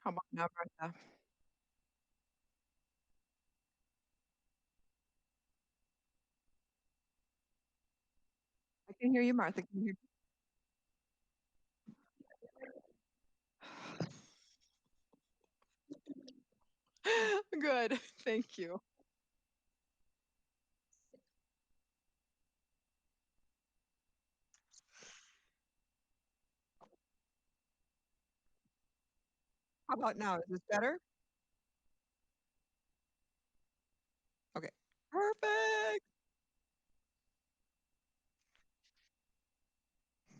How about now, Martha? I can hear you, Martha. Can you hear me? Good. Thank you. How about now? Is this better? Okay. Perfect.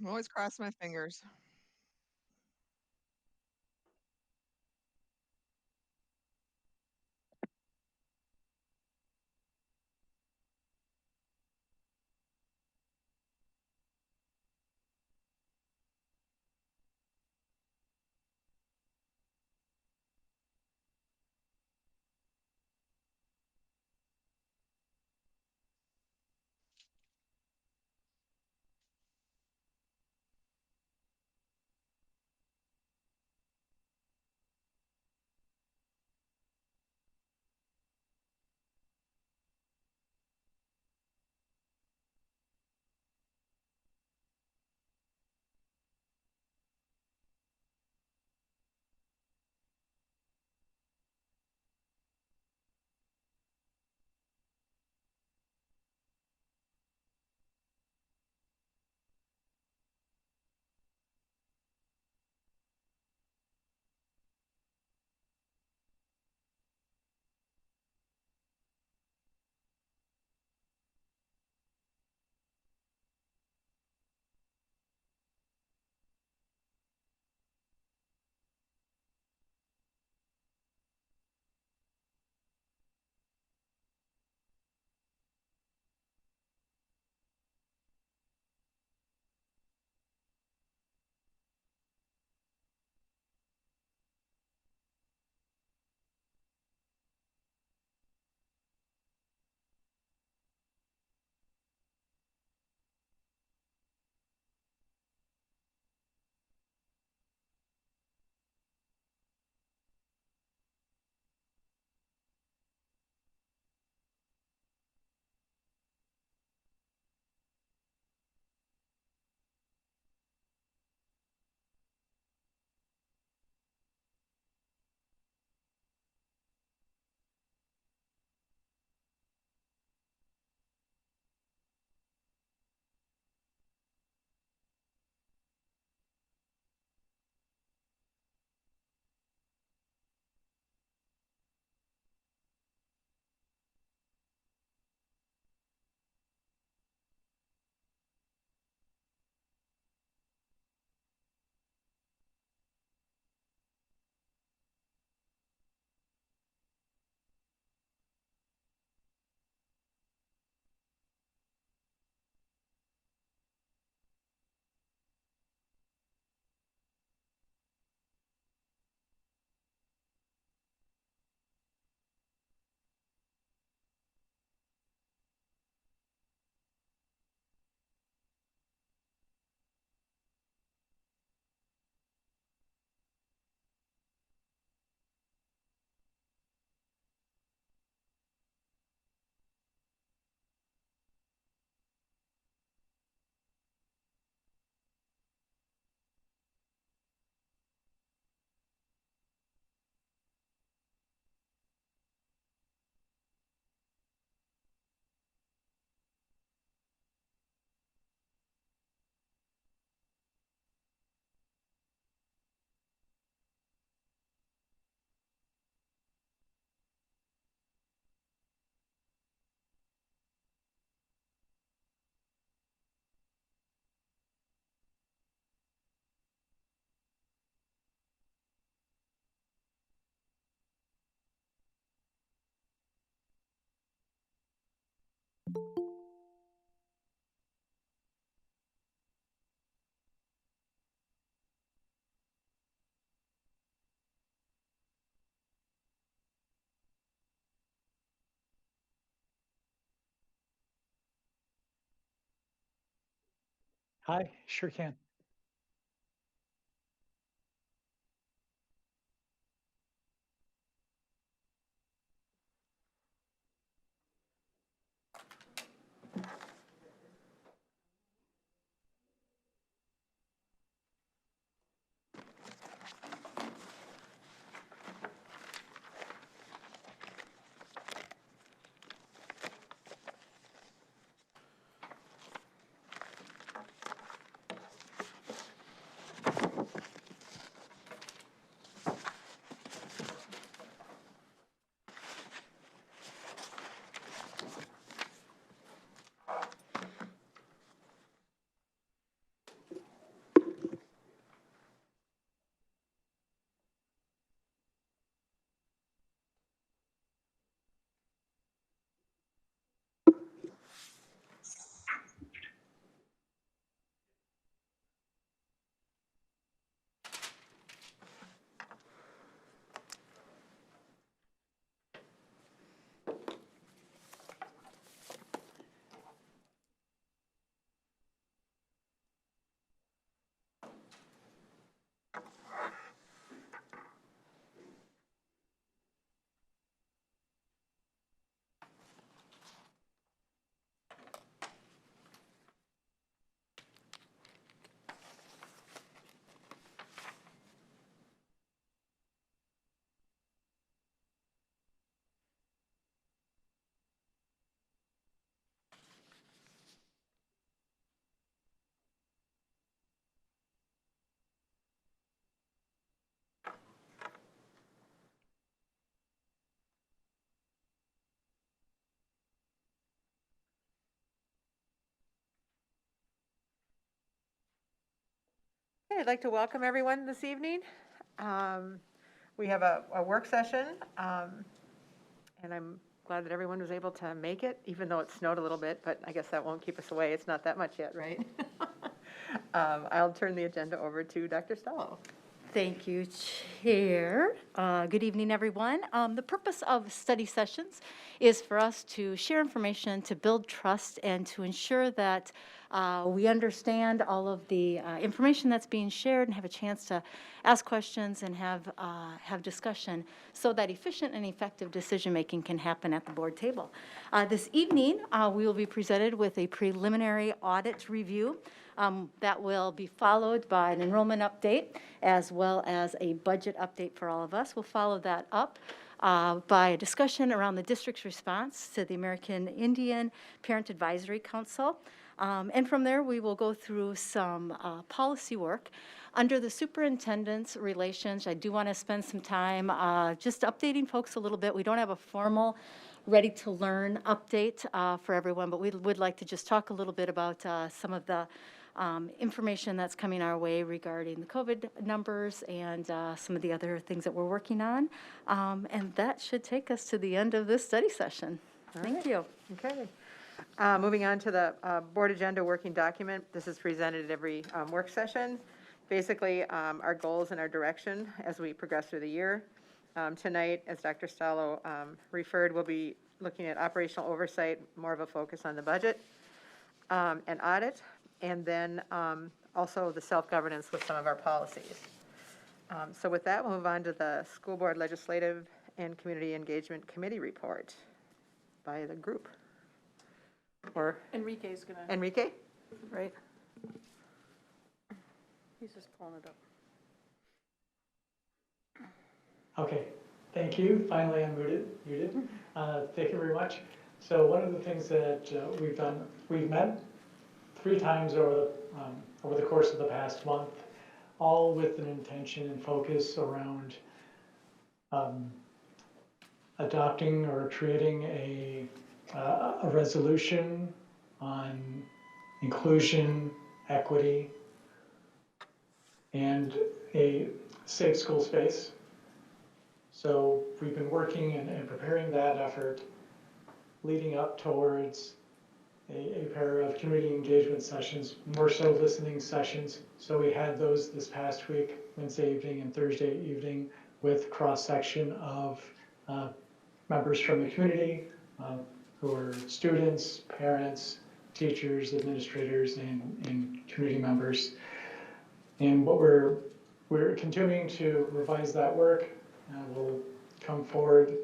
Always cross my fingers. Hi, sure can. Okay, I'd like to welcome everyone this evening. We have a work session, and I'm glad that everyone was able to make it, even though it snowed a little bit, but I guess that won't keep us away. It's not that much yet, right? I'll turn the agenda over to Dr. Stello. Thank you, Chair. Good evening, everyone. The purpose of study sessions is for us to share information, to build trust, and to ensure that we understand all of the information that's being shared and have a chance to ask questions and have discussion so that efficient and effective decision-making can happen at the board table. This evening, we will be presented with a preliminary audit review. That will be followed by an enrollment update as well as a budget update for all of us. We'll follow that up by a discussion around the district's response to the American Indian Parent Advisory Council. And from there, we will go through some policy work. Under the superintendent's relations, I do want to spend some time just updating folks a little bit. We don't have a formal ready to learn update for everyone, but we would like to just talk a little bit about some of the information that's coming our way regarding the COVID numbers and some of the other things that we're working on. And that should take us to the end of this study session. Thank you. Okay. Moving on to the board agenda working document. This is presented at every work session. Basically, our goals and our direction as we progress through the year. Tonight, as Dr. Stallo referred, we'll be looking at operational oversight, more of a focus on the budget and audit, and then also the self-governance with some of our policies. So with that, we'll move on to the School Board Legislative and Community Engagement Committee report by the group. Or Enrique's gonna. Enrique? Right. He's just pulling it up. Okay, thank you. Finally, I'm muted. Thank you very much. So one of the things that we've done, we've met 3 times over the course of the past month, all with an intention and focus around adopting or creating a resolution on inclusion, equity, and a safe school space. So we've been working and preparing that effort leading up towards a pair of community engagement sessions, more so listening sessions. So we had those this past week, Wednesday evening and Thursday evening, with cross-section of members from the community who are students, parents, teachers, administrators, and community members. And what we're continuing to revise that work. We'll come forward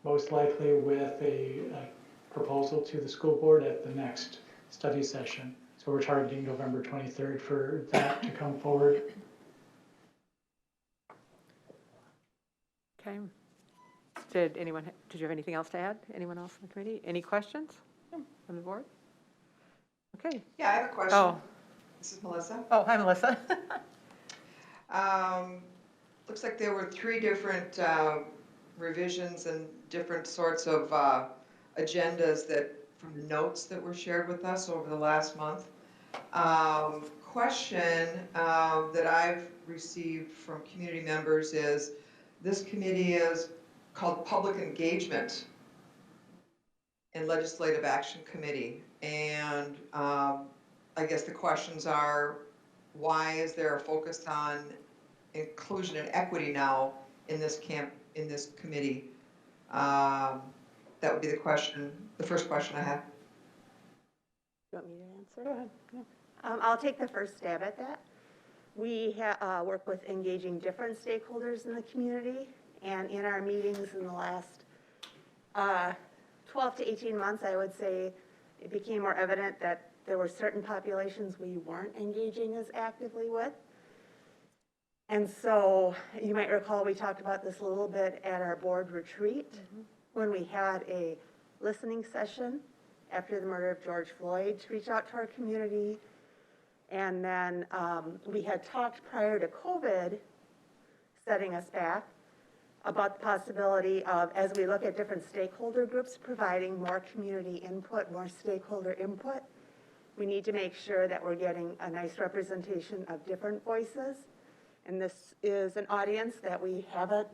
most likely with a proposal to the school board at the next study session. So we're targeting November 23rd for that to come forward. Okay. Did you have anything else to add? Anyone else in the committee? Any questions from the board? Okay. Yeah, I have a question. Oh. This is Melissa. Oh, hi, Melissa. Looks like there were 3 different revisions and different sorts of agendas that from the notes that were shared with us over the last month. Question that I've received from community members is this committee is called Public Engagement and Legislative Action Committee. And I guess the questions are, why is there a focus on inclusion and equity now in this committee? That would be the question, the first question I have. You want me to answer? Go ahead. Yeah. I'll take the first stab at that. We work with engaging different stakeholders in the community, and in our meetings in the last 12 to 18 months, I would say it became more evident that there were certain populations we weren't engaging as actively with. And so you might recall we talked about this a little bit at our board retreat when we had a listening session after the murder of George Floyd to reach out to our community. And then we had talked prior to COVID setting us back about the possibility of, as we look at different stakeholder groups, providing more community input, more stakeholder input We need to make sure that we're getting a nice representation of different voices. And this is an audience that we haven't,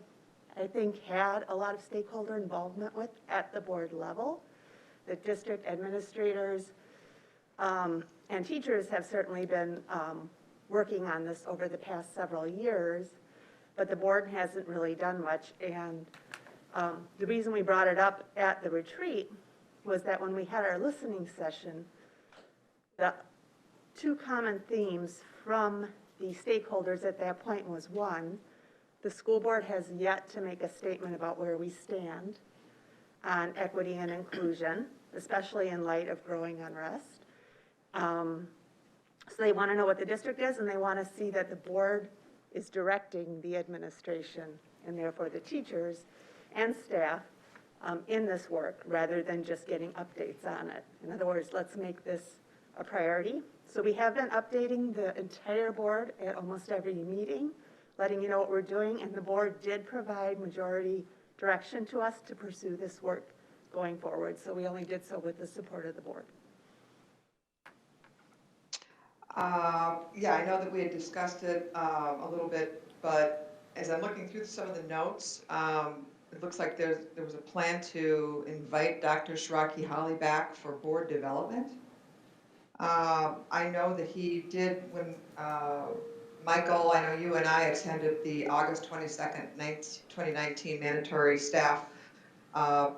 I think, had a lot of stakeholder involvement with at the board level. The district administrators and teachers have certainly been working on this over the past several years, but the board hasn't really done much. And the reason we brought it up at the retreat was that when we had our listening session, the two common themes from the stakeholders at that point was, one, the school board has yet to make a statement about where we stand on equity and inclusion, especially in light of growing unrest. So they want to know what the district is, and they want to see that the board is directing the administration and therefore the teachers and staff in this work rather than just getting updates on it. In other words, let's make this a priority. So we have been updating the entire board at almost every meeting, letting you know what we're doing, and the board did provide majority direction to us to pursue this work going forward. So we only did so with the support of the board. Yeah, I know that we had discussed it a little bit, but as I'm looking through some of the notes, it looks like there was a plan to invite Dr. Shiraki Holly back for board development. I know that he did when, Michael, I know you and I attended the August 22nd, 2019 mandatory staff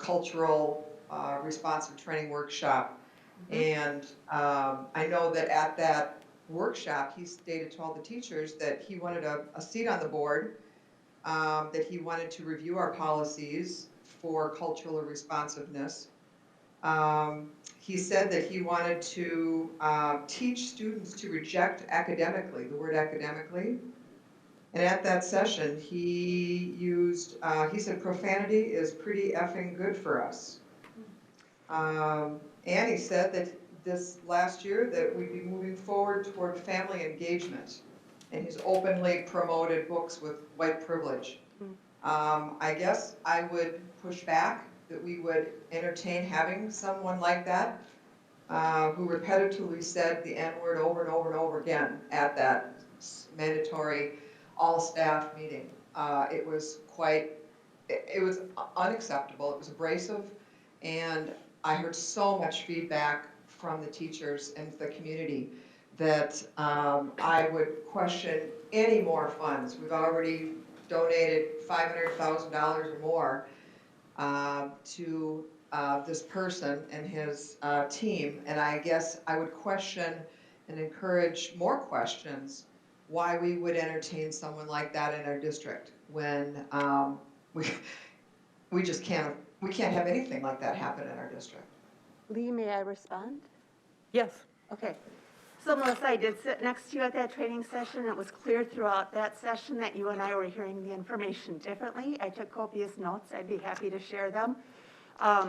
cultural responsive training workshop. And I know that at that workshop, he stated to all the teachers that he wanted a seat on the board, that he wanted to review our policies for cultural responsiveness. He said that he wanted to teach students to reject academically, the word academically. And at that session, he used, he said profanity is pretty effing good for us. And he said that this last year that we'd be moving forward toward family engagement. And he's openly promoted books with white privilege. I guess I would push back that we would entertain having someone like that who repetitively said the N-word over and over and over again at that mandatory all-staff meeting. It was unacceptable, it was abrasive, and I heard so much feedback from the teachers and the community that I would question any more funds. We've already donated $500,000 or more to this person and his team, and I guess I would question and encourage more questions why we would entertain someone like that in our district when we just can't have anything like that happen in our district. Lee, may I respond? Yes. Okay. So Melissa, I did sit next to you at that training session. It was clear throughout that session that you and I were hearing the information differently. I took copious notes. I'd be happy to share them.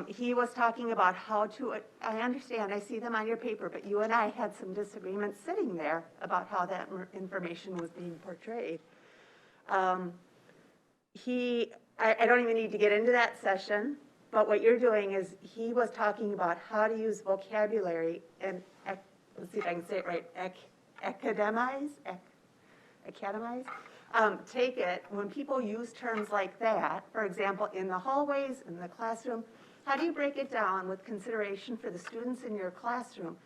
He was talking about how to, I understand, I see them on your paper, but you and I had some disagreements sitting there about how that information was being portrayed. I don't even need to get into that session, but what you're doing is he was talking about how to use vocabulary and, let's see if I can say it right, academize. Take it, when people use terms like that, for example, in the hallways, in the classroom, how do you break it down with consideration for the students in your classroom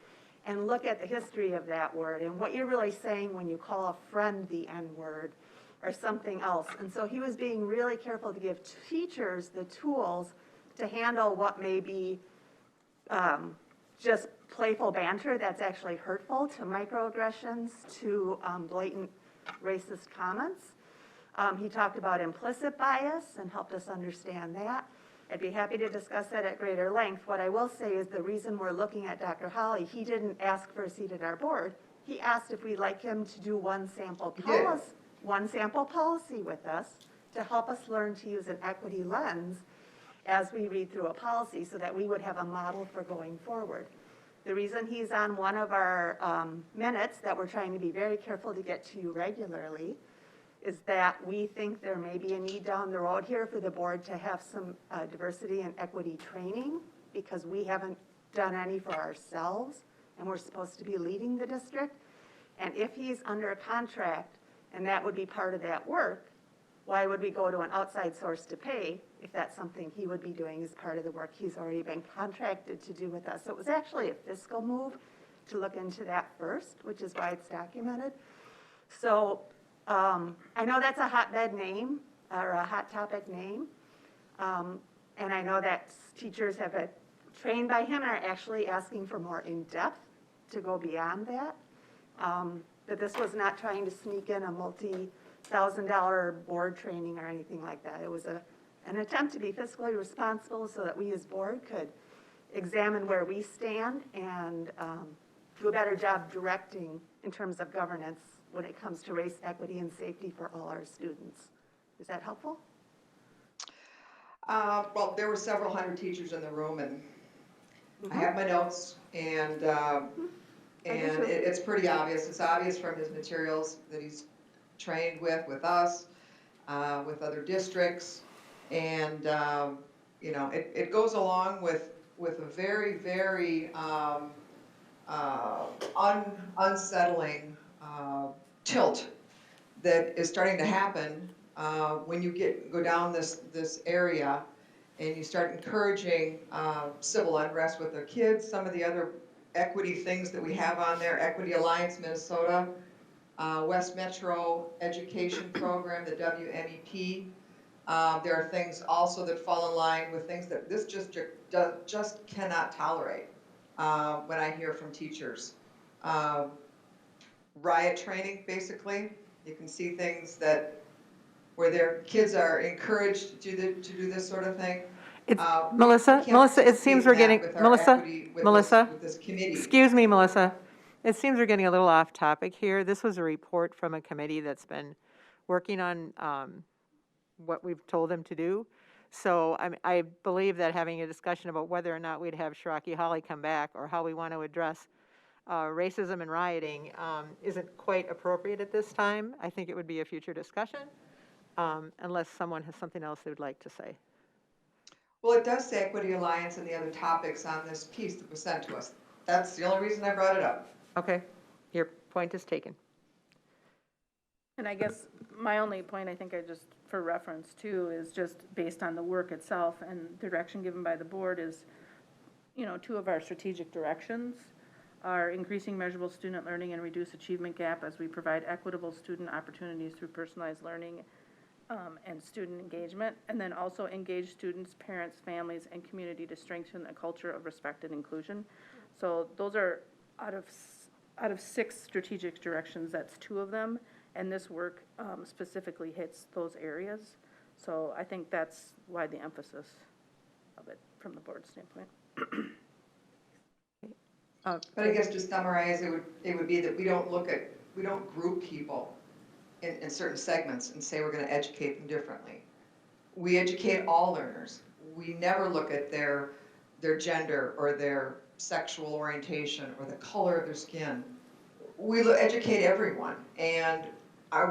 and look at the history of that word and what you're really saying when you call a friend the N-word or something else? And so he was being really careful to give teachers the tools to handle what may be just playful banter that's actually hurtful, to microaggressions, to blatant racist comments. He talked about implicit bias and helped us understand that. I'd be happy to discuss that at greater length. What I will say is the reason we're looking at Dr. Holly, he didn't ask for a seat at our board. He asked if we'd like him to do one sample policy with us to help us learn to use an equity lens as we read through a policy so that we would have a model for going forward. The reason he's on one of our minutes that we're trying to be very careful to get to you regularly is that we think there may be a need down the road here for the board to have some diversity and equity training because we haven't done any for ourselves and we're supposed to be leading the district. And if he's under a contract, and that would be part of that work, why would we go to an outside source to pay if that's something he would be doing as part of the work he's already been contracted to do with us? So it was actually a fiscal move to look into that first, which is why it's documented. So I know that's a hotbed name, or a hot topic name. And I know that teachers have been trained by him and are actually asking for more in-depth to go beyond that. But this was not trying to sneak in a multi-$1,000 board training or anything like that. It was an attempt to be fiscally responsible so that we as board could examine where we stand and do a better job directing in terms of governance when it comes to race, equity, and safety for all our students. Is that helpful? Well, there were several hundred teachers in the room, and I have my notes, and it's pretty obvious. It's obvious from his materials that he's trained with us, with other districts, and you know, it goes along with a very, very unsettling tilt that is starting to happen when you go down this area and you start encouraging civil unrest with their kids. Some of the other equity things that we have on there, Equity Alliance Minnesota, West Metro Education Program, the WMEP. There are things also that fall in line with things that this district just cannot tolerate when I hear from teachers. Riot training, basically. You can see things where their kids are encouraged to do this sort of thing. Melissa, it seems we're getting, Melissa, with this committee. excuse me, Melissa. It seems we're getting a little off topic here. This was a report from a committee that's been working on what we've told them to do. So I believe that having a discussion about whether or not we'd have Shiraki Hawley come back or how we want to address racism and rioting isn't quite appropriate at this time. I think it would be a future discussion, unless someone has something else they would like to say. Well, it does say Equity Alliance and the other topics on this piece that was sent to us. That's the only reason I brought it up. Okay, your point is taken. And I guess my only point, I think I just, for reference too, is just based on the work itself and direction given by the board is, you know, 2 of our strategic directions are increasing measurable student learning and reduce achievement gap as we provide equitable student opportunities through personalized learning and student engagement, and then also engage students, parents, families, and community to strengthen a culture of respect and inclusion. So those are out of 6 strategic directions, that's 2 of them, and this work specifically hits those areas. So I think that's why the emphasis of it from the board standpoint. But I guess to summarize, it would be that we don't group people in certain segments and say we're going to educate them differently. We educate all learners. We never look at their gender or their sexual orientation or the color of their skin. We educate everyone, and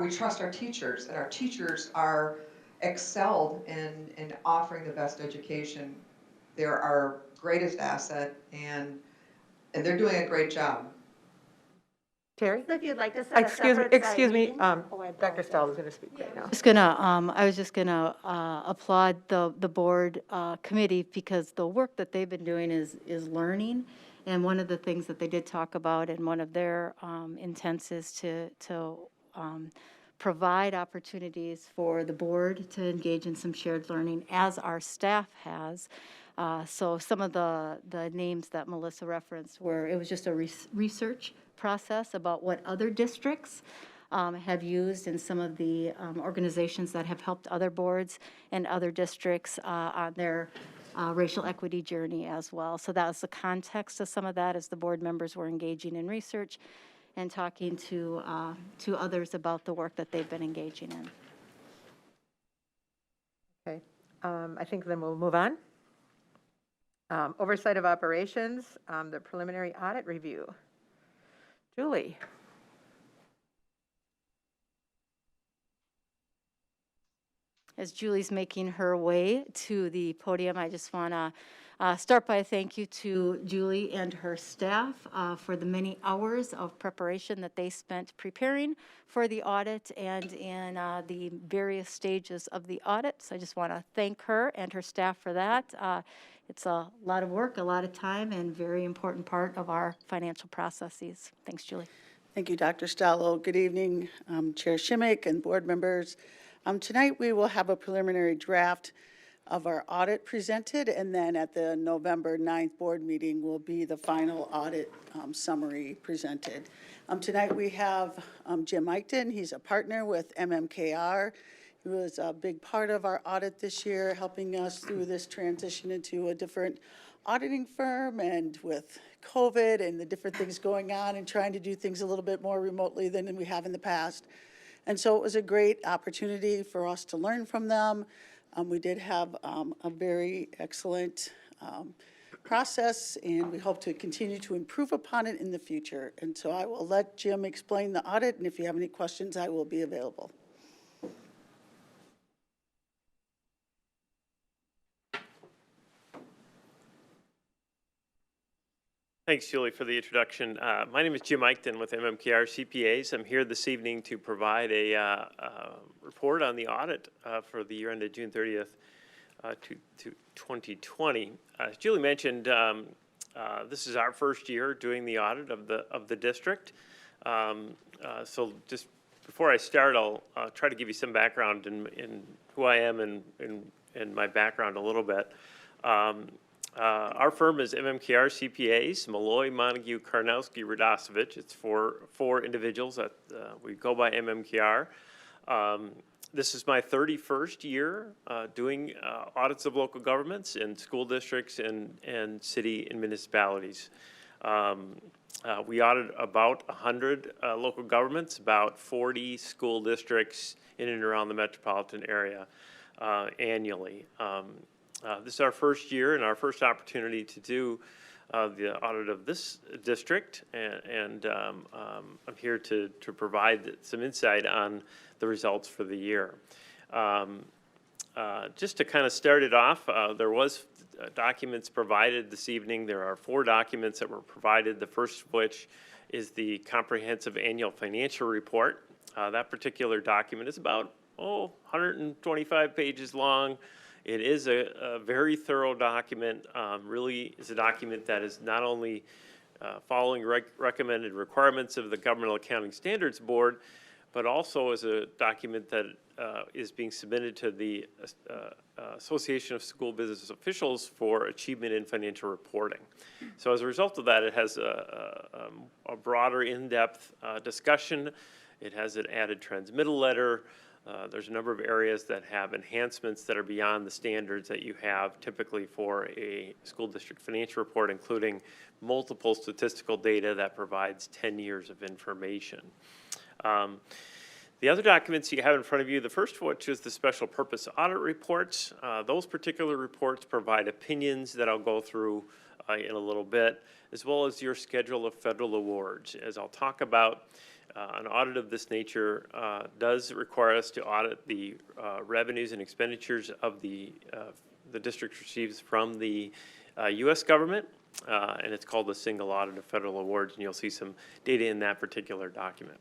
we trust our teachers, and our teachers are excelled in offering the best education. They're our greatest asset, and they're doing a great job. Terry? So if you'd like to set a separate Excuse me, side meeting- Oh, I Dr. apologize. Stahl is going to speak right now. I was just gonna applaud the board committee because the work that they've been doing is learning. And one of the things that they did talk about and one of their intents is to provide opportunities for the board to engage in some shared learning as our staff has. So some of the names that Melissa referenced it was just a research process about what other districts have used in some of the organizations that have helped other boards and other districts on their racial equity journey as well. So that was the context of some of that as the board members were engaging in research and talking to others about the work that they've been engaging in. Okay, I think then we'll move on. Oversight of operations, the preliminary audit review. Julie. As Julie's making her way to the podium, I just want to Start by a thank you to Julie and her staff for the many hours of preparation that they spent preparing for the audit and in the various stages of the audit. So I just want to thank her and her staff for that. It's a lot of work, a lot of time, and very important part of our financial processes. Thanks, Julie. Thank you, Dr. Stallo. Good evening, Chair Schimmick and board members. Tonight we will have a preliminary draft of our audit presented, and then at the November 9th board meeting will be the final audit summary presented. Tonight we have Jim Eichten. He's a partner with MMKR. He was a big part of our audit this year, helping us through this transition into a different auditing firm, and with COVID and the different things going on and trying to do things a little bit more remotely than we have in the past. And so it was a great opportunity for us to learn from them. We did have a very excellent process, and we hope to continue to improve upon it in the future. And so I will let Jim explain the audit, and if you have any questions, I will be available. Thanks, Julie, for the introduction. My name is Jim Eichten with MMKR CPAs. I'm here this evening to provide a report on the audit for the year ended June 30th, 2020. As Julie mentioned, this is our first year doing the audit of the district. So just before I start, I'll try to give you some background in who I am and my background a little bit. Our firm is MMKR CPAs, Malloy, Montague, Karnowski, Radosevich. It's four individuals that we go by MMKR. This is my 31st year doing audits of local governments in school districts and city and municipalities. We audit about 100 local governments, about 40 school districts in and around the metropolitan area annually. This is our first year and our first opportunity to do the audit of this district, and I'm here to provide some insight on the results for the year. Just to kind of start it off, there was documents provided this evening. There are 4 documents that were provided, the first of which is the Comprehensive Annual Financial Report. That particular document is about 125 pages long. It is a very thorough document. Really is a document that is not only following recommended requirements of the Governmental Accounting Standards Board, but also is a document that is being submitted to the Association of School Business Officials for achievement in financial reporting. So as a result of that, it has a broader, in-depth discussion. It has an added transmittal letter. There's a number of areas that have enhancements that are beyond the standards that you have typically for a school district financial report, including multiple statistical data that provides 10 years of information. The other documents you have in front of you, the first of which is the special purpose audit reports. Those particular reports provide opinions that I'll go through in a little bit, as well as your schedule of federal awards. As I'll talk about, an audit of this nature does require us to audit the revenues and expenditures of the district receives from the U.S. government, and it's called the single audit of federal awards, and you'll see some data in that particular document.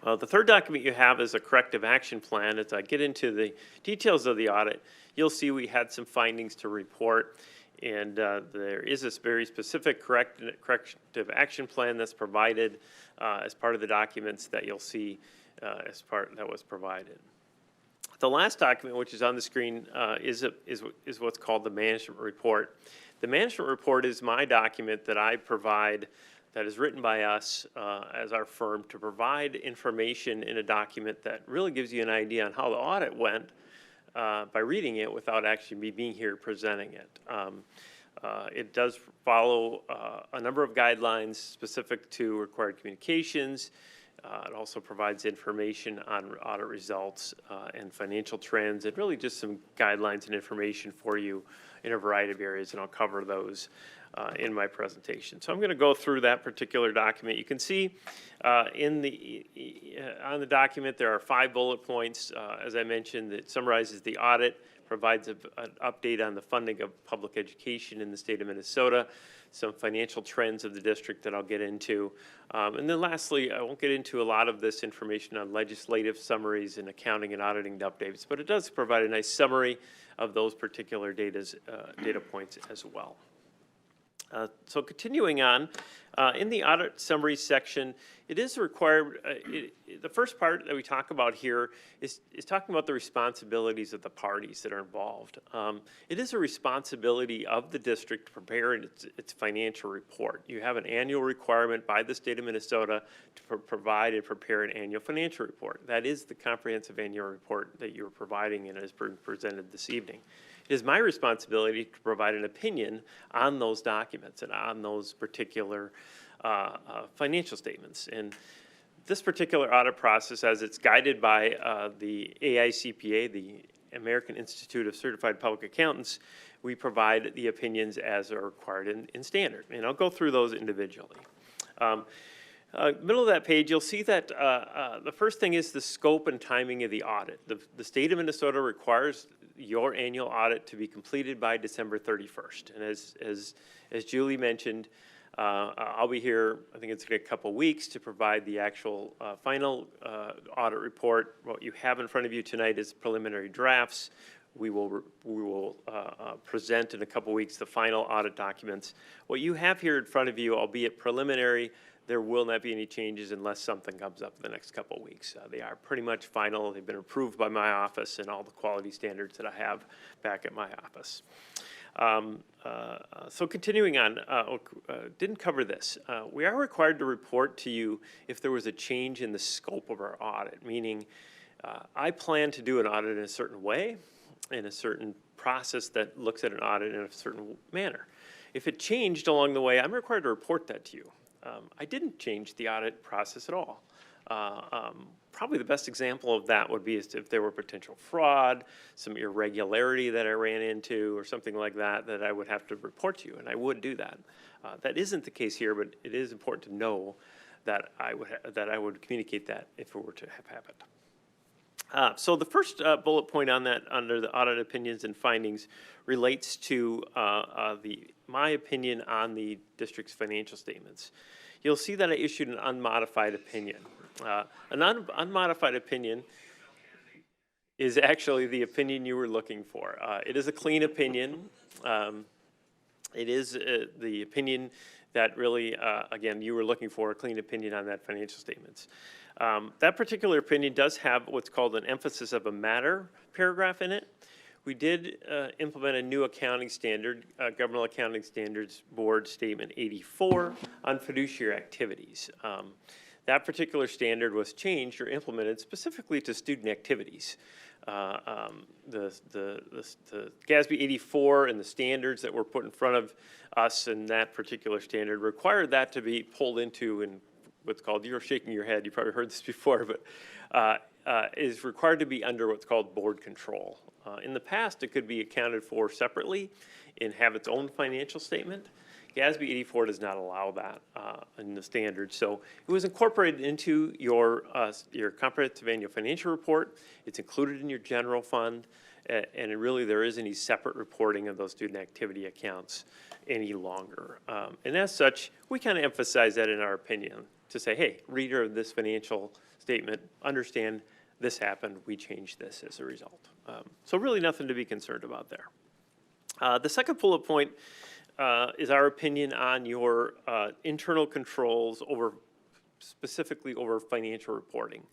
The third document you have is a corrective action plan. As I get into the details of the audit, you'll see we had some findings to report, and there is this very specific corrective action plan that's provided as part of the documents that you'll see as part that was provided. The last document, which is on the screen, is what's called the management report. The management report is my document that I provide, that is written by us as our firm, to provide information in a document that really gives you an idea on how the audit went by reading it without actually me being here presenting it. It does follow a number of guidelines specific to required communications. It also provides information on audit results and financial trends, and really just some guidelines and information for you in a variety of areas, and I'll cover those in my presentation. So I'm going to go through that particular document. You can see on the document there are 5 bullet points. As I mentioned, it summarizes the audit, provides an update on the funding of public education in the state of Minnesota, some financial trends of the district that I'll get into. And then lastly, I won't get into a lot of this information on legislative summaries and accounting and auditing updates, but it does provide a nice summary of those particular data points as well. So continuing on, in the audit summary section, it is required, the first part that we talk about here is talking about the responsibilities of the parties that are involved. It is a responsibility of the district to prepare its financial report. You have an annual requirement by the state of Minnesota to provide and prepare an annual financial report. That is the comprehensive annual report that you're providing and is presented this evening. It is my responsibility to provide an opinion on those documents and on those particular financial statements. And this particular audit process, as it's guided by the AICPA, the American Institute of Certified Public Accountants, we provide the opinions as are required in standard. And I'll go through those individually. Middle of that page, you'll see that the first thing is the scope and timing of the audit. The state of Minnesota requires your annual audit to be completed by December 31st. And as Julie mentioned, I'll be here, I think it's in a couple weeks, to provide the actual final audit report. What you have in front of you tonight is preliminary drafts. We will present in a couple weeks the final audit documents. What you have here in front of you, albeit preliminary, there will not be any changes unless something comes up in the next couple of weeks. They are pretty much final. They've been approved by my office and all the quality standards that I have back at my office. So continuing on, didn't cover this. We are required to report to you if there was a change in the scope of our audit, meaning I plan to do an audit in a certain way, in a certain process that looks at an audit in a certain manner. If it changed along the way, I'm required to report that to you. I didn't change the audit process at all. Probably the best example of that would be if there were potential fraud, some irregularity that I ran into, or something like that, that I would have to report to you, and I would do that. That isn't the case here, but it is important to know that I would communicate that if it were to have happened. So the first bullet point on that, under the audit opinions and findings, relates to my opinion on the district's financial statements. You'll see that I issued an unmodified opinion. An unmodified opinion is actually the opinion you were looking for. It is a clean opinion. It is the opinion that really, again, you were looking for, a clean opinion on that financial statements. That particular opinion does have what's called an emphasis of a matter paragraph in it. We did implement a new accounting standard, Governmental Accounting Standards Board Statement 84 on fiduciary activities. That particular standard was changed or implemented specifically to student activities. The GASB 84 and the standards that were put in front of us in that particular standard required that to be pulled into in what's called, you're shaking your head, you probably heard this before, but is required to be under what's called board control. In the past, it could be accounted for separately and have its own financial statement. GASB 84 does not allow that in the standard. So it was incorporated into your comprehensive annual financial report. It's included in your general fund, and really there isn't any separate reporting of those student activity accounts any longer. And as such, we kind of emphasize that in our opinion to say, hey, reader of this financial statement, understand this happened, we changed this as a result. So really nothing to be concerned about there. The second bullet point is our opinion on your internal controls specifically over financial reporting.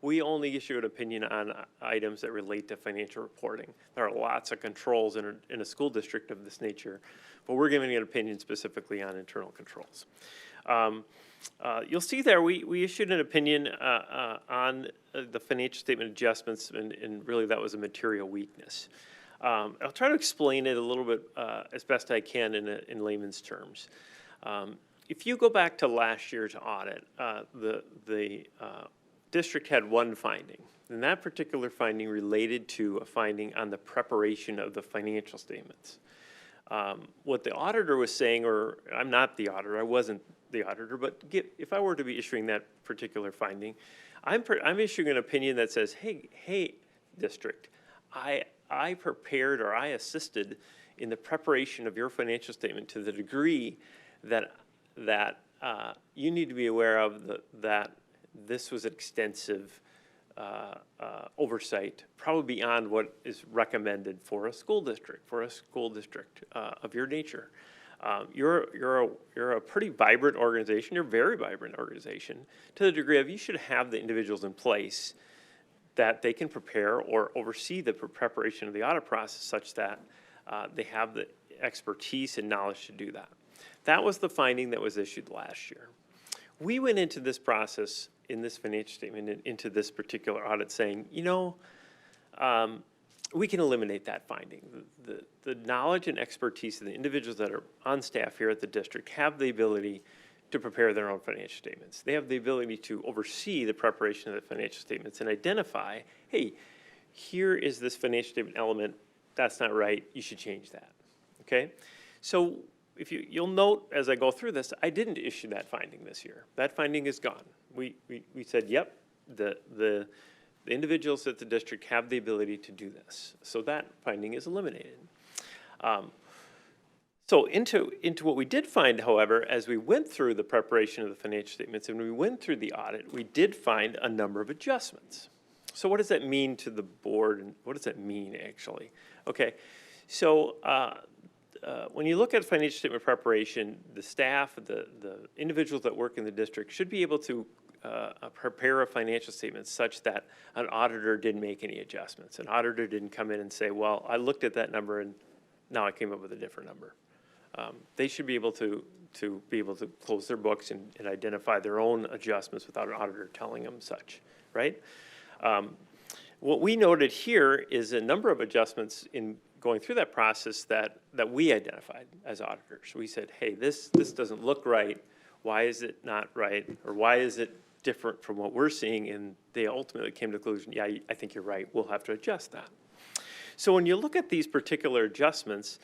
We only issue an opinion on items that relate to financial reporting. There are lots of controls in a school district of this nature, but we're giving an opinion specifically on internal controls. You'll see there we issued an opinion on the financial statement adjustments, and really that was a material weakness. I'll try to explain it a little bit as best I can in layman's terms. If you go back to last year's audit, the district had one finding, and that particular finding related to a finding on the preparation of the financial statements. What the auditor was saying, or I'm not the auditor, I wasn't the auditor, but if I were to be issuing that particular finding, I'm issuing an opinion that says, hey, district, I prepared or I assisted in the preparation of your financial statement to the degree that you need to be aware of that this was extensive oversight, probably beyond what is recommended for a school district, of your nature. You're a pretty vibrant organization. You're a very vibrant organization to the degree of you should have the individuals in place that they can prepare or oversee the preparation of the audit process such that they have the expertise and knowledge to do that. That was the finding that was issued last year. We went into this process in this financial statement and into this particular audit saying, you know, we can eliminate that finding. The knowledge and expertise of the individuals that are on staff here at the district have the ability to prepare their own financial statements. They have the ability to oversee the preparation of the financial statements and identify, hey, here is this financial statement element, that's not right, you should change that, okay? So if you'll note as I go through this, I didn't issue that finding this year. That finding is gone. We said, yep, the individuals at the district have the ability to do this. So that finding is eliminated. So into what we did find, however, as we went through the preparation of the financial statements and we went through the audit, we did find a number of adjustments. So what does that mean to the board, and what does that mean actually? Okay, so when you look at financial statement preparation, the staff, the individuals that work in the district should be able to prepare a financial statement such that an auditor didn't make any adjustments. An auditor didn't come in and say, well, I looked at that number and now I came up with a different number. They should be able to close their books and identify their own adjustments without an auditor telling them such, right? What we noted here is a number of adjustments in going through that process that we identified as auditors. We said, hey, this doesn't look right. Why is it not right? Or why is it different from what we're seeing? And they ultimately came to the conclusion, yeah, I think you're right. We'll have to adjust that. So when you look at these particular adjustments,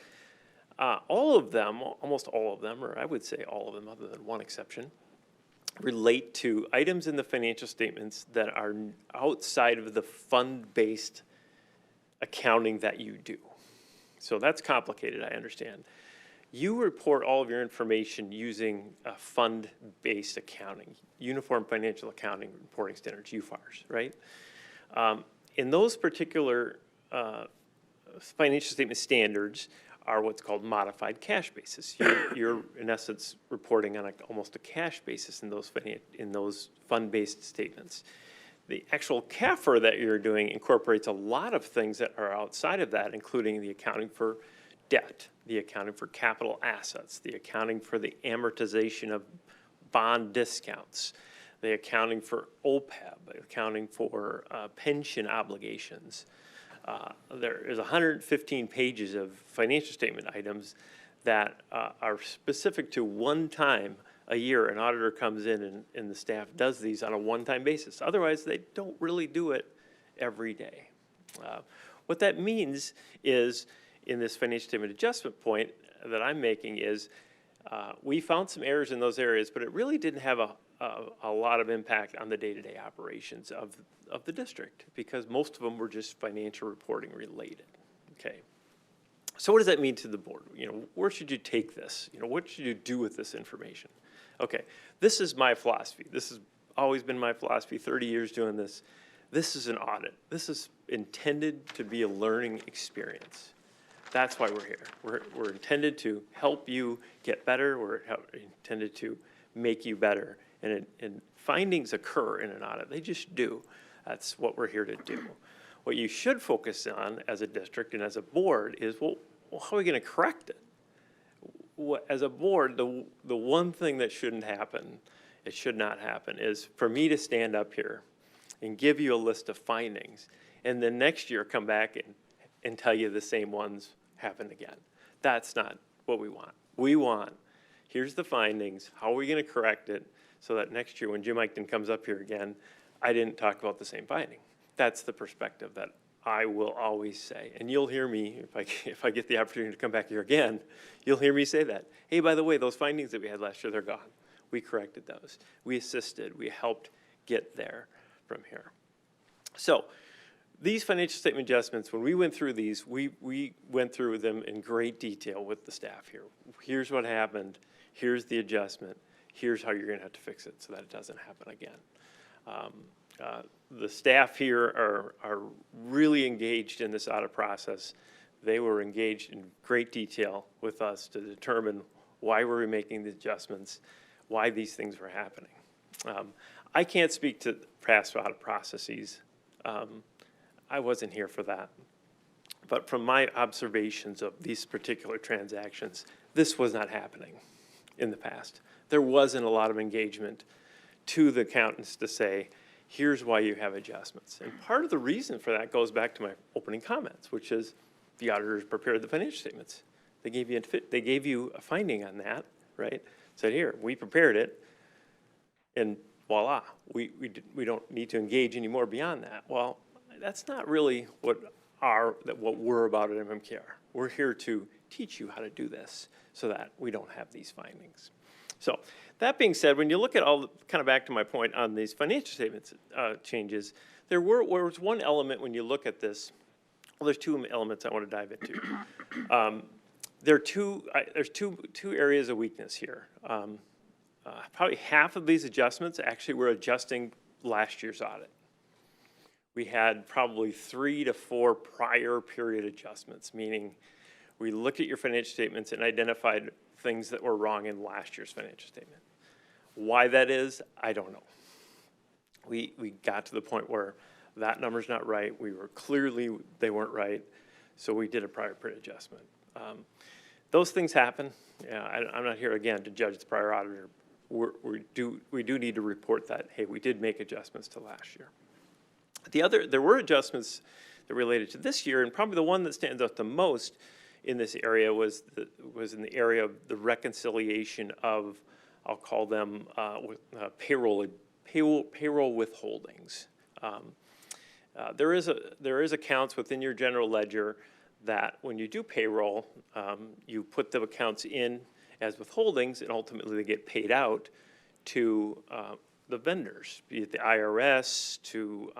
all of them, almost all of them, or I would say all of them other than one exception, relate to items in the financial statements that are outside of the fund-based accounting that you do. So that's complicated, I understand. You report all of your information using a fund-based accounting, Uniform Financial Accounting Reporting Standards, UFARS, right? In those particular financial statement standards are what's called modified cash basis. You're in essence reporting on almost a cash basis in those fund-based statements. The actual CAFR that you're doing incorporates a lot of things that are outside of that, including the accounting for debt, the accounting for capital assets, the accounting for the amortization of bond discounts, the accounting for OPEB, accounting for pension obligations. There is 115 pages of financial statement items that are specific to one time a year an auditor comes in and the staff does these on a one-time basis. Otherwise, they don't really do it every day. What that means is, in this financial statement adjustment point that I'm making is, we found some errors in those areas, but it really didn't have a lot of impact on the day-to-day operations of the district, because most of them were just financial reporting related, okay? So what does that mean to the board? You know, where should you take this? You know, what should you do with this information? Okay, this is my philosophy. This has always been my philosophy, 30 years doing this. This is an audit. This is intended to be a learning experience. That's why we're here. We're intended to help you get better. We're intended to make you better. And findings occur in an audit. They just do. That's what we're here to do. What you should focus on as a district and as a board is, well how are we going to correct it? As a board, the one thing that shouldn't happen, it should not happen, is for me to stand up here and give you a list of findings and then next year come back and tell you the same ones happened again. That's not what we want. We want, here's the findings, how are we going to correct it so that next year when Jim Eichten comes up here again, I didn't talk about the same finding. That's the perspective that I will always say. And you'll hear me, if I get the opportunity to come back here again, you'll hear me say that. Hey, by the way, those findings that we had last year, they're gone. We corrected those. We assisted. We helped get there from here. So These financial statement adjustments, when we went through these, we went through them in great detail with the staff here. Here's what happened, here's the adjustment, here's how you're gonna have to fix it so that it doesn't happen again. The staff here are really engaged in this audit process. They were engaged in great detail with us to determine why we were making the adjustments, why these things were happening. I can't speak to past audit processes. I wasn't here for that. But from my observations of these particular transactions, this was not happening in the past. There wasn't a lot of engagement to the accountants to say, here's why you have adjustments. And part of the reason for that goes back to my opening comments, which is the auditors prepared the financial statements. They gave you a finding on that, right? Said, here, we prepared it, and voila, we don't need to engage anymore beyond that. Well, that's not really what we're about at MMKR. We're here to teach you how to do this so that we don't have these findings. So that being said, when you look at all, kind of back to my point on these financial statements changes, there was one element when you look at this. Well, there's two elements I want to dive into. There's two areas of weakness here. Probably half of these adjustments actually were adjusting last year's audit. We had probably 3 to 4 prior period adjustments, meaning we looked at your financial statements and identified things that were wrong in last year's financial statement. Why that is, I don't know. We got to the point where that number's not right. We were clearly, they weren't right, so we did a prior period adjustment. Those things happen. Yeah, I'm not here again to judge the prior auditor. We do need to report that, hey, we did make adjustments to last year. There were adjustments that related to this year, and probably the one that stands out the most in this area was in the area of the reconciliation of, I'll call them payroll withholdings. There is accounts within your general ledger that when you do payroll, you put the accounts in as withholdings, and ultimately they get paid out to the vendors, be it the IRS, to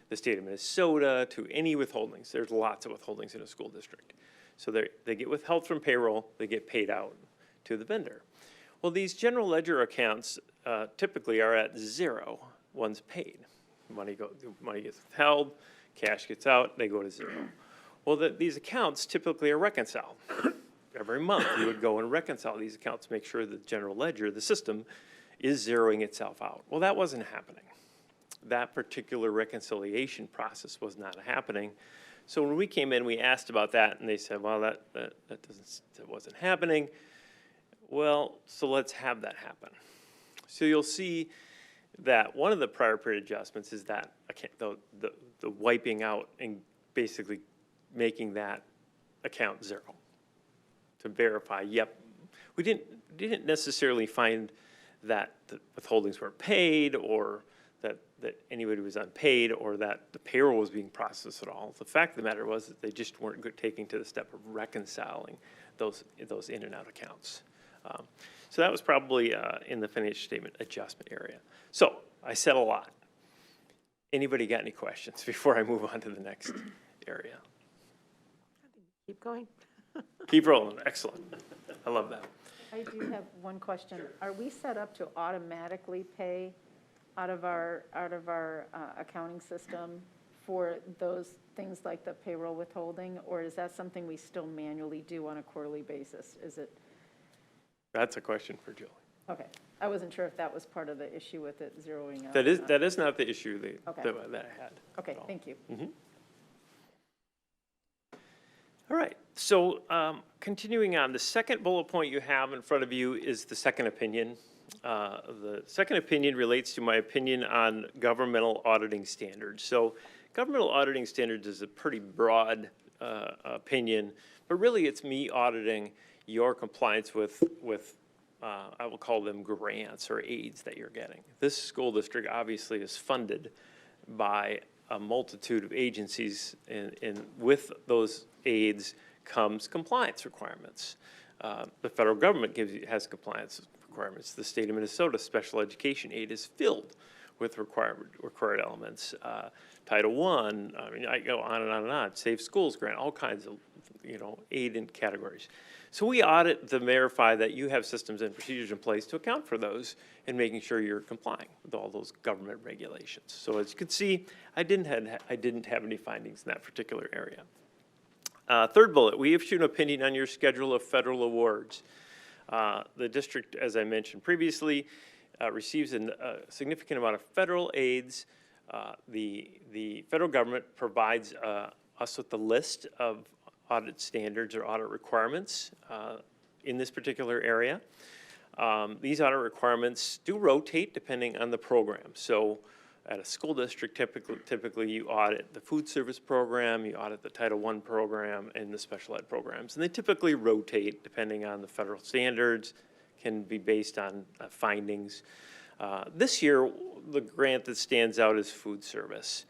the state of Minnesota, to any withholdings. There's lots of withholdings in a school district. So they get withheld from payroll, they get paid out to the vendor. Well, these general ledger accounts typically are at zero once paid. Money gets withheld, cash gets out, they go to zero. Well, these accounts typically are reconciled. Every month you would go and reconcile these accounts, make sure the general ledger, the system, is zeroing itself out. Well, that wasn't happening. That particular reconciliation process was not happening. So when we came in, we asked about that, and they said, well, that wasn't happening. Well, so let's have that happen. So you'll see that one of the prior period adjustments is that the wiping out and basically making that account zero to verify, yep, we didn't necessarily find that the withholdings weren't paid, or that anybody was unpaid, or that the payroll was being processed at all. The fact of the matter was that they just weren't taking to the step of reconciling those in and out accounts. So that was probably in the financial statement adjustment area. So I said a lot. Anybody got any questions before I move on to the next area? Keep going. Keep rolling, excellent. I love that. I do have one question. Are we set up to automatically pay out of our accounting system for those things like the payroll withholding, or is that something we still manually do on a quarterly basis? Is it? That's a question for Julie. Okay, I wasn't sure if that was part of the issue with it zeroing out. That is not the issue that I had. Okay, thank you. Mm-hmm. All right, so continuing on, the second bullet point you have in front of you is the second opinion. The second opinion relates to my opinion on governmental auditing standards. So governmental auditing standards is a pretty broad opinion, but really it's me auditing your compliance with I will call them grants or aids that you're getting. This school district obviously is funded by a multitude of agencies, and with those aids comes compliance requirements. The federal government has compliance requirements. The state of Minnesota special education aid is filled with required elements. Title I, I mean, I go on and on and on, Safe Schools Grant, all kinds of, aid in categories. So we audit to verify that you have systems and procedures in place to account for those and making sure you're complying with all those government regulations. So as you can see, I didn't have any findings in that particular area. Third bullet, we issued an opinion on your schedule of federal awards. The district, as I mentioned previously, receives a significant amount of federal aids. The federal government provides us with the list of audit standards or audit requirements in this particular area. These audit requirements do rotate depending on the program. So at a school district, typically you audit the food service program, you audit the Title I program, and the special ed programs. And they typically rotate depending on the federal standards, can be based on findings. This year, the grant that stands out is food service.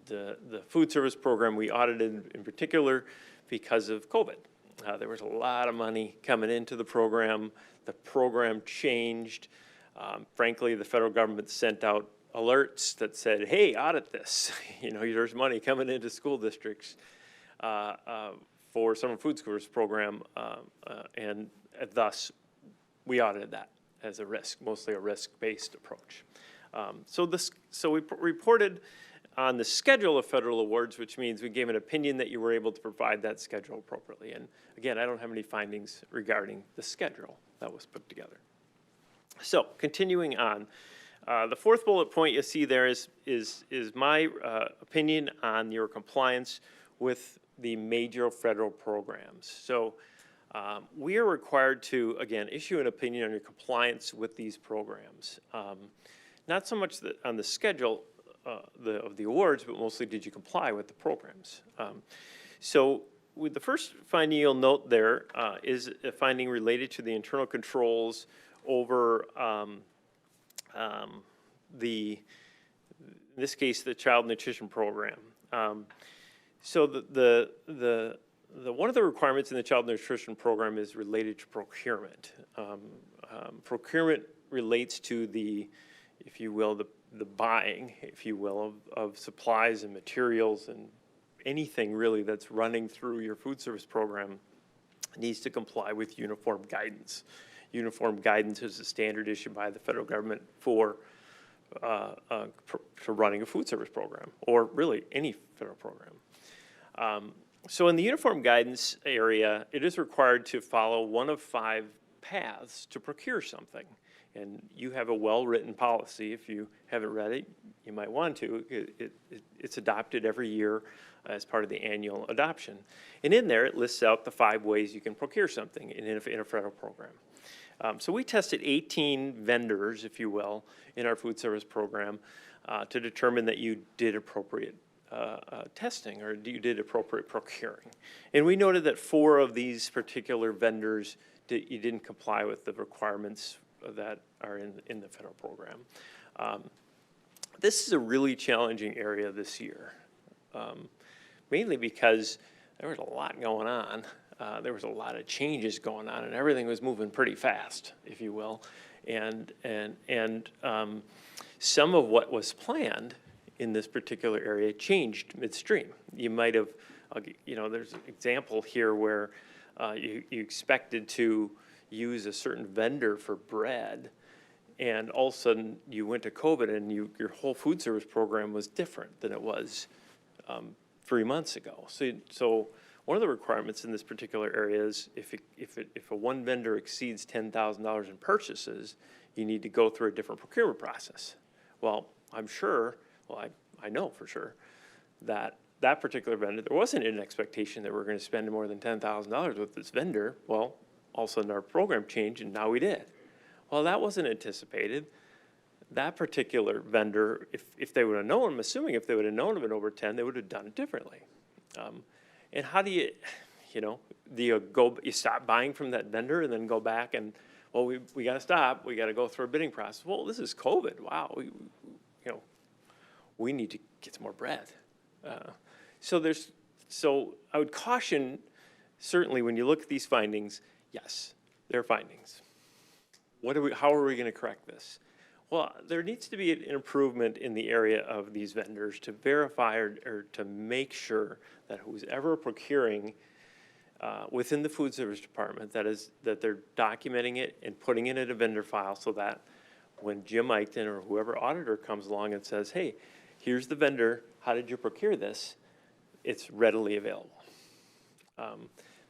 The food service program we audited in particular because of COVID. There was a lot of money coming into the program. The program changed. Frankly, the federal government sent out alerts that said, hey, audit this. There's money coming into school districts for summer food service program, and thus we audited that as a risk, mostly a risk-based approach. So we reported on the schedule of federal awards, which means we gave an opinion that you were able to provide that schedule appropriately. And again, I don't have any findings regarding the schedule that was put together. So continuing on, the fourth bullet point you see there is my opinion on your compliance with the major federal programs. So we are required to, again, issue an opinion on your compliance with these programs. Not so much on the schedule of the awards, but mostly did you comply with the programs. So with the first finding you'll note there is a finding related to the internal controls over in this case, the child nutrition program. So the one of the requirements in the child nutrition program is related to procurement. Procurement relates to the, if you will, the buying, if you will, of supplies and materials and anything really that's running through your food service program needs to comply with uniform guidance. Uniform guidance is a standard issued by the federal government for running a food service program, or really any federal program. So in the uniform guidance area, it is required to follow one of 5 paths to procure something. And you have a well-written policy. If you haven't read it, you might want to. It's adopted every year as part of the annual adoption. And in there, it lists out the 5 ways you can procure something in a federal program. So we tested 18 vendors, if you will, in our food service program to determine that you did appropriate testing or you did appropriate procuring. And we noted that 4 of these particular vendors you didn't comply with the requirements that are in the federal program. This is a really challenging area this year, mainly because there was a lot going on. There was a lot of changes going on, and everything was moving pretty fast, if you will. And some of what was planned in this particular area changed midstream. You might have, there's an example here where you expected to use a certain vendor for bread, and all of a sudden you went to COVID and your whole food service program was different than it was 3 months ago. So one of the requirements in this particular area is if a one vendor exceeds $10,000 in purchases, you need to go through a different procurement process. Well, I know for sure that particular vendor, there wasn't an expectation that we're going to spend more than $10,000 with this vendor. Well, all of a sudden our program changed and now we did. Well, that wasn't anticipated. That particular vendor, if they would have known, I'm assuming if they would have known of it over 10, they would have done it differently. And how do you you stop buying from that vendor and then go back and, well, we got to stop. We got to go through a bidding process. Well, this is COVID. Wow. We need to get some more bread. So I would caution, certainly when you look at these findings, yes, they're findings. How are we going to correct this? Well, there needs to be an improvement in the area of these vendors to verify or to make sure that who's ever procuring within the food service department, that they're documenting it and putting it in a vendor file so that when Jim Eichten or whoever auditor comes along and says, hey, here's the vendor, how did you procure this? It's readily available.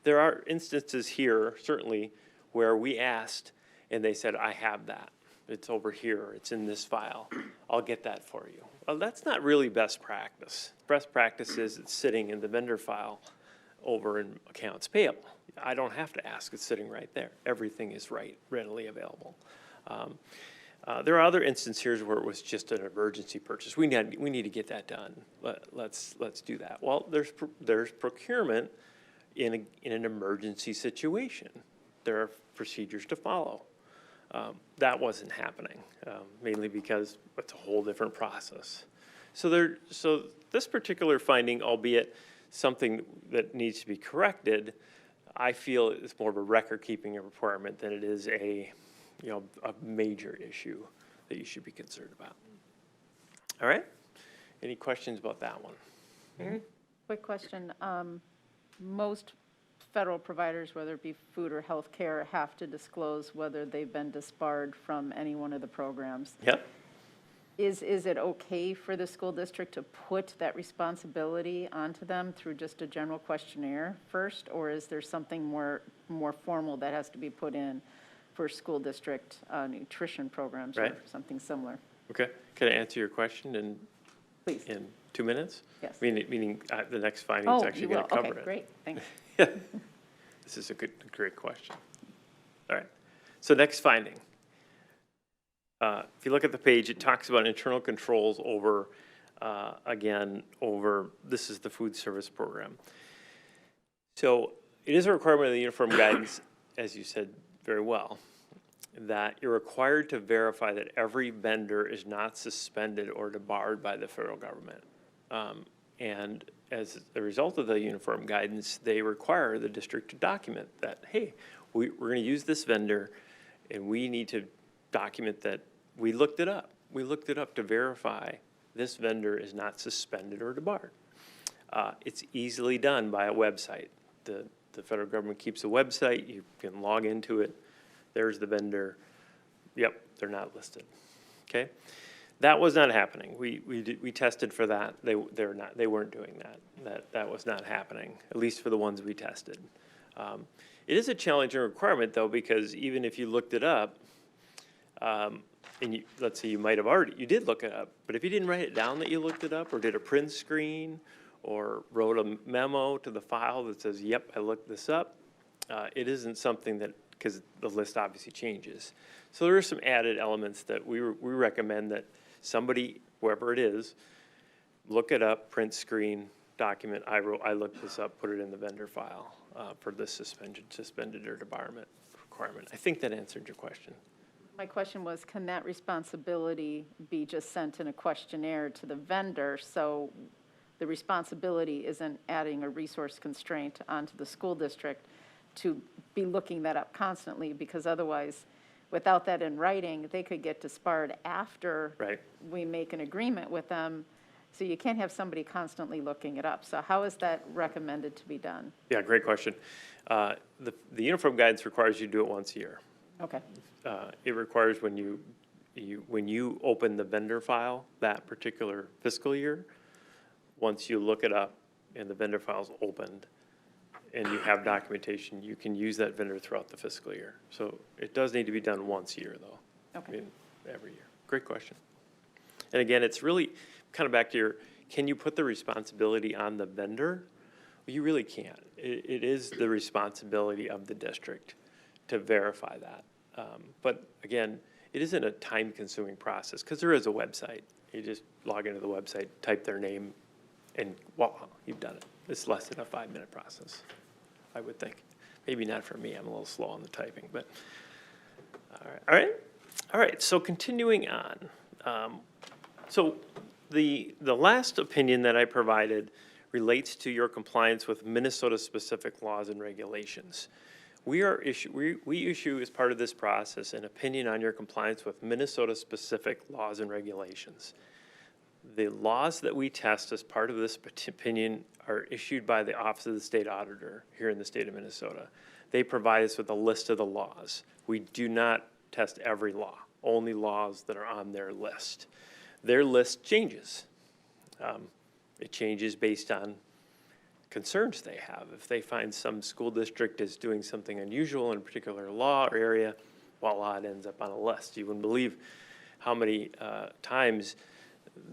There are instances here, certainly, where we asked and they said, I have that. It's over here, it's in this file. I'll get that for you. Well, that's not really best practice. Best practice is it's sitting in the vendor file over in accounts payable. I don't have to ask, it's sitting right there. Everything is readily available. There are other instances here where it was just an emergency purchase. We need to get that done. Let's do that. Well, there's procurement in an emergency situation. There are procedures to follow. That wasn't happening, mainly because it's a whole different process. So this particular finding, albeit something that needs to be corrected, I feel it's more of a record-keeping requirement than it is a major issue that you should be concerned about. All right? Any questions about that one? Mary? Quick question. Most federal providers, whether it be food or healthcare, have to disclose whether they've been disbarred from any one of the programs. Yep. Is it okay for the school district to put that responsibility onto them through just a general questionnaire first, or is there something more formal that has to be put in for school district nutrition programs or something similar? Okay. Can I answer your question Please. in 2 minutes? Yes. Meaning the next finding is actually going to cover it. Okay, great, thanks. This is a great question. All right. So next finding. If you look at the page, it talks about internal controls over, this is the food service program. So it is a requirement of the uniform guidance, as you said very well, that you're required to verify that every vendor is not suspended or debarred by the federal government. And as a result of the uniform guidance, they require the district to document that, hey, we're going to use this vendor, and we need to document that we looked it up. We looked it up to verify this vendor is not suspended or debarred. It's easily done by a website. The federal government keeps a website. You can log into it. There's the vendor. Yep, they're not listed. Okay, that was not happening. We tested for that. They weren't doing that. That was not happening, at least for the ones we tested. It is a challenging requirement though, because even if you looked it up, and let's say you did look it up, but if you didn't write it down that you looked it up, or did a print screen, or wrote a memo to the file that says, yep, I looked this up, it isn't something that, because the list obviously changes. So there are some added elements that we recommend that somebody, whoever it is, look it up, print screen, document, I looked this up, put it in the vendor file for this suspended or debarment requirement. I think that answered your question. My question was, can that responsibility be just sent in a questionnaire to the vendor, so the responsibility isn't adding a resource constraint onto the school district to be looking that up constantly, because otherwise, without that in writing, they could get disbarred after we make an agreement with them. So you can't have somebody constantly looking it up. So how is that recommended to be done? Yeah, great question. The uniform guidance requires you to do it once a year. Okay. It requires when you open the vendor file that particular fiscal year, once you look it up and the vendor file is opened and you have documentation, you can use that vendor throughout the fiscal year. So it does need to be done once a year though. Okay. I mean, every year. Great question. And again, it's really kind of back to can you put the responsibility on the vendor? Well, you really can't. It is the responsibility of the district to verify that. But again, it isn't a time-consuming process because there is a website. You just log into the website, type their name, and voila, you've done it. It's less than a 5-minute process, I would think. Maybe not for me. I'm a little slow on the typing, but all right. So continuing on. So the last opinion that I provided relates to your compliance with Minnesota-specific laws and regulations. We issue as part of this process an opinion on your compliance with Minnesota-specific laws and regulations. The laws that we test as part of this opinion are issued by the Office of the State Auditor here in the state of Minnesota. They provide us with a list of the laws. We do not test every law, only laws that are on their list. Their list changes. It changes based on concerns they have. If they find some school district is doing something unusual in a particular law or area, voila, it ends up on a list. You wouldn't believe how many times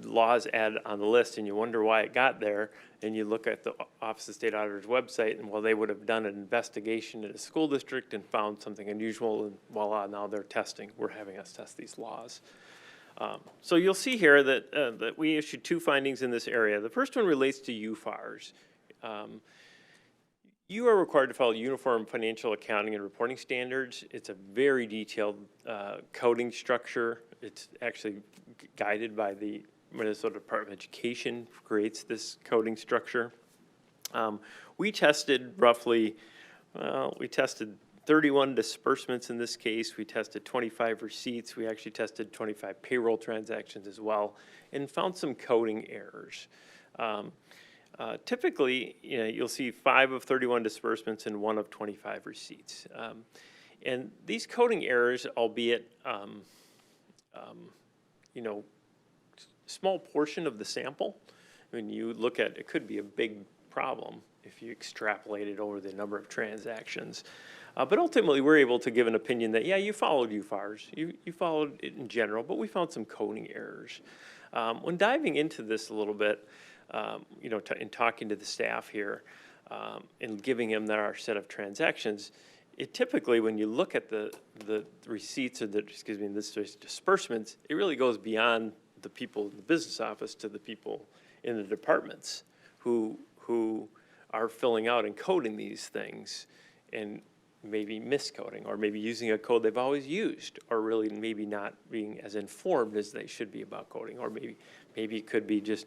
laws added on the list and you wonder why it got there, and you look at the Office of State Auditor's website and, well, they would have done an investigation in a school district and found something unusual, and voila, now they're testing. We're having us test these laws. So you'll see here that, that we issued 2 findings in this area. The first one relates to UFARs. You are required to follow uniform financial accounting and reporting standards. It's a very detailed coding structure. It's actually guided by the Minnesota Department of Education, creates this coding structure. We tested roughly, we tested 31 disbursements in this case. We tested 25 receipts. We actually tested 25 payroll transactions as well, and found some coding errors. Typically, you'll see 5 of 31 disbursements and 1 of 25 receipts. And these coding errors, albeit, small portion of the sample, when you look at, it could be a big problem if you extrapolate it over the number of transactions. But ultimately, we're able to give an opinion that, yeah, you followed UFARs. You followed it in general, but we found some coding errors. When diving into this a little bit, in talking to the staff here and giving them our set of transactions, it typically, when you look at the receipts or this disbursements, it really goes beyond the people in the business office to the people in the departments who are filling out and coding these things and maybe miscoding or maybe using a code they've always used, or really maybe not being as informed as they should be about coding, or maybe it could be just,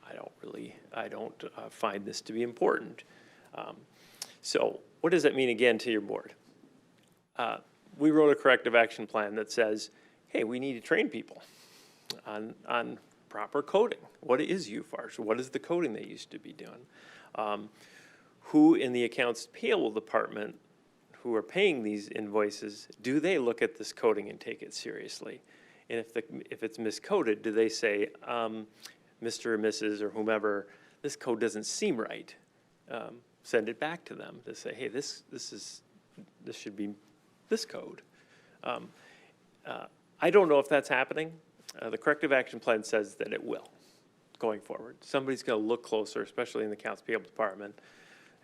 I don't find this to be important. So what does that mean again to your board? We wrote a corrective action plan that says, hey, we need to train people on proper coding. What is UFARs? What is the coding they used to be doing? Who in the accounts payable department who are paying these invoices, do they look at this coding and take it seriously? And if it's miscoded, do they say, Mr. or Mrs. or whomever, this code doesn't seem right? Send it back to them to say, hey, this should be this code. I don't know if that's happening. The corrective action plan says that it will going forward. Somebody's going to look closer, especially in the accounts payable department,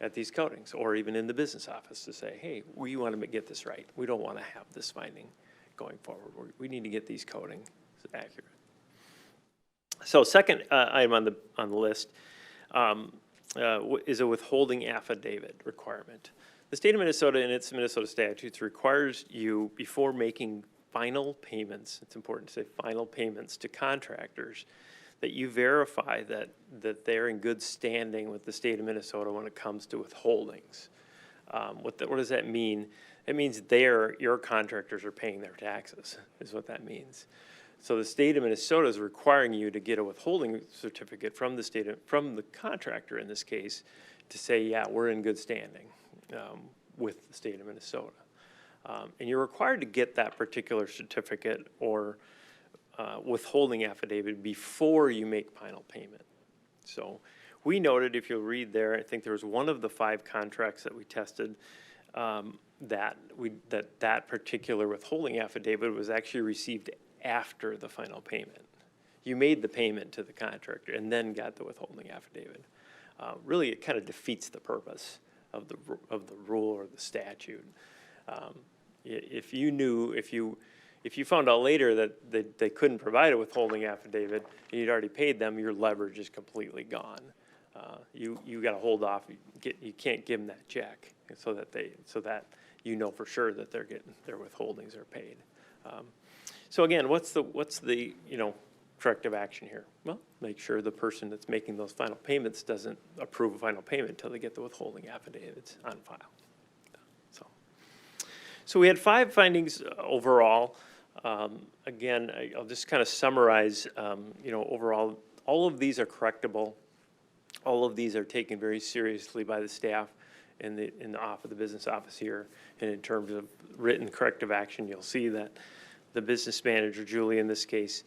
at these codings, or even in the business office to say, hey, we want to get this right. We don't want to have this finding going forward. We need to get these codings accurate. So second item on the list is a withholding affidavit requirement. The state of Minnesota, in its Minnesota statutes, requires you, before making final payments, it's important to say final payments to contractors, that you verify that they're in good standing with the state of Minnesota when it comes to withholdings. What does that mean? It means your contractors are paying their taxes, is what that means. So the state of Minnesota is requiring you to get a withholding certificate from the contractor in this case, to say, yeah, we're in good standing with the state of Minnesota. And you're required to get that particular certificate or withholding affidavit before you make final payment. So we noted, if you'll read there, I think there was one of the 5 contracts that we tested that particular withholding affidavit was actually received after the final payment. You made the payment to the contractor and then got the withholding affidavit. Really, it kind of defeats the purpose of the rule or the statute. If you found out later that they couldn't provide a withholding affidavit and you'd already paid them, your leverage is completely gone. You got to hold off. You can't give them that check so that you know for sure that their withholdings are paid. So again, what's the corrective action here? Well, make sure the person that's making those final payments doesn't approve a final payment until they get the withholding affidavits on file. So So we had 5 findings overall. Again, I'll just kind of summarize, you know, overall, all of these are correctable. All of these are taken very seriously by the staff in the business office here. And in terms of written corrective action, you'll see that the business manager, Julie in this case,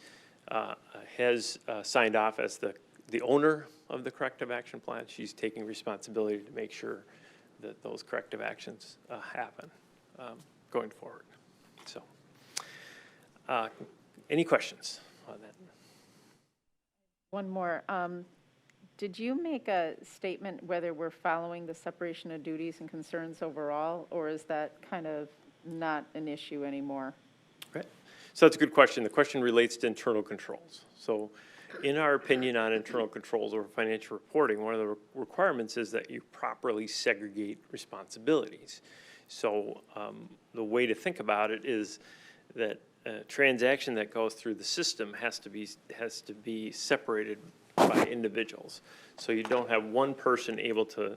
has signed off as the owner of the corrective action plan. She's taking responsibility to make sure that those corrective actions happen going forward. So, any questions on that? One more. Did you make a statement whether we're following the separation of duties and concerns overall, or is that kind of not an issue anymore? Right. So that's a good question. The question relates to internal controls. So in our opinion on internal controls over financial reporting, one of the requirements is that you properly segregate responsibilities. So the way to think about it is that a transaction that goes through the system has to be separated by individuals. So you don't have one person able to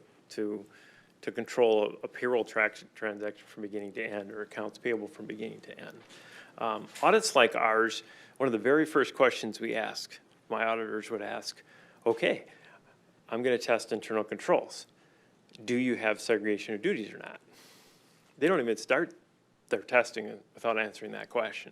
control a payroll transaction from beginning to end, or accounts payable from beginning to end. Audits like ours, one of the very first questions we ask, my auditors would ask, okay, I'm going to test internal controls. Do you have segregation of duties or not? They don't even start their testing without answering that question.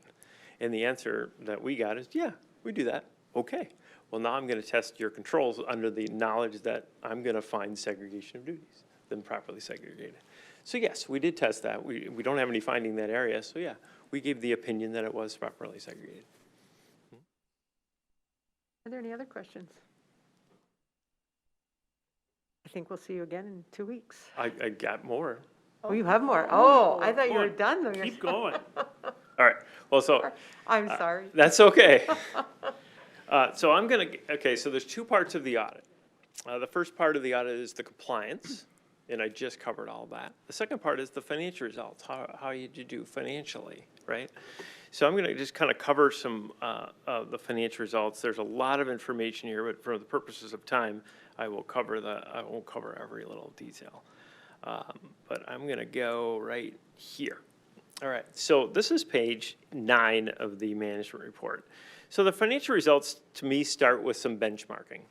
And the answer that we got is, yeah, we do that. Okay. Well, now I'm going to test your controls under the knowledge that I'm going to find segregation of duties, then properly segregated. So yes, we did test that. We don't have any finding in that area. So yeah, we gave the opinion that it was properly segregated. Are there any other questions? I think we'll see you again in 2 weeks. I got more. Oh, you have more? Oh, I thought you were Go on. done. Though. Keep going. All right. Well, so I'm sorry. that's okay. So I'm going to, okay, so there's 2 parts of the audit. The first part of the audit is the compliance, and I just covered all that. The second part is the financial results, how you do financially, right? So I'm going to just kind of cover some of the financial results. There's a lot of information here, but for the purposes of time, I won't cover every little detail. But I'm going to go right here. All right, so this is page 9 of the management report. So the financial results, to me, start with some benchmarking.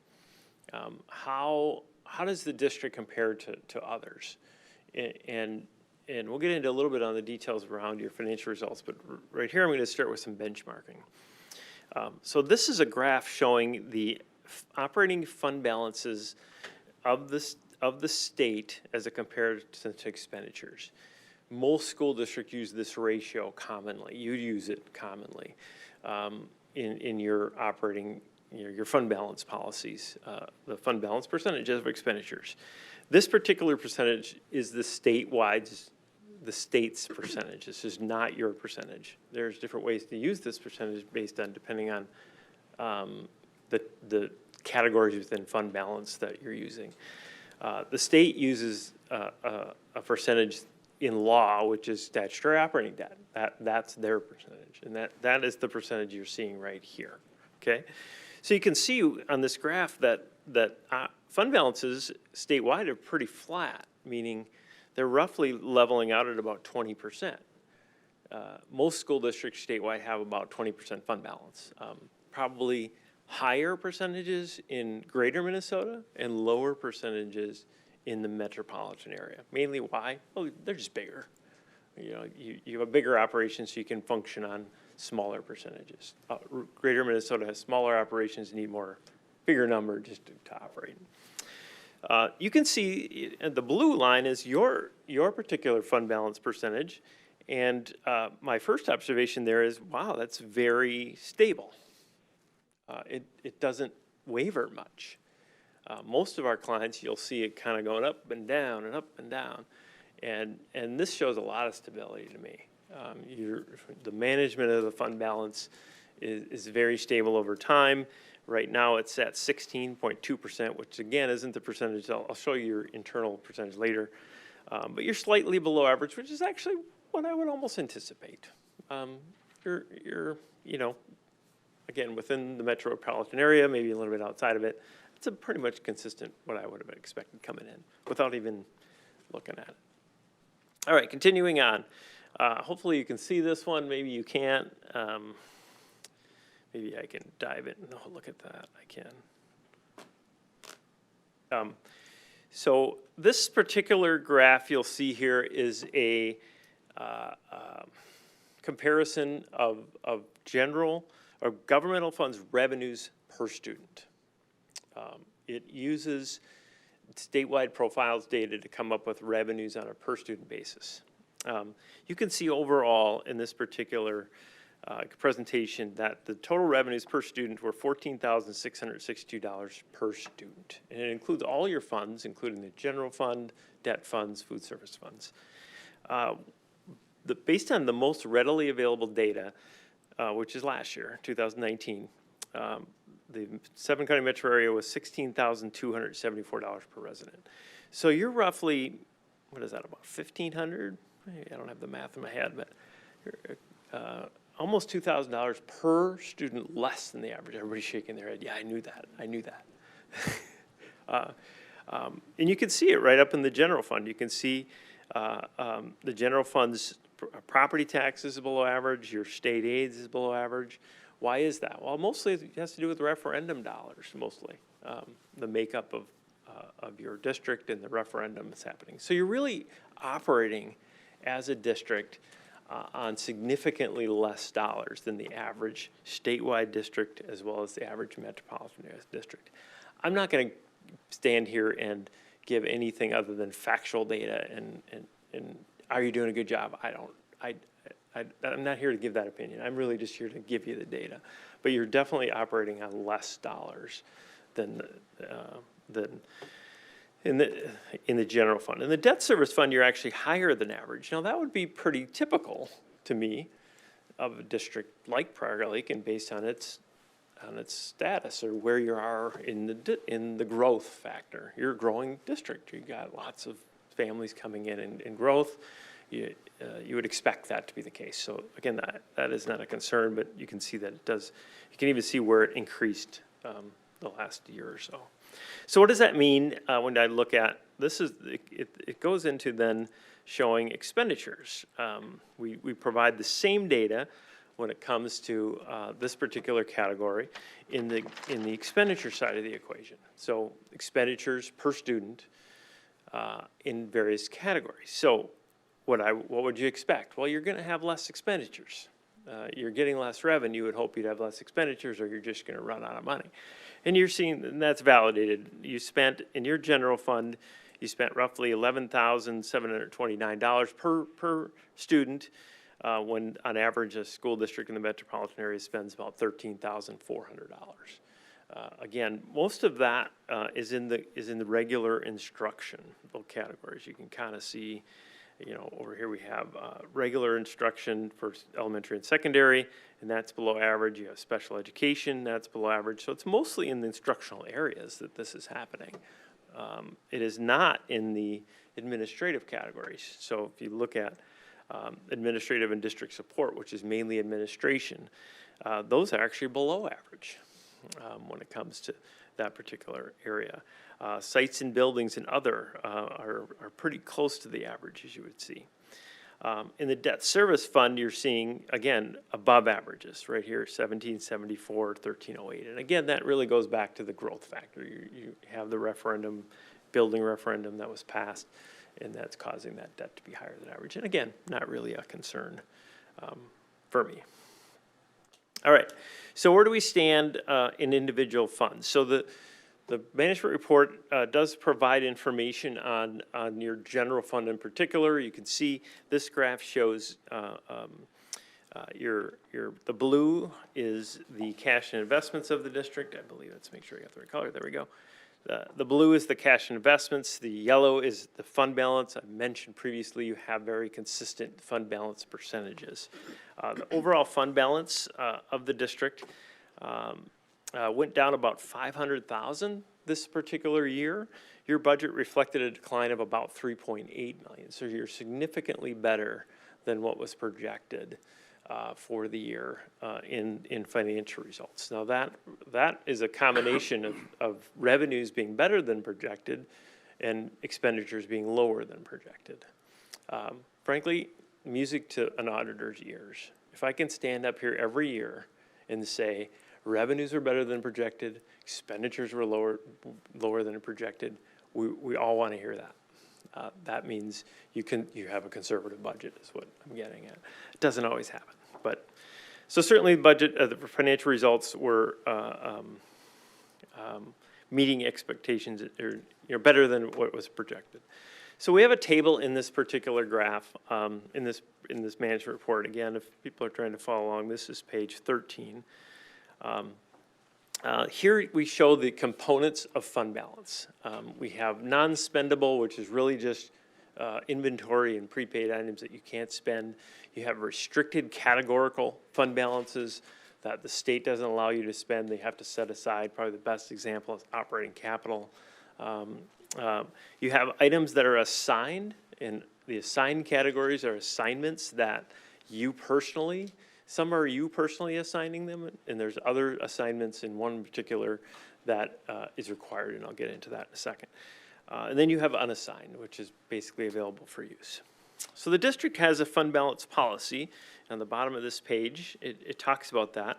How does the district compare to others? And we'll get into a little bit on the details around your financial results, but right here I'm going to start with some benchmarking. So this is a graph showing the operating fund balances of the state as it compares to expenditures. Most school districts use this ratio commonly. You use it commonly in your operating, your fund balance policies, the fund balance percentage of expenditures. This particular percentage is the state's percentage. This is not your percentage. There's different ways to use this percentage based on, depending on the categories within fund balance that you're using. The state uses a percentage in law, which is statutory operating debt. That's their percentage, and that is the percentage you're seeing right here, okay? So you can see on this graph that fund balances statewide are pretty flat, meaning they're roughly leveling out at about 20%. Most school districts statewide have about 20% fund balance. Probably higher percentages in greater Minnesota and lower percentages in the metropolitan area. Mainly why? Well, they're just bigger. You know, you have a bigger operation, so you can function on smaller percentages. Greater Minnesota has smaller operations, need bigger number just to operate. You can see the blue line is your particular fund balance percentage, and my first observation there is, wow, that's very stable. It doesn't waver much. Most of our clients, you'll see it kind of going up and down and up and down. And this shows a lot of stability to me. The management of the fund balance is very stable over time. Right now it's at 16.2%, which again isn't the percentage. I'll show you your internal percentage later. But you're slightly below average, which is actually what I would almost anticipate. You're again, within the metropolitan area, maybe a little bit outside of it. It's a pretty much consistent what I would have expected coming in without even looking at it. All right, continuing on. Hopefully you can see this one, maybe you can't. Maybe I can dive in. Oh, look at that, I can. So this particular graph you'll see here is a comparison of general or governmental funds revenues per student. It uses statewide profiles data to come up with revenues on a per student basis. You can see overall in this particular presentation that the total revenues per student were $14,662 per student. And it includes all your funds, including the general fund, debt funds, food service funds. Based on the most readily available data, which is last year, 2019, the 7-county metro area was $16,274 per resident. So you're roughly, what is that, about 1,500? I don't have the math in my head, but you're, almost $2,000 per student less than the average. Everybody's shaking their head. Yeah, I knew that. I knew that. And you can see it right up in the general fund. You can see the general fund's property taxes is below average. Your state aids is below average. Why is that? Well, mostly it has to do with referendum dollars, mostly. The makeup of your district and the referendum that's happening. So you're really operating as a district on significantly less dollars than the average statewide district as well as the average metropolitan district. I'm not going to stand here and give anything other than factual data and are you doing a good job? I'm not here to give that opinion. I'm really just here to give you the data. But you're definitely operating on less dollars than in the general fund. In the debt service fund, you're actually higher than average. Now, that would be pretty typical to me of a district like Prior Lake and based on its status or where you are in the growth factor. You're a growing district. You got lots of families coming in growth. You would expect that to be the case. So again, that is not a concern, but you can see that it does. You can even see where it increased the last year or so. So what does that mean when I look at this? It goes into then showing expenditures. We provide the same data when it comes to this particular category in the expenditure side of the equation. So expenditures per student in various categories. So what would you expect? Well, you're going to have less expenditures. You're getting less revenue. You would hope you'd have less expenditures, or you're just going to run out of money. And you're seeing, and that's validated. You spent in your general fund, you spent roughly $11,729 per student. When on average a school district in the metropolitan area spends about $13,400. Again, most of that is in the regular instruction categories. You can kind of see, over here we have regular instruction for elementary and secondary, and that's below average. You have special education, that's below average. So it's mostly in the instructional areas that this is happening. It is not in the administrative categories. So if you look at administrative and district support, which is mainly administration, those are actually below average when it comes to that particular area. Sites and buildings and other are pretty close to the average, as you would see. In the debt service fund, you're seeing, again, above averages, right here, 1774, 1308. And again, that really goes back to the growth factor. You have the building referendum that was passed, and that's causing that debt to be higher than average. And again, not really a concern for me. All right, so where do we stand in individual funds? So the management report does provide information on your general fund in particular. You can see this graph shows the blue is the cash and investments of the district. I believe, let's make sure I got the right color. There we go. The blue is the cash and investments. The yellow is the fund balance. I mentioned previously you have very consistent fund balance percentages. The overall fund balance of the district went down about $500,000 this particular year. Your budget reflected a decline of about $3.8 million. So you're significantly better than what was projected for the year in financial results. Now that is a combination of revenues being better than projected and expenditures being lower than projected. Frankly, music to an auditor's ears. If I can stand up here every year and say, revenues are better than projected, expenditures were lower than projected, we all want to hear that. That means you have a conservative budget is what I'm getting at. It doesn't always happen, but so certainly the financial results were meeting expectations, or better than what was projected. So we have a table in this particular graph, in this management report. Again, if people are trying to follow along, this is page 13. Here we show the components of fund balance. We have non-spendable, which is really just inventory and prepaid items that you can't spend. You have restricted categorical fund balances that the state doesn't allow you to spend. They have to set aside. Probably the best example is operating capital. You have items that are assigned, and the assigned categories are assignments that you personally, some are you personally assigning them, and there's other assignments in one particular that is required, and I'll get into that in a second. And then you have unassigned, which is basically available for use. So the district has a fund balance policy. On the bottom of this page, it talks about that.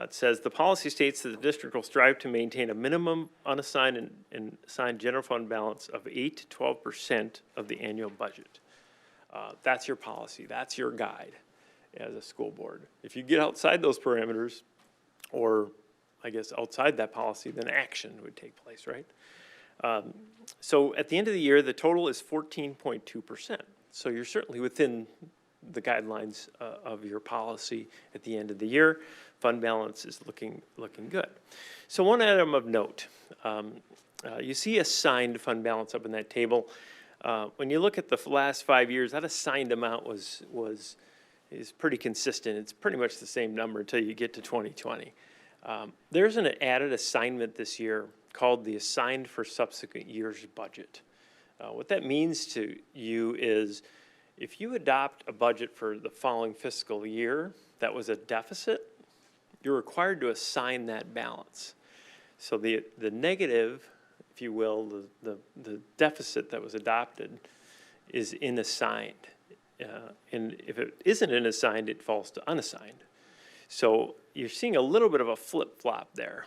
It says, the policy states that the district will strive to maintain a minimum unassigned and assigned general fund balance of 8 to 12% of the annual budget. That's your policy. That's your guide as a school board. If you get outside those parameters, or I guess outside that policy, then action would take place, right? So at the end of the year, the total is 14.2%. So you're certainly within the guidelines of your policy at the end of the year. Fund balance is looking good. So one item of note, you see assigned fund balance up in that table. When you look at the last 5 years, that assigned amount is pretty consistent. It's pretty much the same number until you get to 2020. There's an added assignment this year called the assigned for subsequent years budget. What that means to you is if you adopt a budget for the following fiscal year that was a deficit, you're required to assign that balance. So the negative, if you will, the deficit that was adopted is inassigned. And if it isn't inassigned, it falls to unassigned. So you're seeing a little bit of a flip-flop there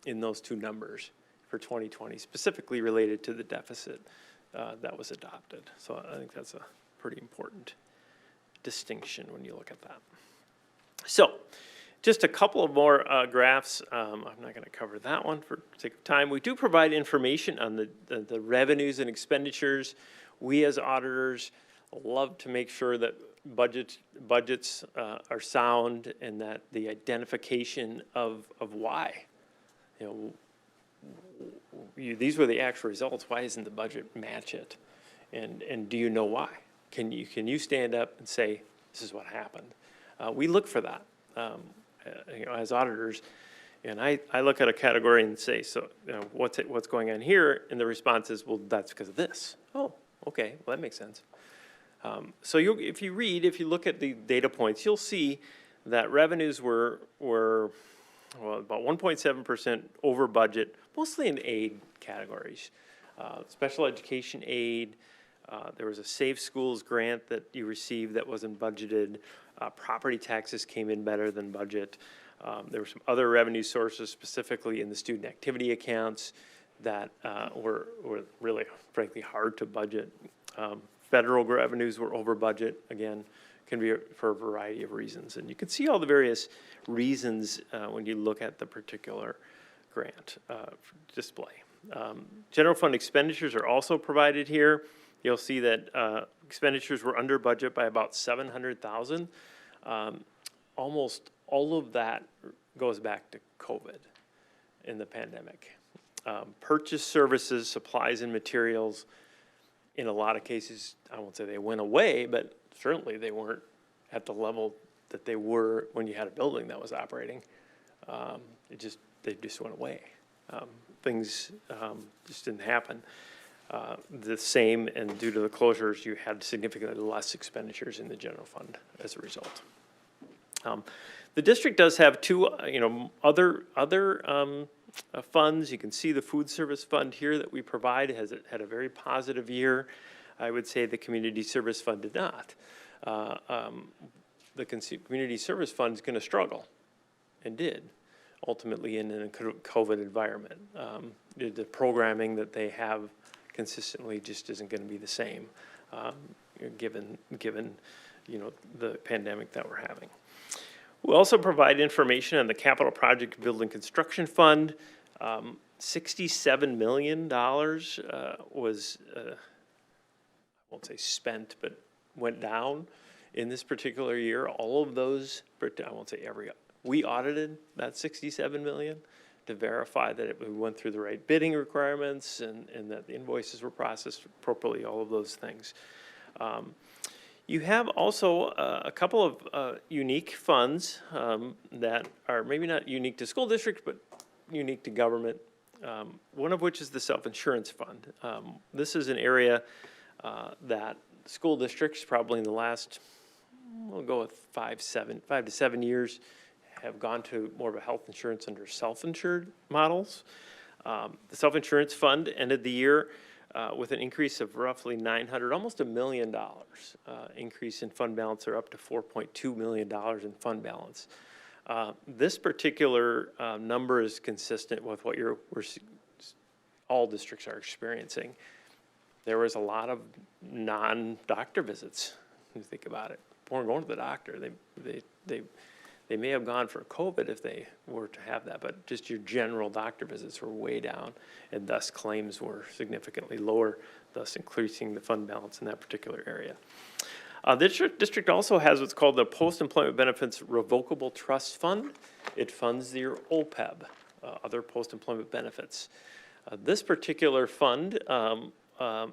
in those two numbers for 2020, specifically related to the deficit that was adopted. So I think that's a pretty important distinction when you look at that. So just a couple of more graphs. I'm not going to cover that one for sake of time. We do provide information on the revenues and expenditures. We as auditors love to make sure that budgets are sound and that the identification of why, these were the actual results. Why isn't the budget match it? And do you know why? Can you stand up and say, this is what happened? We look for that as auditors. And I look at a category and say, so what's going on here? And the response is, well, that's because of this. Oh, okay, well, that makes sense. So if you look at the data points, you'll see that revenues were about 1.7% over budget, mostly in aid categories. Special education aid, there was a Safe Schools grant that you received that wasn't budgeted. Property taxes came in better than budget. There were some other revenue sources, specifically in the student activity accounts, that were really, frankly, hard to budget. Federal revenues were over budget, again, can be for a variety of reasons. And you can see all the various reasons when you look at the particular grant display. General fund expenditures are also provided here. You'll see that expenditures were under budget by about $700,000. Almost all of that goes back to COVID in the pandemic. Purchase services, supplies and materials, in a lot of cases, I won't say they went away, but certainly they weren't at the level that they were when you had a building that was operating. They just went away. Things just didn't happen the same, and due to the closures, you had significantly less expenditures in the general fund as a result. The district does have two, other funds. You can see the food service fund here that we provide had a very positive year. I would say the Community Service Fund did not. The Community Service Fund is going to struggle, and did, ultimately in a COVID environment. The programming that they have consistently just isn't going to be the same, given the pandemic that we're having. We also provide information on the Capital Project Building Construction Fund. $67 million was, I won't say spent, but went down in this particular year. All of those, I won't say every, we audited that 67 million to verify that we went through the right bidding requirements and that the invoices were processed appropriately, all of those things. You have also a couple of unique funds that are maybe not unique to school districts, but unique to government. One of which is the self-insurance fund. This is an area that school districts probably in the last, we'll go with 5 to 7 years, have gone to more of a health insurance under self-insured models. The self-insurance fund ended the year with an increase of roughly 900, almost $1 million increase in fund balance, or up to $4.2 million in fund balance. This particular number is consistent with what all districts are experiencing. There was a lot of non-doctor visits, when you think about it. People weren't going to the doctor. They may have gone for COVID if they were to have that, but just your general doctor visits were way down, and thus claims were significantly lower, thus increasing the fund balance in that particular area. The district also has what's called the Post-Employment Benefits Revocable Trust Fund. It funds your OPEB, other post-employment benefits. This particular fund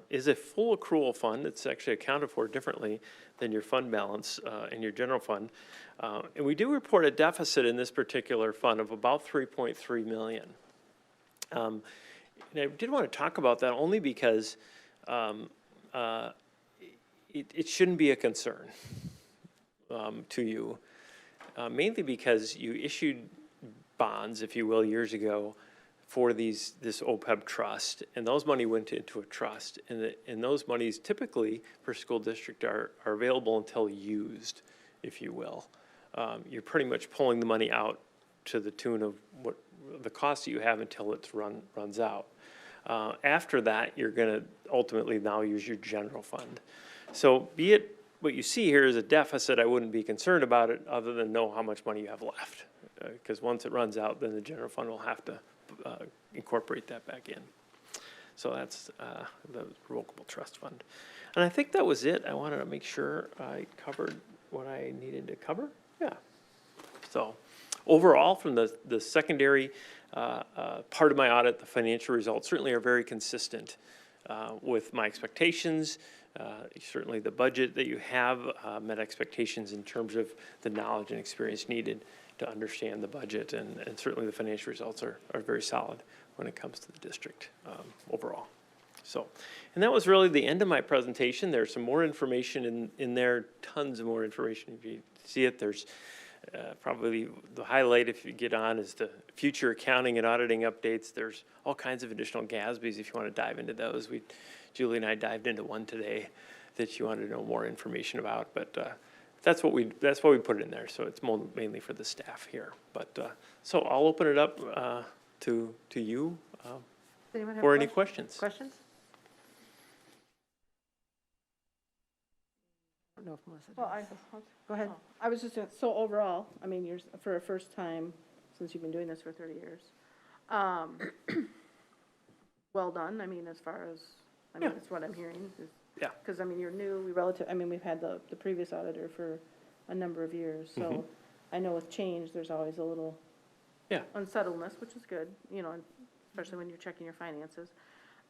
is a full accrual fund. It's actually accounted for differently than your fund balance in your general fund. And we do report a deficit in this particular fund of about $3.3 million. And I did want to talk about that only because it shouldn't be a concern to you, mainly because you issued bonds, if you will, years ago for this OPEB trust, and those money went into a trust, and those monies typically per school district are available until used, if you will. You're pretty much pulling the money out to the tune of what the cost that you have until it runs out. After that, you're going to ultimately now use your general fund. So be it what you see here is a deficit, I wouldn't be concerned about it other than know how much money you have left. Because once it runs out, then the general fund will have to incorporate that back in. So that's the Revocable Trust Fund. And I think that was it. I wanted to make sure I covered what I needed to cover. Yeah. So overall, from the secondary part of my audit, the financial results certainly are very consistent with my expectations. Certainly the budget that you have met expectations in terms of the knowledge and experience needed to understand the budget, and certainly the financial results are very solid when it comes to the district overall. So, and that was really the end of my presentation. There's some more information in there, tons of more information. If you see it, there's probably the highlight, if you get on, is the future accounting and auditing updates. There's all kinds of additional GASBs if you want to dive into those. Julie and I dived into one today that you wanted to know more information about, but that's why we put it in there. So it's mainly for the staff here. But so I'll open it up to you for any questions. Questions? I don't know if Melissa Well, does. Go ahead. I was just, so overall, I mean, you're, for a first time, since you've been doing this for 30 years, well done, I mean, as far as, I mean, Yeah. that's what I'm hearing. Yeah. Because, I mean, you're new, I mean, we've had the previous auditor for a number of years, so I know with change, there's always a little unsettledness, which is good, especially when you're checking your finances.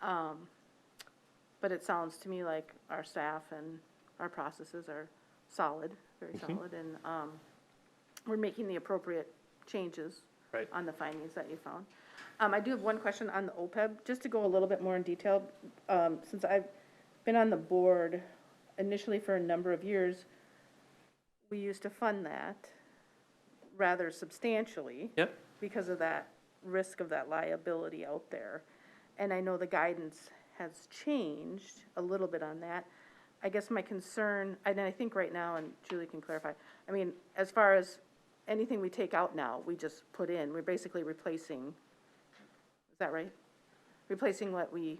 But it sounds to me like our staff and our processes are solid, very solid, and we're making the appropriate changes on the findings that you found. I do have one question on the OPEB, just to go a little bit more in detail. Since I've been on the board initially for a number of years, we used to fund that rather substantially. Because of that risk of that liability out there. And I know the guidance has changed a little bit on that. I guess my concern, and I think right now, and Julie can clarify, I mean, as far as anything we take out now, we just put in, we're basically replacing, is that right? Replacing what we,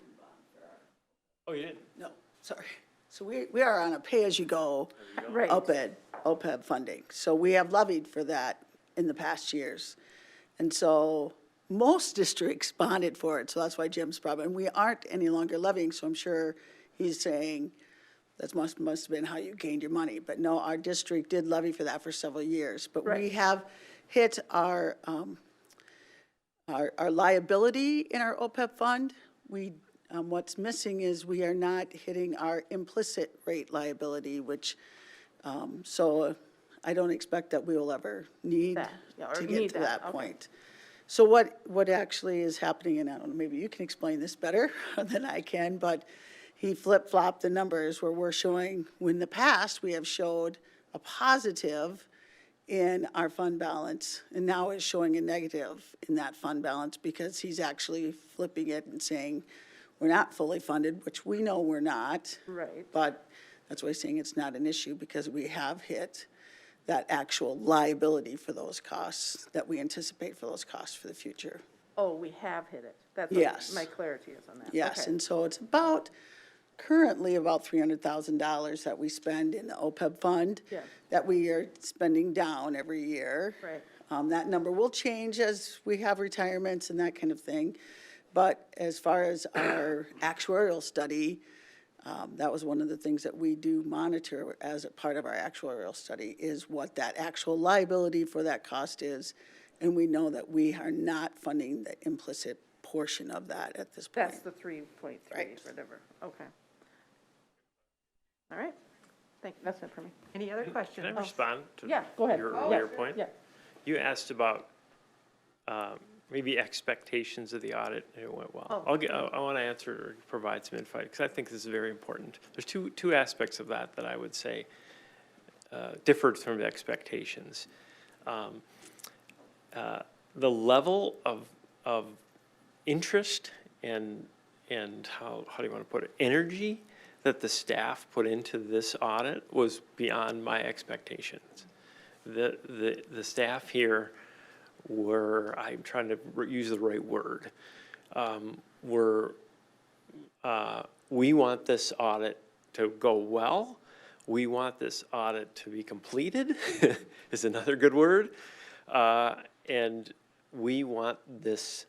Oh, you didn't? No, sorry. So we are on a pay-as-you-go right, OPEB funding. So we have levied for that in the past years. And so most districts bonded for it, so that's why Jim's problem. And we aren't any longer levying, so I'm sure he's saying that must have been how you gained your money. But no, our district did levy for that for several years. But we Right. have hit our liability in our OPEB fund. What's missing is we are not hitting our implicit rate liability, which, so I don't expect that we will ever need That, yeah, or to need get to that, that okay. point. So what actually is happening, and I don't know, maybe you can explain this better than I can, but he flip-flopped the numbers where we're showing, in the past, we have showed a positive in our fund balance, and now is showing a negative in that fund balance because he's actually flipping it and saying, we're not fully funded, which we know we're not. right. But that's why he's saying it's not an issue because we have hit that actual liability for those costs that we anticipate for those costs for the future. Oh, we have hit it. That's Yes. what my clarity is on that. Yes, Okay. and so it's currently about $300,000 that we spend in the OPEB fund. Yeah. That we are spending down every year. Right. That number will change as we have retirements and that kind of thing. But as far as our actuarial study, that was one of the things that we do monitor as a part of our actuarial study is what that actual liability for that cost is. And we know that we are not funding the implicit portion of that at this point. That's the 3.3, Right. whatever. Okay. All right. Thank you. That's it for me. Any other questions? Can I respond to Yeah, go ahead. your Yeah, earlier point? Yeah. You asked about maybe expectations of the audit, and it went well. Oh. I want to answer or provide some insight, because I think this is very important. There's two aspects of that I would say differed from the expectations. The level of interest and how do you want to put it, energy that the staff put into this audit was beyond my expectations. The staff here were, I'm trying to use the right word, we want this audit to go well. We want this audit to be completed, is another good word. And we want this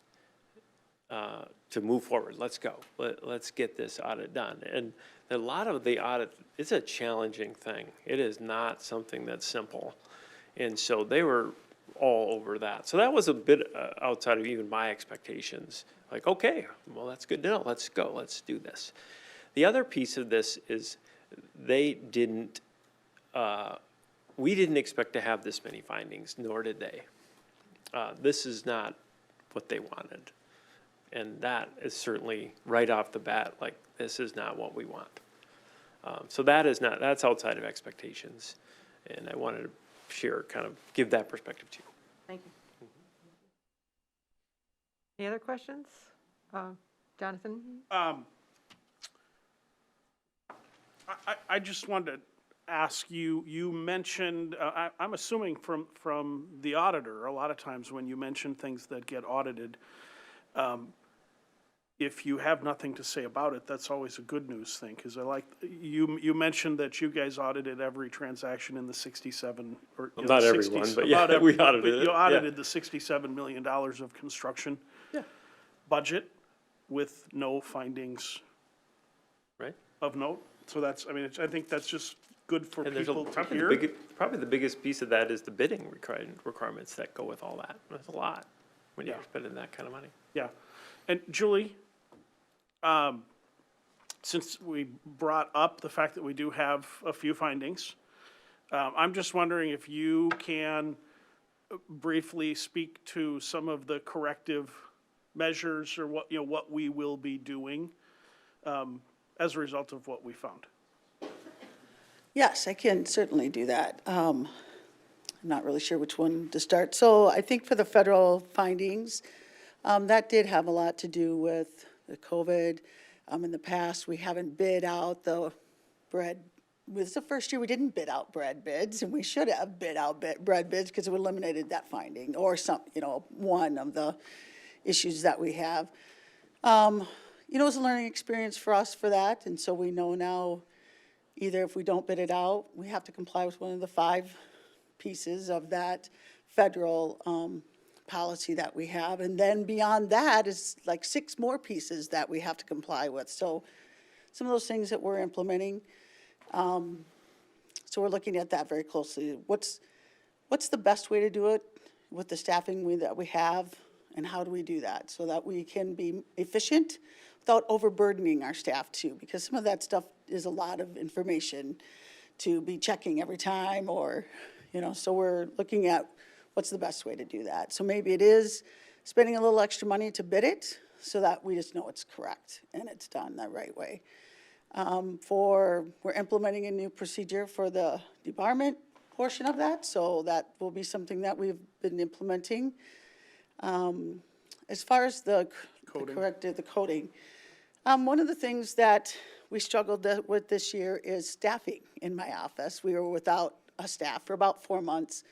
to move forward. Let's go. Let's get this audit done. And a lot of the audit, it's a challenging thing. It is not something that's simple. And so they were all over that. So that was a bit outside of even my expectations. Like, okay, well, that's good to know. Let's go. Let's do this. The other piece of this is we didn't expect to have this many findings, nor did they. This is not what they wanted. And that is certainly right off the bat, like, this is not what we want. So that's outside of expectations. And I wanted to share, kind of give that perspective to you. Thank you. Any other questions? Jonathan? I just wanted to ask you, you mentioned, I'm assuming from the auditor, a lot of times when you mention things that get audited, if you have nothing to say about it, that's always a good news thing, because I like, you mentioned that you guys audited every transaction in the 67, or you know, Not 60 everyone, but yeah, we audited it, You yeah. audited the $67 million of construction budget with no findings Right? of note. So that's, I mean, I think that's just good for And there's people to probably hear. probably the biggest piece of that is the bidding requirements that go with all that. There's a lot when you're Yeah. spending that kind of money. Yeah. And Julie, since we brought up the fact that we do have a few findings, I'm just wondering if you can briefly speak to some of the corrective measures or what we will be doing as a result of what we found. Yes, I can certainly do that. I'm not really sure which one to start. So I think for the federal findings, that did have a lot to do with the COVID. In the past, we haven't bid out the bread. This is the first year we didn't bid out bread bids, and we should have bid out bread bids because it eliminated that finding, or some, one of the issues that we have. It was a learning experience for us for that, and so we know now either if we don't bid it out, we have to comply with one of the 5 pieces of that federal policy that we have, and then beyond that is like 6 more pieces that we have to comply with. So some of those things that we're implementing. So we're looking at that very closely. What's the best way to do it with the staffing that we have, and how do we do that so that we can be efficient without overburdening our staff too? Because some of that stuff is a lot of information to be checking every time, or, so we're looking at what's the best way to do that. So maybe it is spending a little extra money to bid it so that we just know it's correct and it's done the right way. We're implementing a new procedure for the debarment portion of that, so that will be something that we've been implementing. As far as the corrective, the coding, one of the things that we struggled with this year is staffing in my office. We were without a staff for about 4 months,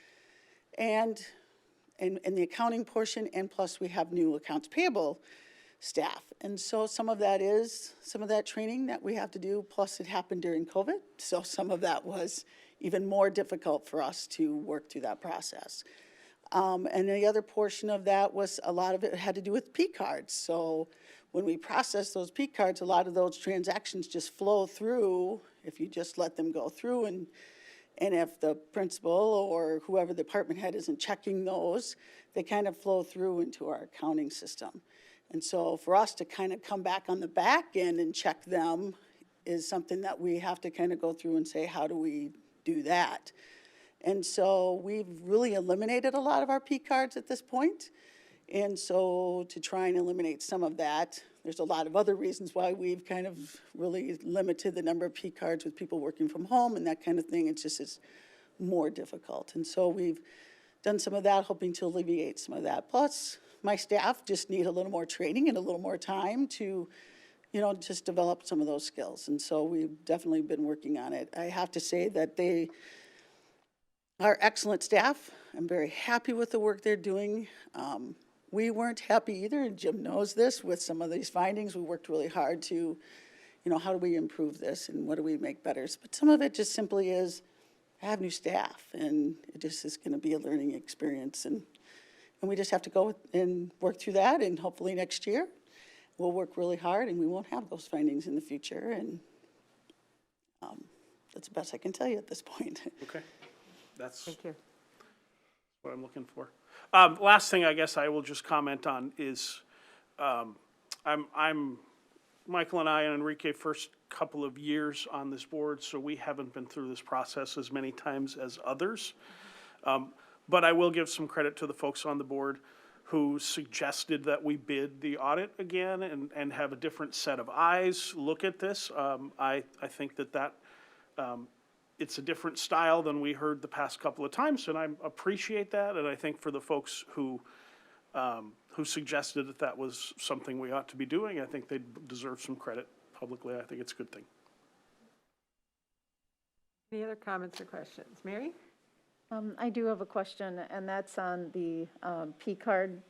and in the accounting portion, and plus we have new accounts payable staff. And so some of that training that we have to do, plus it happened during COVID, so some of that was even more difficult for us to work through that process. And the other portion of that was a lot of it had to do with P cards. So when we process those P cards, a lot of those transactions just flow through if you just let them go through, and if the principal or whoever the department head isn't checking those, they kind of flow through into our accounting system. And so for us to kind of come back on the back end and check them is something that we have to kind of go through and say, how do we do that? And so we've really eliminated a lot of our P cards at this point. And so to try and eliminate some of that, there's a lot of other reasons why we've kind of really limited the number of P cards with people working from home and that kind of thing. It's just is more difficult. And so we've done some of that, hoping to alleviate some of that. Plus, my staff just need a little more training and a little more time to, just develop some of those skills. And so we've definitely been working on it. I have to say that they are excellent staff. I'm very happy with the work they're doing. We weren't happy either, and Jim knows this, with some of these findings. We worked really hard to, how do we improve this and what do we make better? But some of it just simply is, I have new staff, and it just is going to be a learning experience. And we just have to go and work through that, and hopefully next year we'll work really hard and we won't have those findings in the future. And that's the best I can tell you at this point. Okay, that's Thank you. what I'm looking for. Last thing I guess I will just comment on is, I'm Michael and I and Enrique first couple of years on this board, so we haven't been through this process as many times as others. But I will give some credit to the folks on the board who suggested that we bid the audit again and have a different set of eyes look at this. I think that it's a different style than we heard the past couple of times, and I appreciate that. And I think for the folks who suggested that was something we ought to be doing, I think they deserve some credit publicly. I think it's a good thing. Any other comments or questions? Mary? I do have a question, and that's on the P card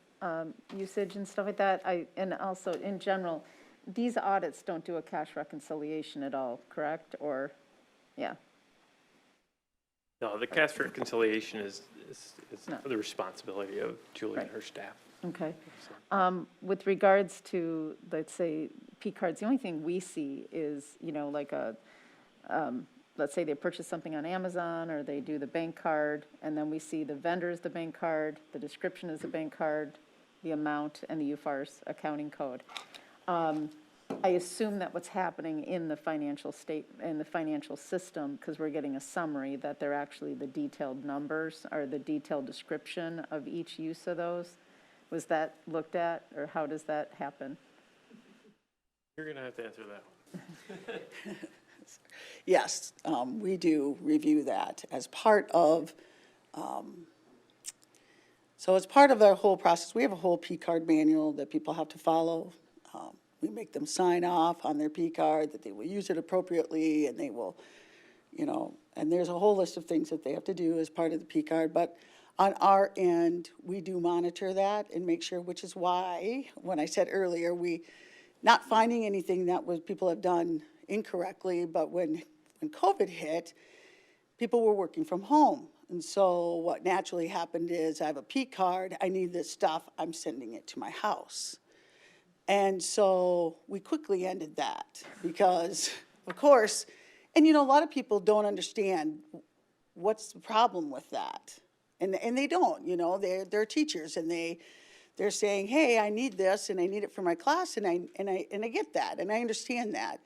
usage and stuff like that. And also, in general, these audits don't do a cash reconciliation at all, correct? Or, yeah. No, the cash reconciliation is No. the responsibility of Julie and Right. her staff. Okay. With regards to, let's say, P cards, the only thing we see is, like let's say they purchase something on Amazon, or they do the bank card, and then we see the vendor is the bank card, the description is the bank card, the amount, and the UFARS accounting code. I assume that what's happening in the financial system, because we're getting a summary, that they're actually the detailed numbers or the detailed description of each use of those. Was that looked at, or how does that happen? You're going to have to answer that one. Yes, we do review that as part of, so as part of our whole process, we have a whole P card manual that people have to follow. We make them sign off on their P card that they will use it appropriately, and they will, you know, and there's a whole list of things that they have to do as part of the P card. But on our end, we do monitor that and make sure, which is why, when I said earlier, we, not finding anything that was, people have done incorrectly, but when COVID hit, people were working from home. And so what naturally happened is, I have a P card, I need this stuff, I'm sending it to my house. And so we quickly ended that because, of course, and you know, a lot of people don't understand what's the problem with that. And they don't, you know, they're teachers, and they're saying, hey, I need this and I need it for my class, and I get that and I understand that.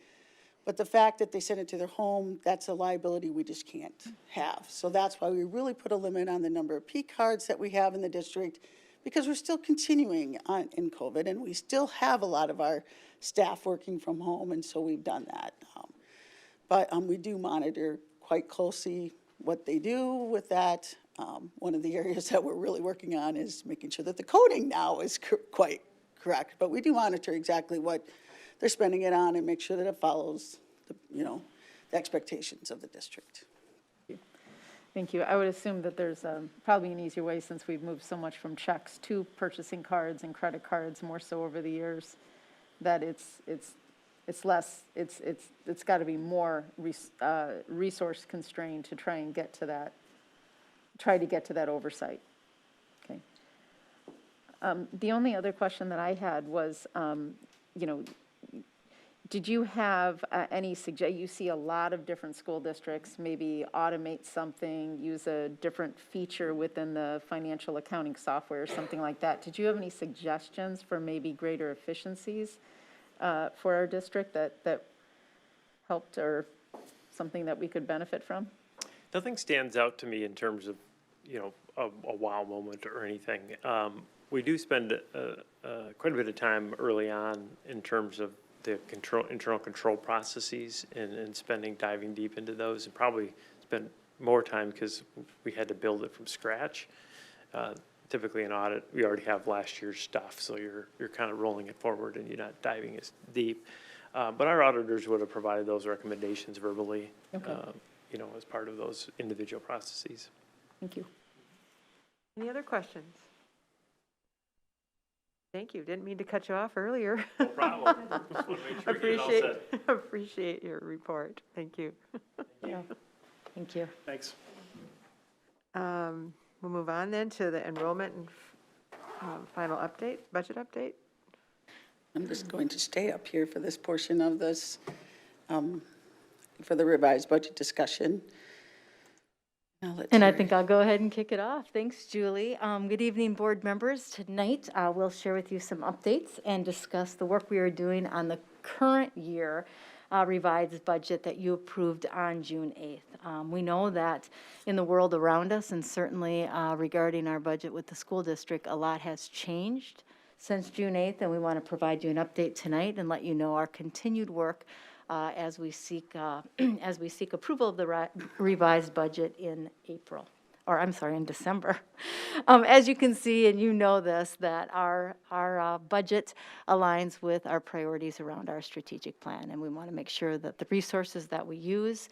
But the fact that they send it to their home, that's a liability we just can't have. So that's why we really put a limit on the number of P cards that we have in the district, because we're still continuing on in COVID, and we still have a lot of our staff working from home, and so we've done that. But we do monitor quite closely what they do with that. One of the areas that we're really working on is making sure that the coding now is quite correct. But we do monitor exactly what they're spending it on and make sure that it follows the, you know, the expectations of the district. Thank you. I would assume that there's probably an easier way, since we've moved so much from checks to purchasing cards and credit cards more so over the years, that it's less, it's got to be more resource constrained to try to get to that oversight. Okay. The only other question that I had was, you know, did you have any you see a lot of different school districts maybe automate something, use a different feature within the financial accounting software or something like that. Did you have any suggestions for maybe greater efficiencies for our district that helped, or something that we could benefit from? Nothing stands out to me in terms of, you know, a wow moment or anything. We do spend quite a bit of time early on in terms of the internal control processes and diving deep into those, and probably spend more time because we had to build it from scratch. Typically in audit, we already have last year's stuff, so you're kind of rolling it forward and you're not diving as deep. But our auditors would have provided those recommendations verbally, Okay. You know, as part of those individual processes. Thank you. Any other questions? Thank you. Didn't mean to cut you off earlier. No problem. Just want to make sure you get it all set. Appreciate your report. Thank you. Yeah. Thank you. Thanks. We'll move on then to the enrollment and final update, budget update. I'm just going to stay up here for this portion of this, for the revised budget discussion. And I think I'll go ahead and kick it off. Thanks, Julie. Good evening, board members. Tonight, we'll share with you some updates and discuss the work we are doing on the current year revised budget that you approved on June 8th. We know that in the world around us, and certainly regarding our budget with the school district, a lot has changed since June 8th, and we want to provide you an update tonight and let you know our continued work as we seek approval of the revised budget in in December. As you can see, and you know this, that our budget aligns with our priorities around our strategic plan, and we want to make sure that the resources that we use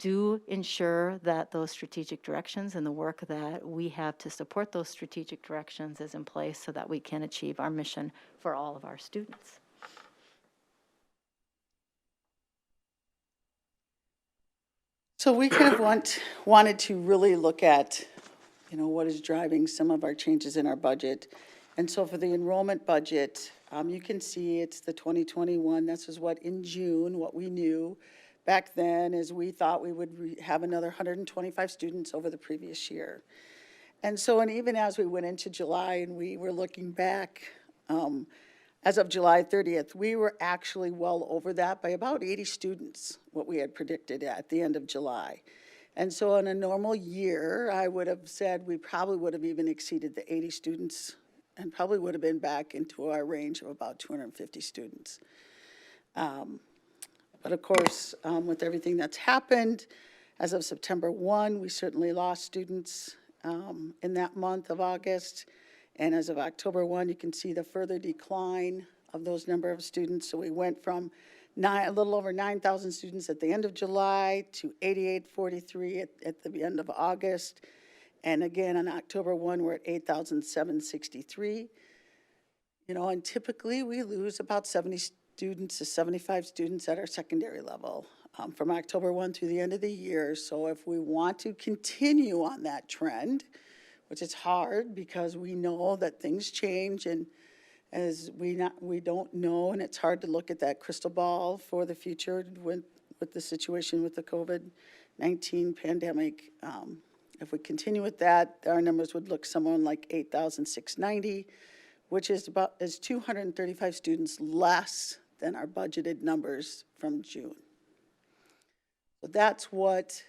do ensure that those strategic directions and the work that we have to support those strategic directions is in place so that we can achieve our mission for all of our students. So we kind of wanted to really look at, you know, what is driving some of our changes in our budget. And so for the enrollment budget, you can see it's the 2021, this is what in June, what we knew back then is we thought we would have another 125 students over the previous year. And so, and even as we went into July and we were looking back, as of July 30th, we were actually well over that by about 80 students, what we had predicted at the end of July. And so in a normal year, I would have said we probably would have even exceeded the 80 students and probably would have been back into our range of about 250 students. But of course, with everything that's happened, as of September 1, we certainly lost students in that month of August. And as of October 1, you can see the further decline of those number of students. So we went from a little over 9,000 students at the end of July to 8,843 at the end of August. And again, on October 1, we're at 8,763. You know, and typically we lose about 70 students to 75 students at our secondary level from October 1 through the end of the year. So if we want to continue on that trend, which is hard because we know that things change, and as we don't know, and it's hard to look at that crystal ball for the future with the situation with the COVID-19 pandemic. If we continue with that, our numbers would look somewhere like 8,690, which is 235 students less than our budgeted numbers from June. So that's what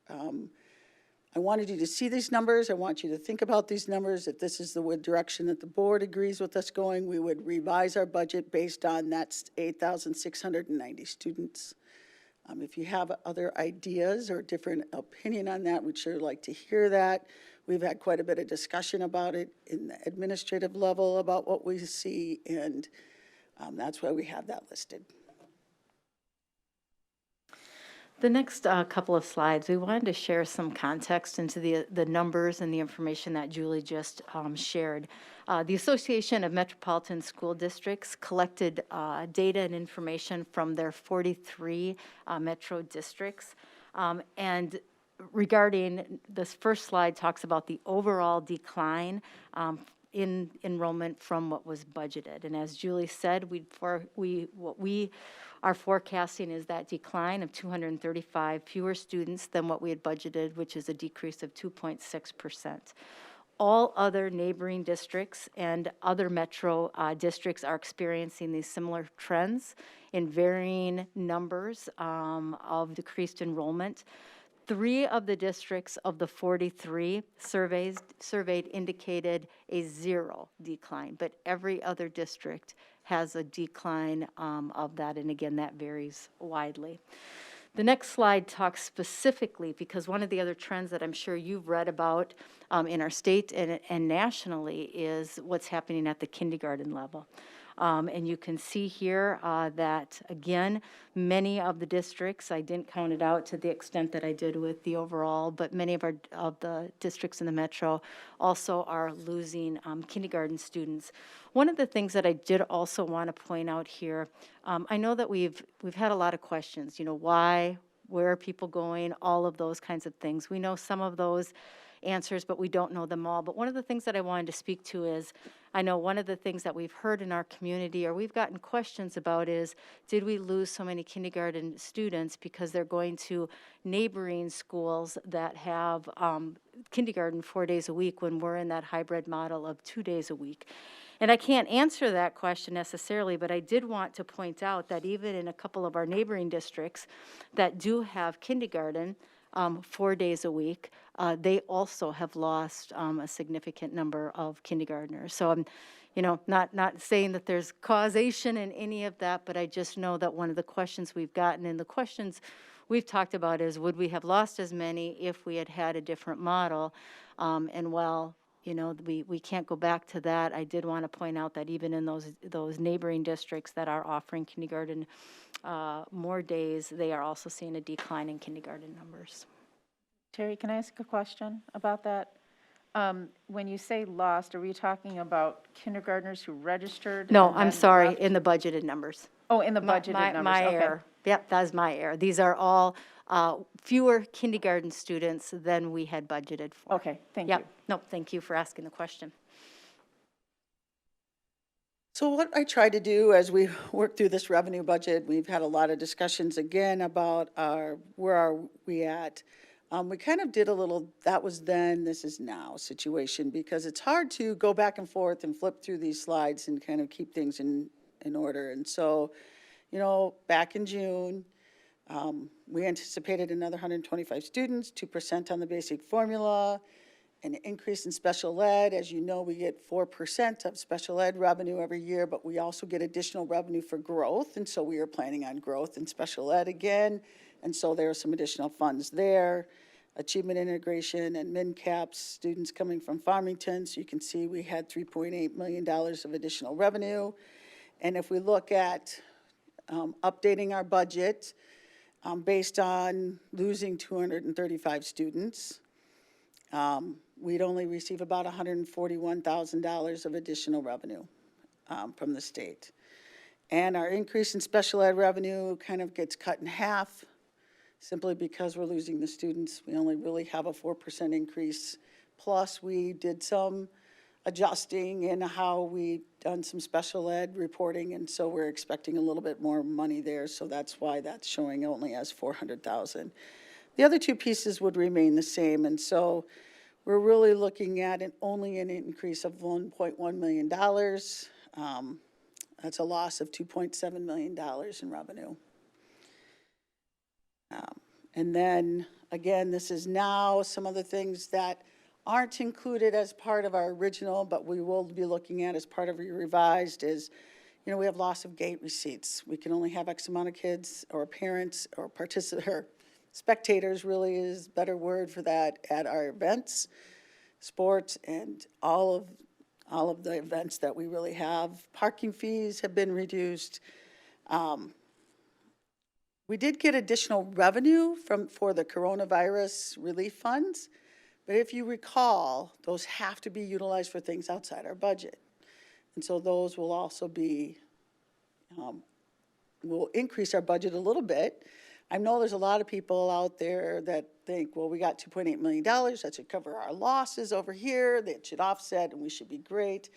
I wanted you to see these numbers. I want you to think about these numbers. If this is the direction that the board agrees with us going, we would revise our budget based on that 8,690 students. If you have other ideas or different opinion on that, we'd sure like to hear that. We've had quite a bit of discussion about it in the administrative level about what we see, and that's why we have that listed. The next couple of slides, we wanted to share some context into the numbers and the information that Julie just shared. The Association of Metropolitan School Districts collected data and information from their 43 metro districts. And regarding, this first slide talks about the overall decline in enrollment from what was budgeted. And as Julie said, what we are forecasting is that decline of 235 fewer students than what we had budgeted, which is a decrease of 2.6%. All other neighboring districts and other metro districts are experiencing these similar trends in varying numbers of decreased enrollment. 3 of the districts of the 43 surveyed indicated a 0 decline, but every other district has a decline of that, and again, that varies widely. The next slide talks specifically, because one of the other trends that I'm sure you've read about in our state and nationally is what's happening at the kindergarten level. And you can see here that, again, many of the districts, I didn't count it out to the extent that I did with the overall, but many of the districts in the metro also are losing kindergarten students. One of the things that I did also want to point out here, I know that we've had a lot of questions, you know, why, where are people going, all of those kinds of things. We know some of those answers, but we don't know them all. But one of the things that I wanted to speak to is, I know one of the things that we've heard in our community, or we've gotten questions about, is did we lose so many kindergarten students because they're going to neighboring schools that have kindergarten 4 days a week when we're in that hybrid model of 2 days a week? And I can't answer that question necessarily, but I did want to point out that even in a couple of our neighboring districts that do have kindergarten 4 days a week, they also have lost a significant number of kindergartners. So I'm, you know, not saying that there's causation in any of that, but I just know that one of the questions we've gotten, and the questions we've talked about, is would we have lost as many if we had had a different model? And while, you know, we can't go back to that, I did want to point out that even in those neighboring districts that are offering kindergarten more days, they are also seeing a decline in kindergarten numbers. Terry, can I ask a question about that? When you say lost, are we talking about kindergartners who registered? No, and I'm then sorry, left? in the budgeted numbers. Oh, in the budgeted numbers, My okay. error. Yep, that's my error. These are all fewer kindergarten students than we had budgeted for. Okay, thank you. Yep, no, thank you for asking the question. So what I tried to do as we work through this revenue budget, we've had a lot of discussions again about where are we at. We kind of did a little, that was then, this is now situation, because it's hard to go back and forth and flip through these slides and kind of keep things in order. And so, you know, back in June, we anticipated another 125 students, 2% on the basic formula, an increase in special ed. As you know, we get 4% of special ed revenue every year, but we also get additional revenue for growth. And so we are planning on growth in special ed again. And so there are some additional funds there. Achievement integration and MinCaps, students coming from Farmington. So you can see we had $3.8 million of additional revenue. And if we look at updating our budget based on losing 235 students, we'd only receive about $141,000 of additional revenue from the state. And our increase in special ed revenue kind of gets cut in half simply because we're losing the students. We only really have a 4% increase. Plus, we did some adjusting in how we done some special ed reporting, and so we're expecting a little bit more money there, so that's why that's showing only as 400,000. The other two pieces would remain the same, and so we're really looking at only an increase of $1.1 million. That's a loss of $2.7 million in revenue. And then, again, this is now some of the things that aren't included as part of our original, but we will be looking at as part of your revised is, you know, we have loss of gate receipts. We can only have X amount of kids or parents or spectators really is a better word for that at our events, sports, and all of the events that we really have. Parking fees have been reduced. We did get additional revenue for the coronavirus relief funds, but if you recall, those have to be utilized for things outside our budget. And so those will also be, will increase our budget a little bit. I know there's a lot of people out there that think, well, we got $2.8 million, that should cover our losses over here, that should offset, and we should be great.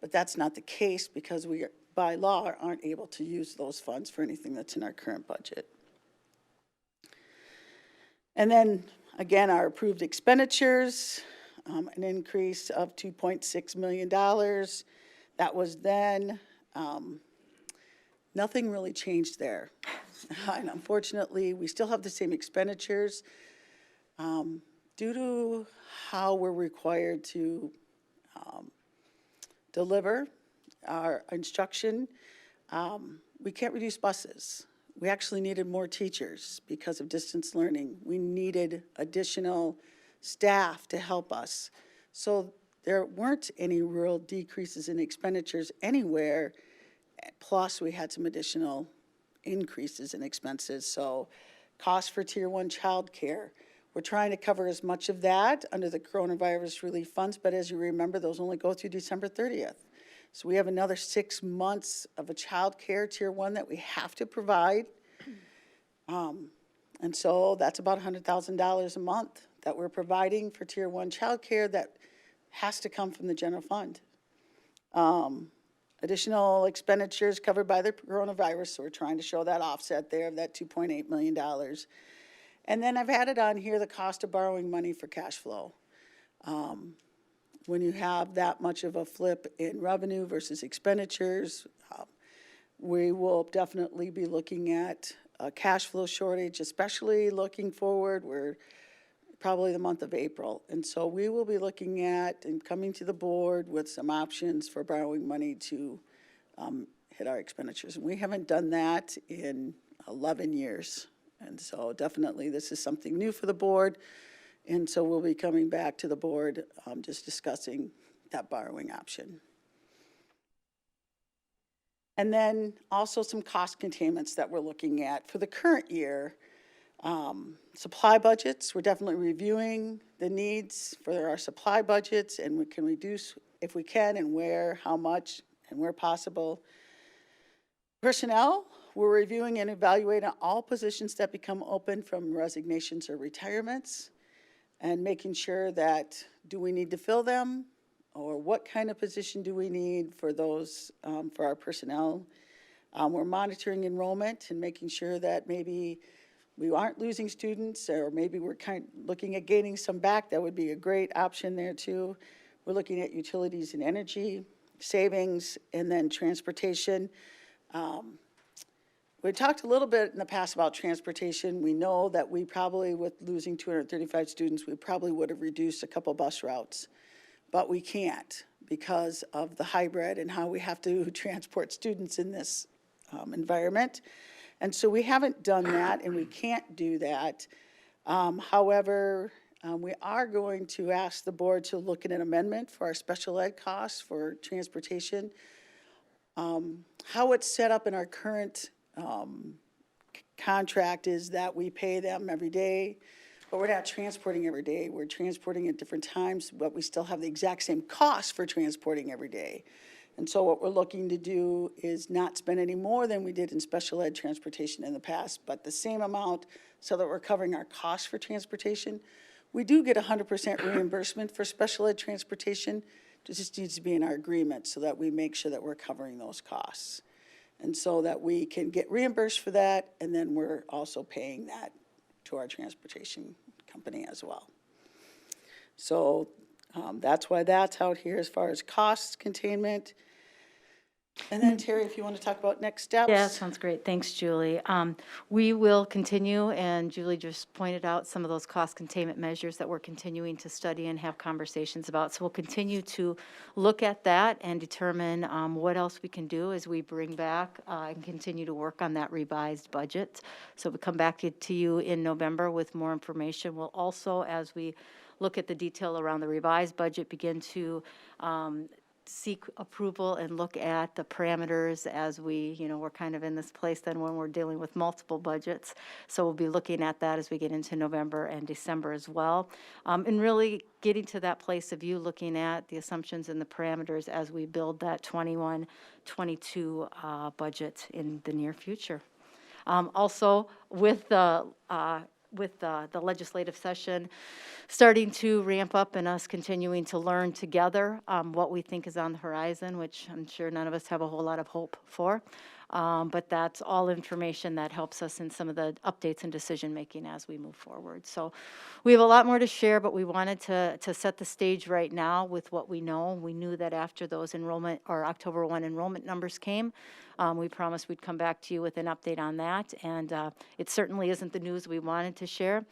But that's not the case because we, by law, aren't able to use those funds for anything that's in our current budget. And then, again, our approved expenditures, an increase of $2.6 million. That was then, nothing really changed there. And unfortunately, we still have the same expenditures. Due to how we're required to deliver our instruction, we can't reduce buses. We actually needed more teachers because of distance learning. We needed additional staff to help us. So there weren't any real decreases in expenditures anywhere. Plus, we had some additional increases in expenses. So costs for Tier 1 childcare. We're trying to cover as much of that under the coronavirus relief funds, but as you remember, those only go through December 30th. So we have another 6 months of a child care Tier 1 that we have to provide. And so that's about $100,000 a month that we're providing for Tier 1 child care that has to come from the general fund. Additional expenditures covered by the coronavirus, so we're trying to show that offset there of that $2.8 million. And then I've added on here the cost of borrowing money for cash flow. When you have that much of a flip in revenue versus expenditures, we will definitely be looking at a cash flow shortage, especially looking forward. We're probably the month of April. And so we will be looking at and coming to the board with some options for borrowing money to hit our expenditures. And we haven't done that in 11 years. And so definitely this is something new for the board. And so we'll be coming back to the board just discussing that borrowing option. And then also some cost containments that we're looking at for the current year. Supply budgets, we're definitely reviewing the needs for our supply budgets, and we can reduce if we can and where, how much, and where possible. Personnel, we're reviewing and evaluating all positions that become open from resignations or retirements, and making sure that do we need to fill them, or what kind of position do we need for those, for our personnel. We're monitoring enrollment and making sure that maybe we aren't losing students, or maybe we're looking at gaining some back. That would be a great option there too. We're looking at utilities and energy, savings, and then transportation. We talked a little bit in the past about transportation. We know that we probably, with losing 235 students, we probably would have reduced a couple bus routes, but we can't because of the hybrid and how we have to transport students in this environment. And so we haven't done that, and we can't do that. However, we are going to ask the board to look at an amendment for our special ed costs for transportation. How it's set up in our current contract is that we pay them every day, but we're not transporting every day. We're transporting at different times, but we still have the exact same cost for transporting every day. And so what we're looking to do is not spend any more than we did in special ed transportation in the past, but the same amount so that we're covering our costs for transportation. We do get 100% reimbursement for special ed transportation. It just needs to be in our agreement so that we make sure that we're covering those costs. And so that we can get reimbursed for that, and then we're also paying that to our transportation company as well. So that's why that's out here as far as cost containment. And then Terry, if you want to talk about next steps. Yeah, sounds great. Thanks, Julie. We will continue, and Julie just pointed out some of those cost containment measures that we're continuing to study and have conversations about. So we'll continue to look at that and determine what else we can do as we bring back and continue to work on that revised budget. So we'll come back to you in November with more information. We'll also, as we look at the detail around the revised budget, begin to seek approval and look at the parameters as we, we're kind of in this place then when we're dealing with multiple budgets. So we'll be looking at that as we get into November and December as well. And really getting to that place of you looking at the assumptions and the parameters as we build that 21-22 budget in the near future. Also, with the legislative session starting to ramp up and us continuing to learn together what we think is on the horizon, which I'm sure none of us have a whole lot of hope for. But that's all information that helps us in some of the updates and decision-making as we move forward. So we have a lot more to share, but we wanted to set the stage right now with what we know. We knew that after those enrollment or October 1 enrollment numbers came, we promised we'd come back to you with an update on that. And it certainly isn't the news we wanted to share.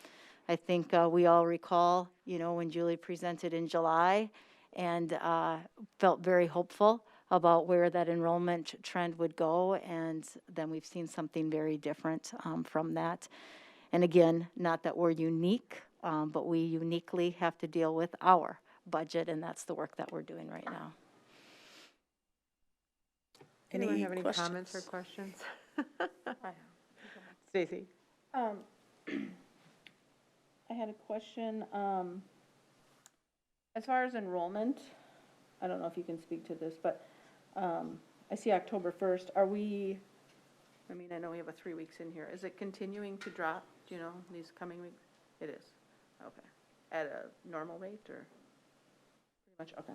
I think we all recall, when Julie presented in July and felt very hopeful about where that enrollment trend would go, and then we've seen something very different from that. And again, not that we're unique, but we uniquely have to deal with our budget, and that's the work that we're doing right now. Anyone have any questions? comments or questions? Stacy? I had a question. As far as enrollment, I don't know if you can speak to this, but I see October 1st. Are we, I know we have a 3 weeks in here. Is it continuing to drop, these coming weeks? It is. Okay. At a normal rate or pretty much? Okay.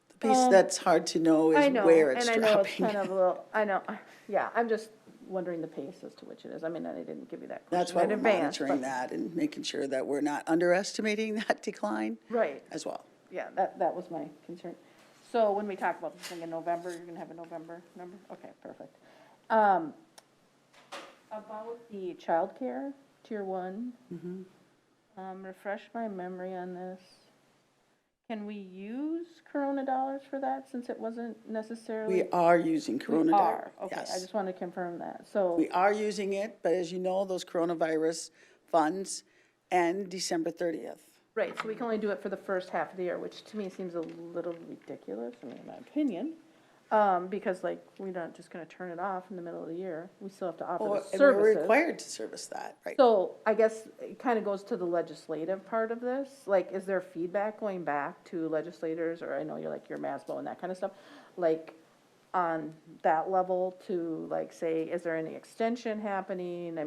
The piece that's hard to know is where it's dropping. I know it's kind of a little, yeah, I'm just wondering the pace as to which it is. I didn't give you that question That's why in we're advance, monitoring that and making sure that we're not underestimating that decline Right. as well. Yeah, that was my concern. So when we talk about this thing in November, you're gonna have a November number? Okay, perfect. About the childcare, tier 1. Refresh my memory on this. Can we use Corona dollars for that since it wasn't necessarily? We are using Corona dollars. Okay, yes. I just want to confirm that, so. We are using it, but as you know, those coronavirus funds end December 30th. Right, so we can only do it for the first half of the year, which to me seems a little ridiculous, in my opinion. Because we're not just gonna turn it off in the middle of the year. We still have to offer the And services. we're required to service that, right? So I guess it kind of goes to the legislative part of this. Is there feedback going back to legislators, or I know you're your MASBO and that kind of stuff, on that level to say, is there any extension happening? Are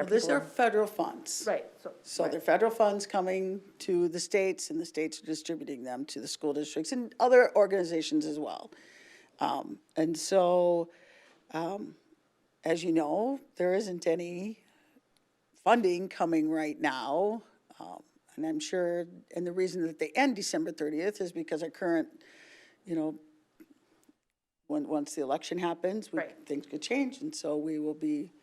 These people? are federal funds. Right, So right. they're federal funds coming to the states, and the states are distributing them to the school districts and other organizations as well. And so, as you know, there isn't any funding coming right now. And I'm sure, and the reason that they end December 30th is because our current, once the election happens, Right. things could change. And so we will be,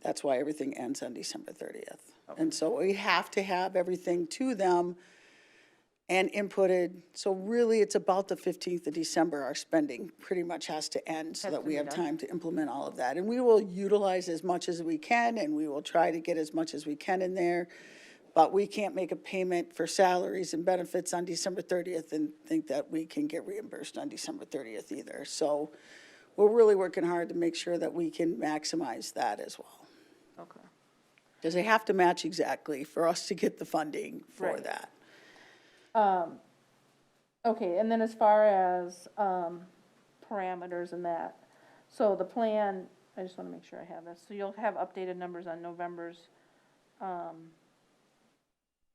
that's why everything ends on December 30th. Okay. And so we have to have everything to them and inputted. So really, it's about the 15th of December, our spending pretty much has to end so that we have time to implement all of that. And we will utilize as much as we can, and we will try to get as much as we can in there. but we can't make a payment for salaries and benefits on December 30th and think that we can get reimbursed on December 30th either. So we're really working hard to make sure that we can maximize that as well. Okay. Because they have to match exactly for us to get the funding for Right. that. Okay, and then as far as, parameters and that, so the plan, I just wanna make sure I have this, so you'll have updated numbers on November's,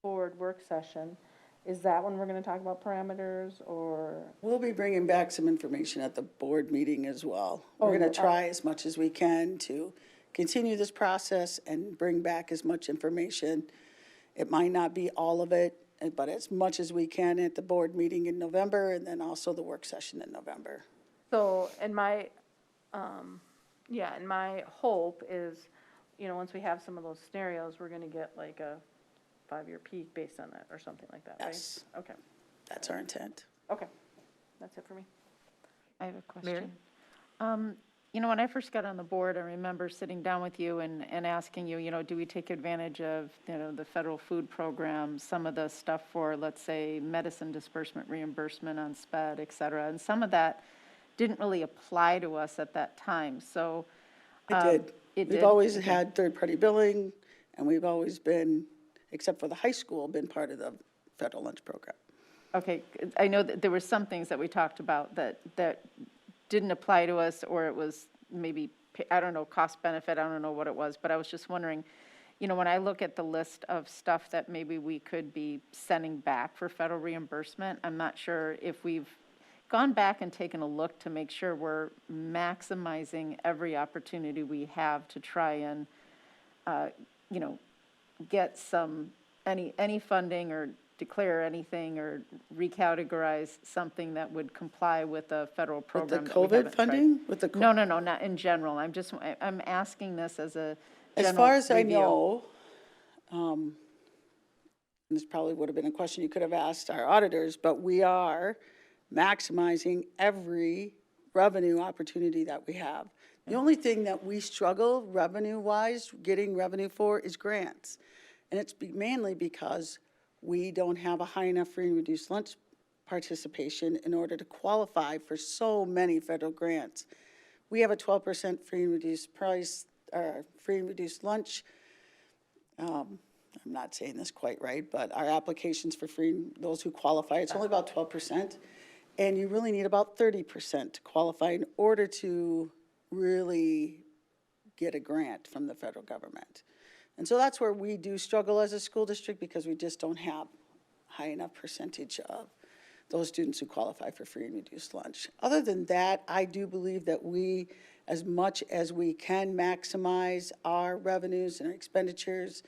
board work session. Is that when we're gonna talk about parameters, or? We'll be bringing back some information at the board meeting as well. We're Oh, going to you try as much as we can to continue this process and bring back as much information. It might not be all of it, but as much as we can at the board meeting in November, and then also the work session in November. So, and my, yeah, and my hope is, you know, once we have some of those scenarios, we're gonna get like a 5-year peak based on that, or something like that, right? Yes. Okay, That's our intent. okay, that's it for me. I have a Mary? question. You know, when I first got on the board, I remember sitting down with you and asking you, you know, do we take advantage of, you know, the federal food program, some of the stuff for, let's say, medicine disbursement reimbursement on SPED, et cetera, and some of that didn't really apply to us at that time, so. It did. It We've did? always Okay. had third-party billing, and we've always been, except for the high school, been part of the federal lunch program. Okay, I know that there were some things that we talked about that didn't apply to us, or it was maybe, I don't know, cost benefit, I don't know what it was, but I was just wondering, you know, when I look at the list of stuff that maybe we could be sending back for federal reimbursement, I'm not sure if we've gone back and taken a look to make sure we're maximizing every opportunity we have to try and, you know, get some, any funding or declare anything or recategorize something that would comply with a federal With the program that we COVID haven't tried. funding? With the No, not in general. I'm asking this as a As general far as I review. know, and this probably would have been a question you could have asked our auditors, but we are maximizing every revenue opportunity that we have. The only thing that we struggle revenue-wise, getting revenue for, is grants. And it's mainly because we don't have a high enough free and reduced lunch participation in order to qualify for so many federal grants. We have a 12% free and reduced price, or free and reduced lunch. I'm not saying this quite right, but our applications for free, those who qualify, it's only about 12%. And you really need about 30% to qualify in order to really get a grant from the federal government. And so that's where we do struggle as a school district, because we just don't have high enough percentage of those students who qualify for free and reduced lunch. Other than that, I do believe that we, as much as we can, maximize our revenues and our expenditures.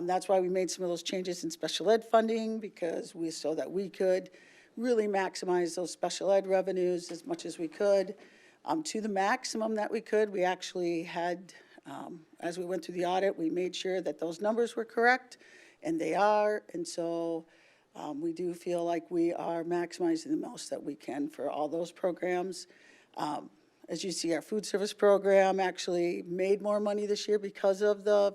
That's why we made some of those changes in special ed funding, because so that we could really maximize those special ed revenues as much as we could, to the maximum that we could. We actually had, as we went through the audit, we made sure that those numbers were correct, and they are. And so we do feel like we are maximizing the most that we can for all those programs. As you see, our food service program actually made more money this year because of the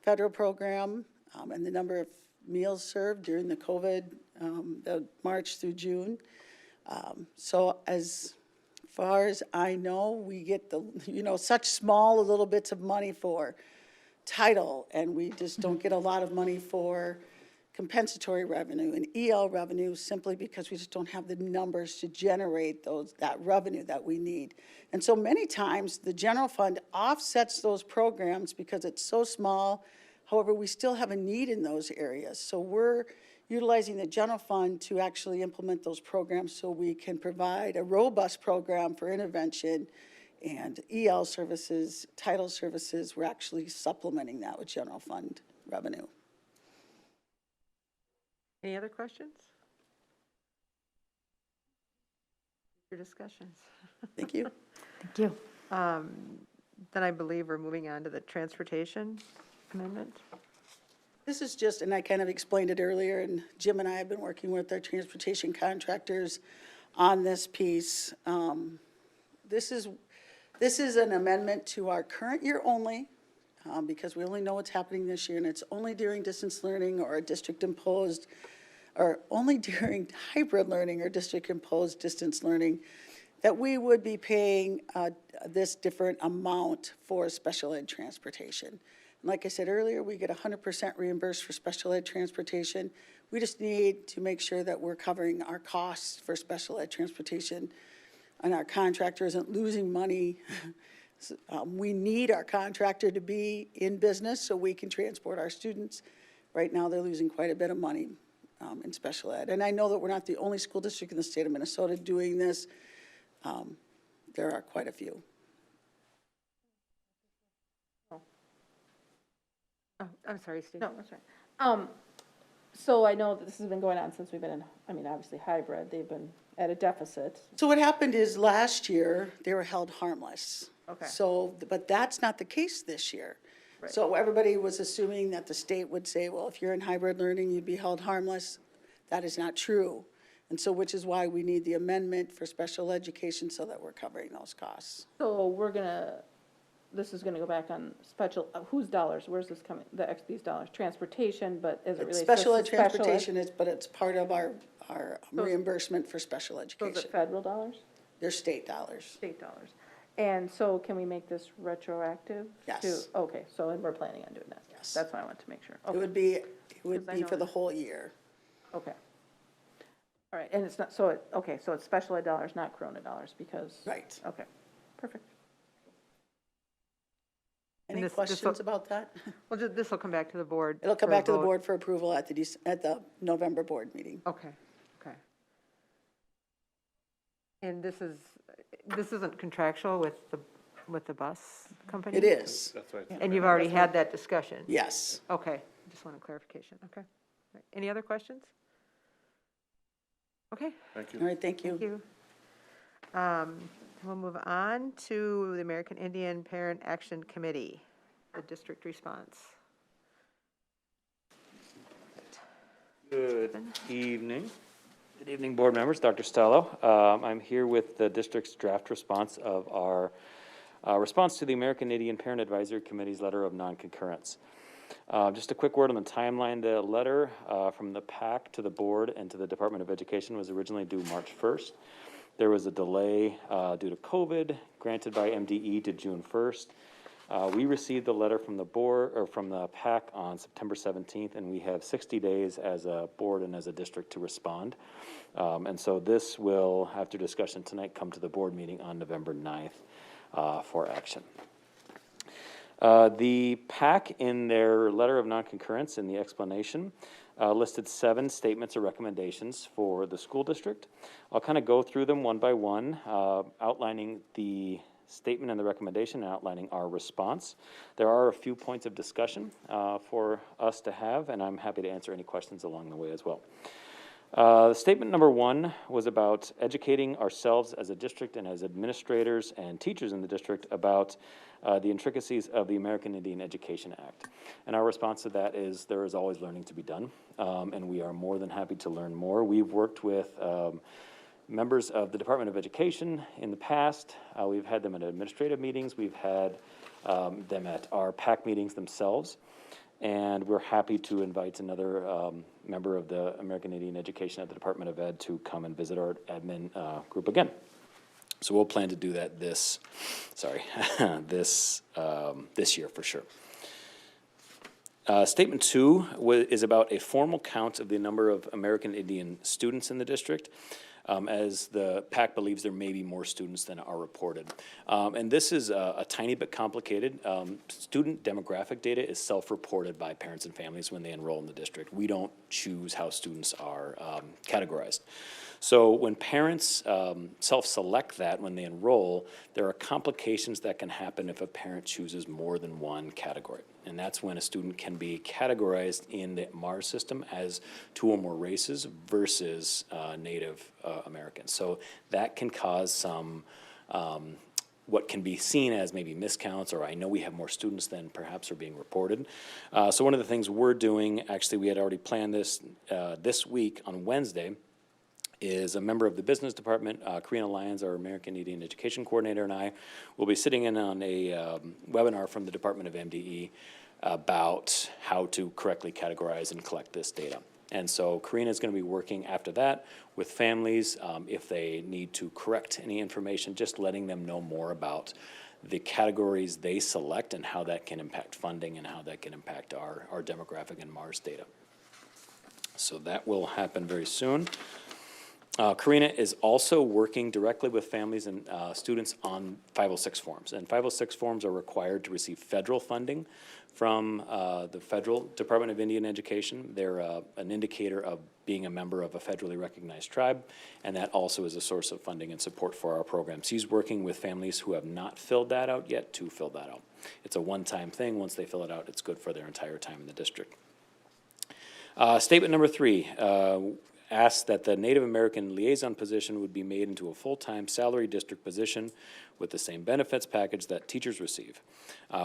federal program and the number of meals served during the COVID, the March through June. So as far as I know, we get such small little bits of money for title, and we just don't get a lot of money for compensatory revenue and EL revenue, simply because we just don't have the numbers to generate that revenue that we need. And so many times the general fund offsets those programs because it's so small. However, we still have a need in those areas. So we're utilizing the general fund to actually implement those programs so we can provide a robust program for intervention and EL services, title services. We're actually supplementing that with general fund revenue. Any other questions? Your discussions. Thank you. Thank you. Then I believe we're moving on to the transportation amendment. This is just, and I kind of explained it earlier, and Jim and I have been working with our transportation contractors on this piece. This is an amendment to our current year only because we only know what's happening this year, and it's only during distance learning or district-imposed, or only during hybrid learning or district-imposed distance learning, that we would be paying this different amount for special ed transportation. And like I said earlier, we get 100% reimbursed for special ed transportation. We just need to make sure that we're covering our costs for special ed transportation, and our contractor isn't losing money. We need our contractor to be in business so we can transport our students. Right now, they're losing quite a bit of money in special ed. And I know that we're not the only school district in the state of Minnesota doing this. There are quite a few. Oh, I'm sorry, Steve. No, that's right. So I know that this has been going on since we've been in, I mean, obviously hybrid, they've been at a deficit. So what happened is last year, they were held harmless. Okay. So, but that's not the case this year. Right. So everybody was assuming that the state would say, well, if you're in hybrid learning, you'd be held harmless. That is not true. And so, which is why we need the amendment for special education so that we're covering those costs. So we're gonna, this is gonna go back on special, whose dollars, where's this coming, these dollars, transportation, but as it relates to Special ed special ed? transportation is, but it's part of our So- reimbursement for special So education. is it federal dollars? They're state dollars. State dollars. And so can we make this retroactive? Yes. Okay, so, and we're planning on doing that? Yes. That's what I want to make sure. It Okay, would be, Because I know for the that- whole year. okay. All right, and it's not, so okay, so it's special ed dollars, not Corona dollars, because. Right. Okay, perfect. Any this questions will- about that? Well, this will come back to the board. It'll come for a back to the vote. board for approval at the November board meeting. Okay, okay. And this isn't contractual with the bus company? It is, That's right. And you've already had that discussion? yes. Okay, just want a clarification, okay. All right. Any other questions? Okay, Thank All right, thank thank you. you. We'll move on to the American Indian Parent Action Committee, the district response. Good evening. Good evening, board members. Dr. Stello. I'm here with the district's draft response of our response to the American Indian Parent Advisory Committee's letter of non-concurrence. Just a quick word on the timeline. The letter from the PAC to the board and to the Department of Education was originally due March 1st. There was a delay due to COVID, granted by MDE to June 1st. We received the letter from the board, or from the PAC, on September 17th, and we have 60 days as a board and as a district to respond. And so this will, after discussion tonight, come to the board meeting on November 9th for action. The PAC, in their letter of non-concurrence, in the explanation, listed 7 statements or recommendations for the school district. I'll kind of go through them one by one, outlining the statement and the recommendation and outlining our response. There are a few points of discussion for us to have, and I'm happy to answer any questions along the way as well. Statement number 1 was about educating ourselves as a district and as administrators and teachers in the district about the intricacies of the American Indian Education Act. And our response to that is there is always learning to be done, and we are more than happy to learn more. We've worked with members of the Department of Education in the past. We've had them at administrative meetings. We've had them at our PAC meetings themselves. And we're happy to invite another member of the American Indian Education at the Department of Ed to come and visit our admin group again. So we'll plan to do that this year for sure. Statement 2 is about a formal count of the number of American Indian students in the district, as the PAC believes there may be more students than are reported. And this is a tiny bit complicated. Student demographic data is self-reported by parents and families when they enroll in the district. We don't choose how students are categorized. So when parents self-select that when they enroll, there are complications that can happen if a parent chooses more than one category. And that's when a student can be categorized in the MARS system as 2 or more races versus Native Americans. So that can cause some what can be seen as maybe miscounts, or I know we have more students than perhaps are being reported. So one of the things we're doing, actually we had already planned this this week on Wednesday, is a member of the business department. Karina Lyons, our American Indian Education Coordinator, and I will be sitting in on a webinar from the Department of MDE about how to correctly categorize and collect this data. And so Karina is going to be working after that with families if they need to correct any information, just letting them know more about the categories they select and how that can impact funding and how that can impact our demographic and MARS data. So that will happen very soon. Karina is also working directly with families and students on 506 forms. And 506 forms are required to receive federal funding from the Federal Department of Indian Education. They're an indicator of being a member of a federally recognized tribe, and that also is a source of funding and support for our programs. She's working with families who have not filled that out yet to fill that out. It's a one-time thing. Once they fill it out, it's good for their entire time in the district. Statement number 3. Asked that the Native American liaison position would be made into a full-time salary district position with the same benefits package that teachers receive,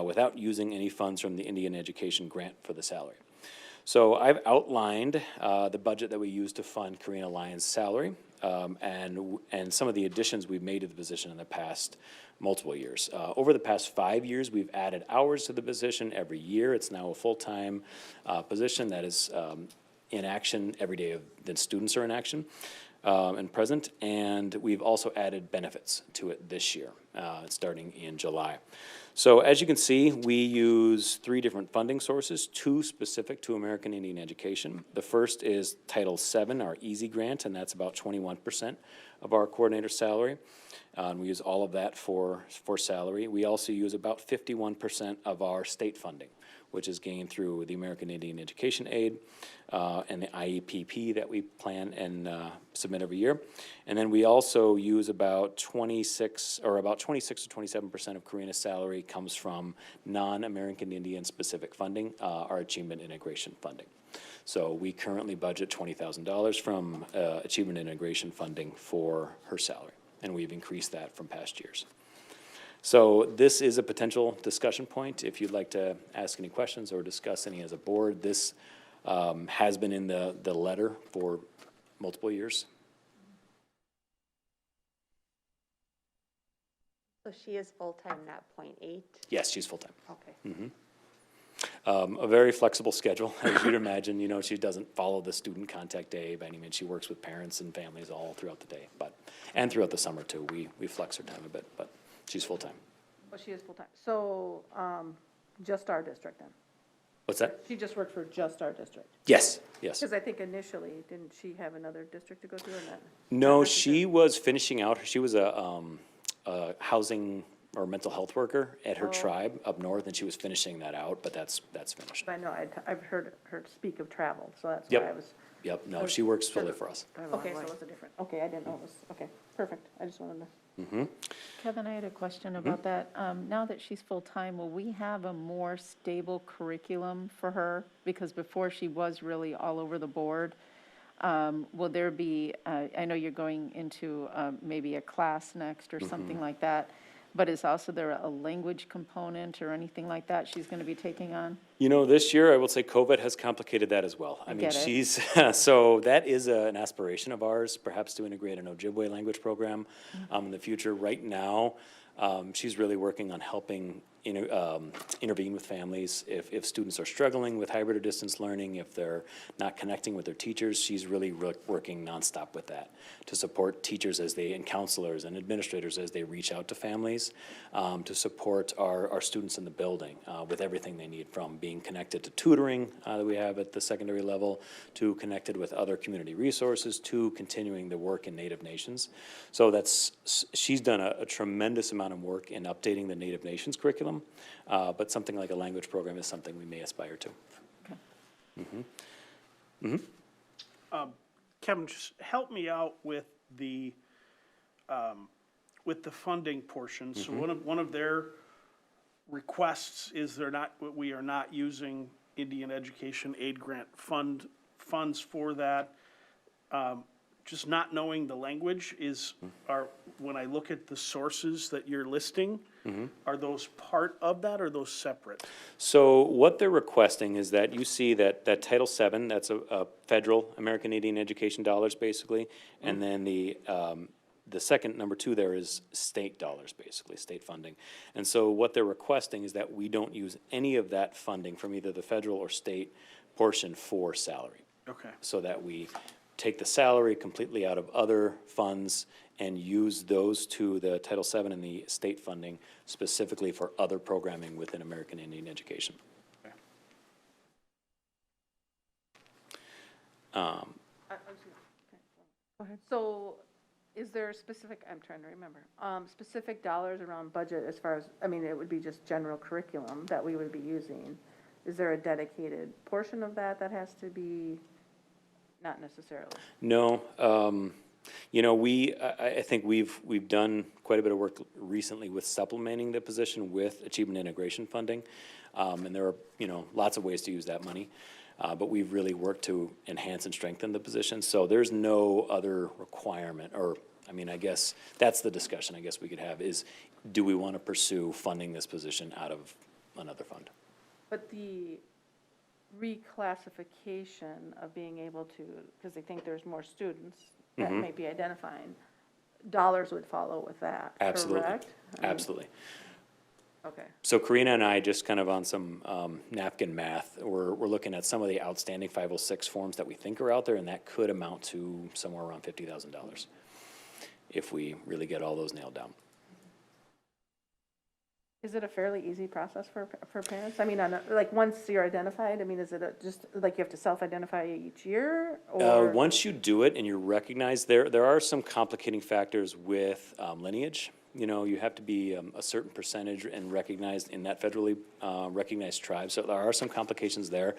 without using any funds from the Indian Education grant for the salary. So I've outlined the budget that we use to fund Karina Lyons' salary, and some of the additions we've made to the position in the past multiple years. Over the past 5 years, we've added hours to the position every year. It's now a full-time position that is in action every day that students are in action and present, and we've also added benefits to it this year, starting in July. So as you can see, we use 3 different funding sources, 2 specific to American Indian Education. The first is Title VII, our EASY grant, and that's about 21% of our coordinator salary. We use all of that for salary. We also use about 51% of our state funding, which is gained through the American Indian Education Aid and the IEPP that we plan and submit every year. And then we also use about 26 to 27% of Karina's salary comes from non-American Indian specific funding, our Achievement Integration funding. So we currently budget $20,000 from Achievement Integration funding for her salary, and we've increased that from past years. So this is a potential discussion point. If you'd like to ask any questions or discuss any as a board, this has been in the letter for multiple years. So she is full-time, not .8? Yes, she's full-time. Okay. A very flexible schedule, as you'd imagine. You know, she doesn't follow the student contact day by any means. She works with parents and families all throughout the day, and throughout the summer too. We flex her time a bit, but she's full-time. Well, she is full-time. So, just our district then? What's that? She just worked for just our district? Yes, yes. Because I think initially, didn't she have another district to go to or not? No, she was finishing out. She was a housing or mental health worker at her tribe up north, and she was finishing that out, but that's finished. I know, I've heard her speak of travel, so that's Yep. why I was. Yep, no, she works fully for us. Okay, so it was a different, okay, I didn't know it was, okay, perfect. I just wanted to. Kevin, I had a question about that. Now that she's full-time, will we have a more stable curriculum for her? Because before she was really all over the board. Will there be, I know you're going into maybe a class next or something like that, but is also there a language component or anything like that she's going to be taking on? You know, this year, I will say COVID has complicated that as well. I mean, get it. she's, so that is an aspiration of ours, perhaps to integrate an Ojibwe language program in the future. Right now, she's really working on helping intervene with families. If students are struggling with hybrid or distance learning, if they're not connecting with their teachers, she's really working nonstop with that to support teachers and counselors and administrators as they reach out to families, to support our students in the building with everything they need, from being connected to tutoring that we have at the secondary level, to connected with other community resources, to continuing the work in Native Nations. So she's done a tremendous amount of work in updating the Native Nations curriculum. But something like a language program is something we may aspire to. Kevin, just help me out with the funding portion. So one of their requests is we are not using Indian Education Aid Grant funds for that. just not knowing the language when I look at the sources that you're listing, are those part of that or are those separate? So what they're requesting is that you see that Title VII, that's a federal American Indian education dollars, basically, and then the second, number two there is state dollars, basically, state funding. And so what they're requesting is that we don't use any of that funding from either the federal or state portion for salary. Okay. So that we take the salary completely out of other funds and use those two, the Title VII and the state funding, specifically for other programming within American Indian education. Okay. So is there a specific, I'm trying to remember, specific dollars around budget as far as, I mean, it would be just general curriculum that we would be using. Is there a dedicated portion of that that has to be, not necessarily? No, you know, I think we've done quite a bit of work recently with supplementing the position with achievement integration funding. And there are, you know, lots of ways to use that money. But we've really worked to enhance and strengthen the position. So there's no other requirement, or, I mean, I guess that's the discussion I guess we could have is, do we want to pursue funding this position out of another fund? But the reclassification of being able to, because they think there's more students that may be identifying, dollars would follow with that, Absolutely. correct? I mean, Absolutely. Okay. So Karina and I, just kind of on some napkin math, we're looking at some of the outstanding 506 forms that we think are out there, and that could amount to somewhere around $50,000 if we really get all those nailed down. Is it a fairly easy process for parents? I mean, like, once you're identified, I mean, is it just, like, you have to self-identify each year, or? Once you do it and you're recognized, there are some complicating factors with lineage. You know, you have to be a certain percentage and recognized in that federally recognized tribe. So there are some complications there.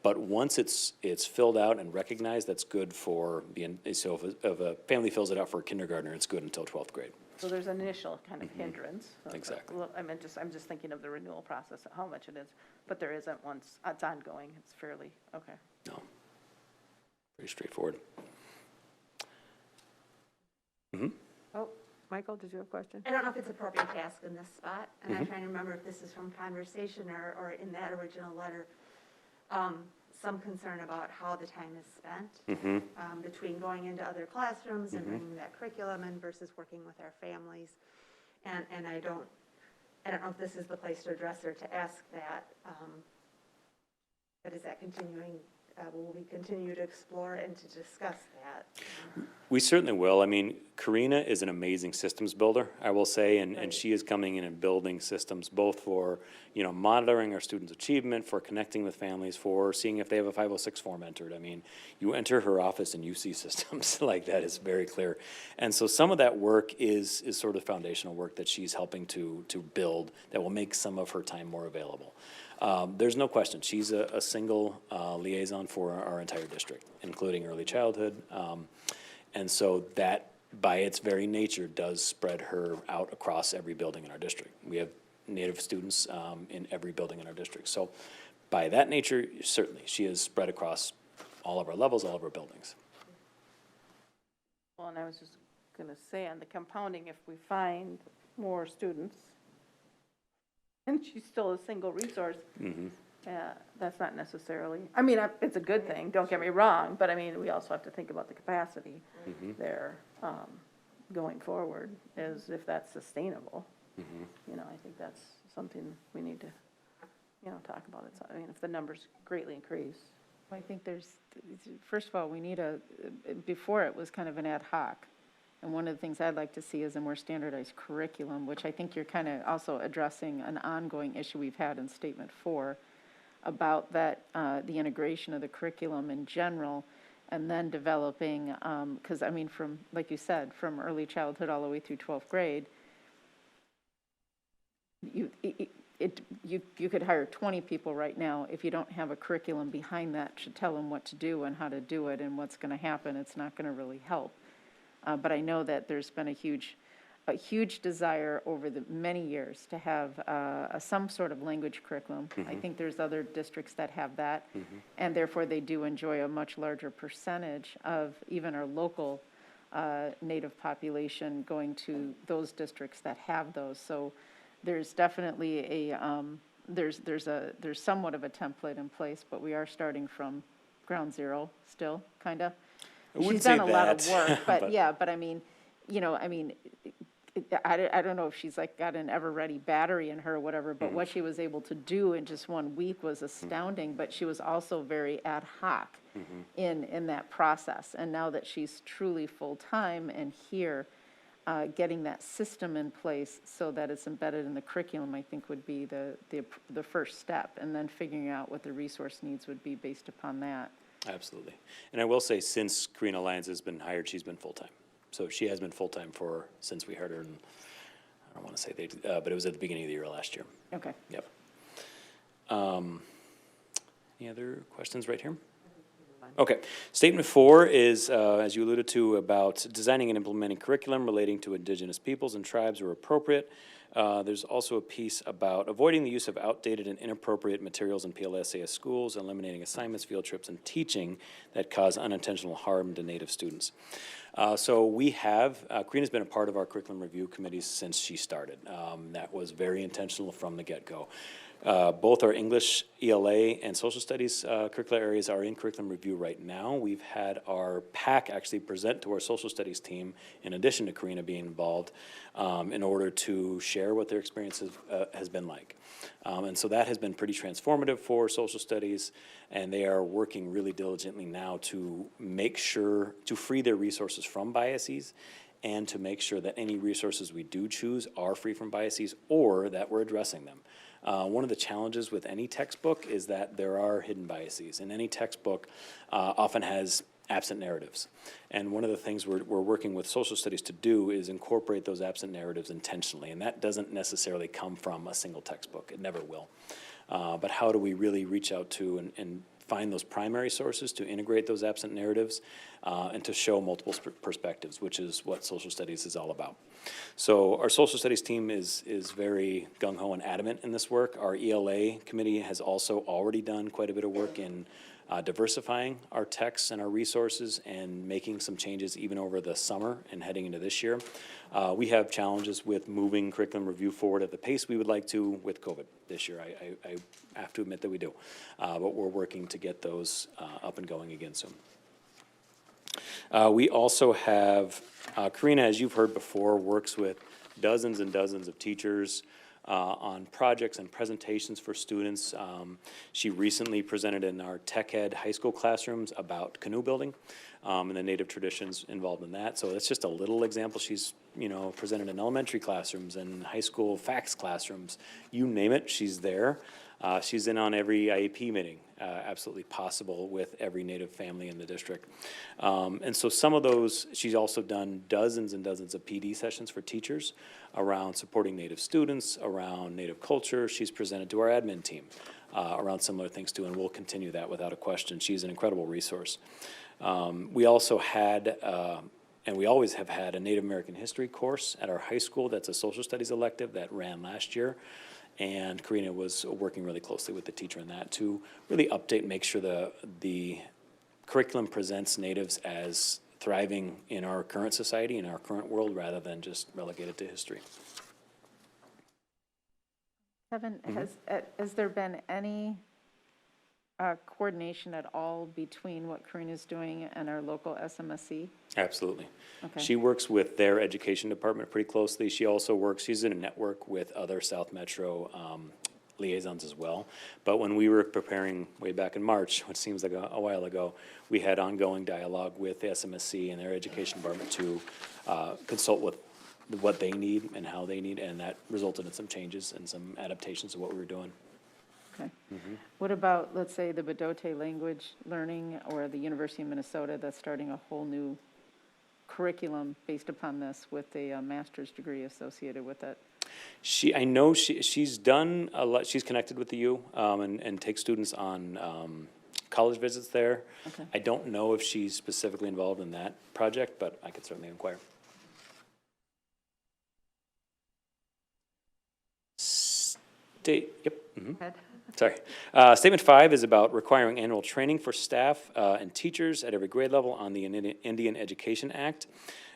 But once it's filled out and recognized, that's good for so if a family fills it out for a kindergartner, it's good until 12th grade. So there's an initial kind of hindrance. Exactly. Well, I'm just thinking of the renewal process, how much it is, but there isn't once, it's ongoing, it's fairly, okay. No. Pretty straightforward. Oh, Michael, did you have a question? I don't know if it's appropriate to ask in this spot, and I'm trying to remember if this is from conversation or in that original letter. Some concern about how the time is spent between going into other classrooms and bringing that curriculum in versus working with our families. And I don't know if this is the place to address or to ask that, but is that continuing? Will we continue to explore and to discuss that? We certainly will. I mean, Karina is an amazing systems builder, I will say, and she is coming in and building systems both for, you know, monitoring our students' achievement, for connecting with families, for seeing if they have a 506 form entered. I mean, you enter her office and you see systems like that. It's very clear. And so some of that work is sort of foundational work that she's helping to build that will make some of her time more available. There's no question. She's a single liaison for our entire district, including early childhood. And so that, by its very nature, does spread her out across every building in our district. We have Native students in every building in our district. So by that nature, certainly, she is spread across all of our levels, all of our buildings. Well, and I was just gonna say, on the compounding, if we find more students, and she's still a single resource, that's not necessarily, I mean, it's a good thing, don't get me wrong, but I mean, we also have to think about the capacity there going forward, as if that's sustainable. You know, I think that's something we need to, you know, talk about. It's, I mean, if the numbers greatly increase. I think first of all, we need before it was kind of an ad hoc. And one of the things I'd like to see is a more standardized curriculum, which I think you're kind of also addressing an ongoing issue we've had in Statement 4 about that, the integration of the curriculum in general, and then developing, because I mean, from, like you said, from early childhood all the way through 12th grade, you could hire 20 people right now. If you don't have a curriculum behind that to tell them what to do and how to do it and what's going to happen, it's not going to really help. But I know that there's been a huge desire over the many years to have some sort of language curriculum. I think there's other districts that have that, and therefore they do enjoy a much larger percentage of even our local Native population going to those districts that have those. So there's definitely there's somewhat of a template in place, but we are starting from ground zero still, kind of. wouldn't She's done say a lot of that, work, but but- yeah, but I mean, I don't know if she's like got an ever-ready battery in her or whatever, but what she was able to do in just 1 week was astounding, but she was also very ad hoc in that process. And now that she's truly full-time and here, getting that system in place so that it's embedded in the curriculum, I think would be the first step. And then figuring out what the resource needs would be based upon that. Absolutely. And I will say, since Karina Lyons has been hired, she's been full-time. So she has been full-time since we hired her, and I don't want to say but it was at the beginning of the year last year. Okay. Yep. Any other questions right here? Okay. Statement 4 is, as you alluded to, about designing and implementing curriculum relating to indigenous peoples and tribes where appropriate. There's also a piece about avoiding the use of outdated and inappropriate materials in PLSAS schools, eliminating assignments, field trips, and teaching that cause unintentional harm to Native students. So we have, Karina's been a part of our curriculum review committees since she started. That was very intentional from the get-go. Both our English, ELA, and social studies curricular areas are in curriculum review right now. We've had our PAC actually present to our social studies team, in addition to Karina being involved, in order to share what their experience has been like. And so that has been pretty transformative for social studies, and they are working really diligently now to make sure, to free their resources from biases, and to make sure that any resources we do choose are free from biases, or that we're addressing them. One of the challenges with any textbook is that there are hidden biases, and any textbook often has absent narratives. And one of the things we're working with social studies to do is incorporate those absent narratives intentionally, and that doesn't necessarily come from a single textbook. It never will. But how do we really reach out to and find those primary sources to integrate those absent narratives and to show multiple perspectives, which is what social studies is all about. So our social studies team is very gung-ho and adamant in this work. Our ELA committee has also already done quite a bit of work in diversifying our texts and our resources and making some changes even over the summer and heading into this year. We have challenges with moving curriculum review forward at the pace we would like to with COVID this year. I have to admit that we do, but we're working to get those up and going again soon. We also have, Karina, as you've heard before, works with dozens and dozens of teachers on projects and presentations for students. She recently presented in our tech ed high school classrooms about canoe building and the Native traditions involved in that. So that's just a little example. She's, presented in elementary classrooms and high school FACS classrooms. You name it, she's there. She's in on every IEP meeting, absolutely possible, with every Native family in the district. And so some of those, she's also done dozens and dozens of PD sessions for teachers around supporting Native students, around Native culture. She's presented to our admin team around similar things too, and we'll continue that without a question. She's an incredible resource. We also had, and we always have had, a Native American history course at our high school that's a social studies elective that ran last year. And Karina was working really closely with the teacher in that to really update and make sure the curriculum presents Natives as thriving in our current society, in our current world, rather than just relegated to history. Kevin, has there been any coordination at all between what Karina's doing and our local SMSC? Absolutely. Okay. She works with their education department pretty closely. She also works, she's in a network with other South Metro liaisons as well. But when we were preparing way back in March, which seems like a while ago, we had ongoing dialogue with the SMSC and their education department to consult with what they need and how they need, and that resulted in some changes and some adaptations of what we were doing. Okay. What about, let's say, the Bdote language learning, or the University of Minnesota that's starting a whole new curriculum based upon this with a master's degree associated with it? I know she's done a lot. She's connected with the U and takes students on college visits there. Okay. I don't know if she's specifically involved in that project, but I could certainly inquire. Yep. Mhm. Go ahead. Sorry. Statement 5 is about requiring annual training for staff and teachers at every grade level on the Indian Education Act.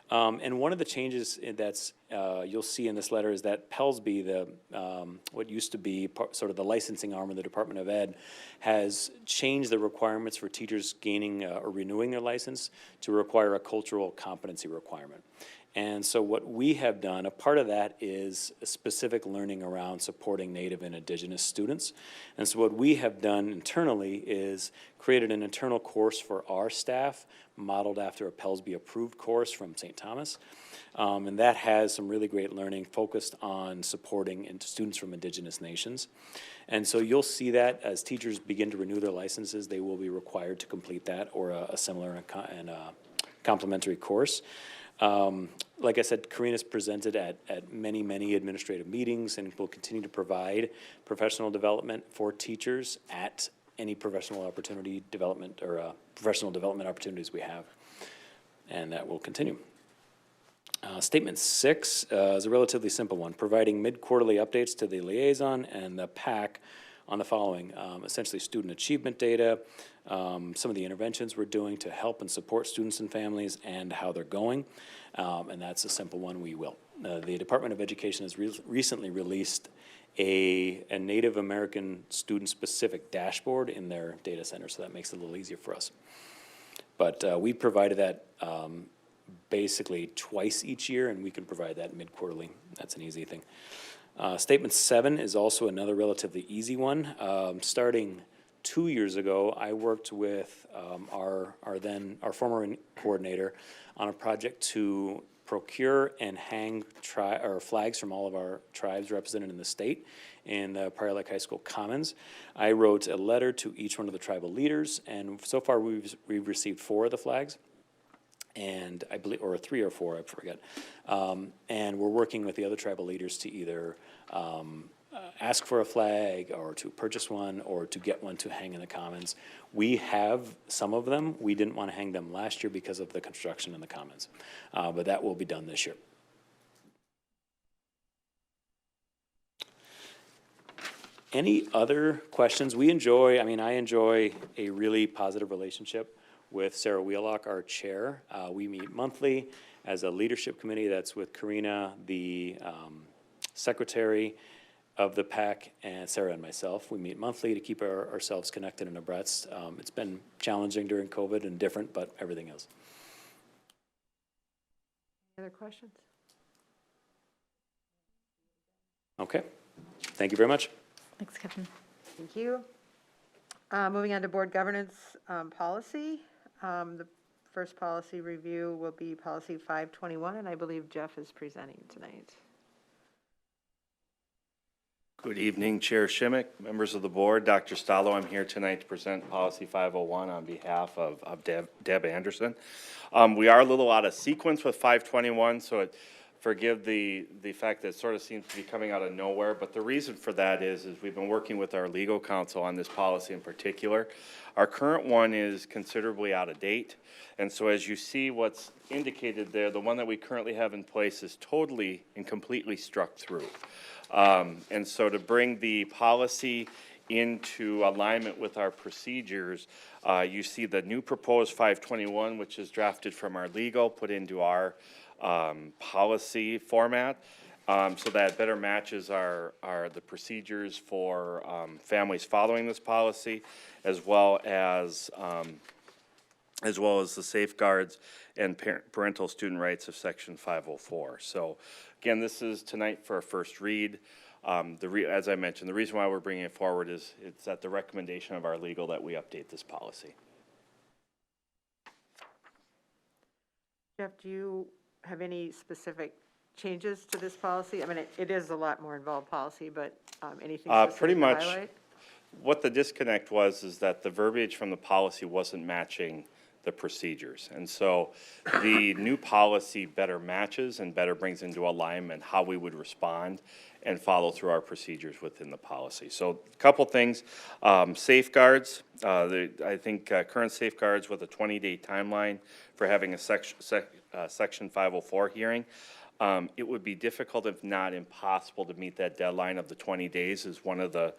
And one of the changes that's you'll see in this letter is that Pellsby, what used to be sort of the licensing arm of the Department of Ed, has changed the requirements for teachers gaining or renewing their license to require a cultural competency requirement. And so what we have done, a part of that is specific learning around supporting Native and Indigenous students. And so what we have done internally is created an internal course for our staff, modeled after a Pellsby approved course from St. Thomas. And that has some really great learning focused on supporting students from Indigenous nations. And so you'll see that as teachers begin to renew their licenses, they will be required to complete that or a similar and complementary course. Like I said, Karina's presented at many administrative meetings and will continue to provide professional development for teachers at any professional opportunity development or professional development opportunities we have. And that will continue. Statement 6 is a relatively simple one, providing mid-quarterly updates to the liaison and the PAC on the following, essentially student achievement data, some of the interventions we're doing to help and support students and families and how they're going, and that's a simple one, we will. The Department of Education has recently released a Native American student-specific dashboard in their data center, so that makes it a little easier for us. But we provided that basically twice each year, and we can provide that mid-quarterly. That's an easy thing. Statement 7 is also another relatively easy one. Starting 2 years ago, I worked with our former coordinator on a project to procure and hang flags from all of our tribes represented in the state in the Prior Lake High School Commons. I wrote a letter to each one of the tribal leaders, and so far we've received 4 of the flags. And I believe, or 3 or 4, I forget. And we're working with the other tribal leaders to either ask for a flag or to purchase one or to get one to hang in the commons. We have some of them. We didn't want to hang them last year because of the construction in the commons. But that will be done this year. Any other questions? I enjoy a really positive relationship with Sarah Wheelock, our chair. We meet monthly as a leadership committee. That's with Karina, the secretary of the PAC, and Sarah and myself. We meet monthly to keep ourselves connected and abreast. It's been challenging during COVID and different, but everything else. Any other questions? Okay. Thank you very much. Thanks, Kevin. Thank you. Moving on to board governance policy. The first policy review will be policy 521, and I believe Jeff is presenting tonight. Good evening, Chair Shimmick, members of the board, Dr. Stallo. I'm here tonight to present policy 501 on behalf of Deb Anderson. We are a little out of sequence with 521, so forgive the fact that it sort of seems to be coming out of nowhere, but the reason for that is we've been working with our legal counsel on this policy in particular. Our current one is considerably out of date, and so as you see what's indicated there, the one that we currently have in place is totally and completely struck through. And so to bring the policy into alignment with our procedures, you see the new proposed 521, which is drafted from our legal, put into our policy format, so that better matches the procedures for families following this policy, as well as the safeguards and parental student rights of Section 504. So, again, this is tonight for a first read. As I mentioned, the reason why we're bringing it forward is it's at the recommendation of our legal that we update this policy. Jeff, do you have any specific changes to this policy? I mean, it is a lot more involved policy, but anything specific Pretty much to highlight? what the disconnect was is that the verbiage from the policy wasn't matching the procedures. And so the new policy better matches and better brings into alignment how we would respond and follow through our procedures within the policy. So a couple things, safeguards, I think current safeguards with a 20-day timeline for having a Section 504 hearing It would be difficult, if not impossible, to meet that deadline of the 20 days is one of the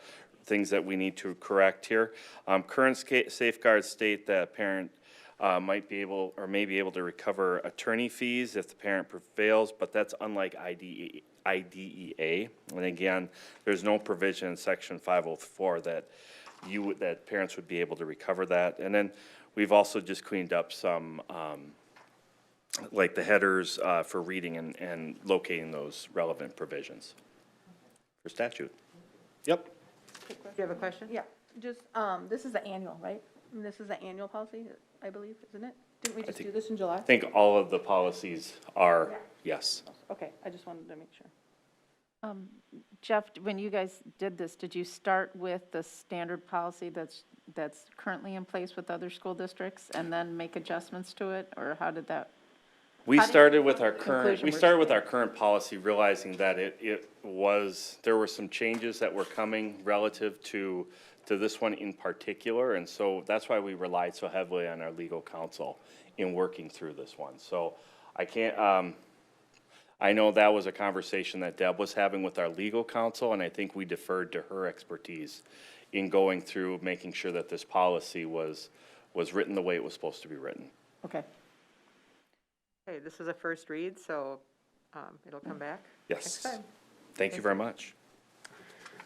things that we need to correct here. Current safeguards state that a parent might be able, or may be able to recover attorney fees if the parent prevails, but that's unlike IDEA. And again, there's no provision in section 504 that that parents would be able to recover that. And then we've also just cleaned up some, like the headers for reading and locating those relevant provisions for statute. Yep. Do you have a question? Yeah, just, this is the annual, right? And this is the annual policy, I believe, isn't it? Didn't we just do this in July? I think all of the policies are, yes. Okay, I just wanted to make sure. Jeff, when you guys did this, did you start with the standard policy that's currently in place with other school districts and then make adjustments to it, or how did that? We How do you- started with our current, conclusion we was- started with our current policy, realizing that there were some changes that were coming relative to this one in particular, and so that's why we relied so heavily on our legal counsel in working through this one. So I can't, I know that was a conversation that Deb was having with our legal counsel, and I think we deferred to her expertise in going through, making sure that this policy was written the way it was supposed to be written. Okay. Okay, this is a first read, so it'll come back next Yes. time. Thank you very much.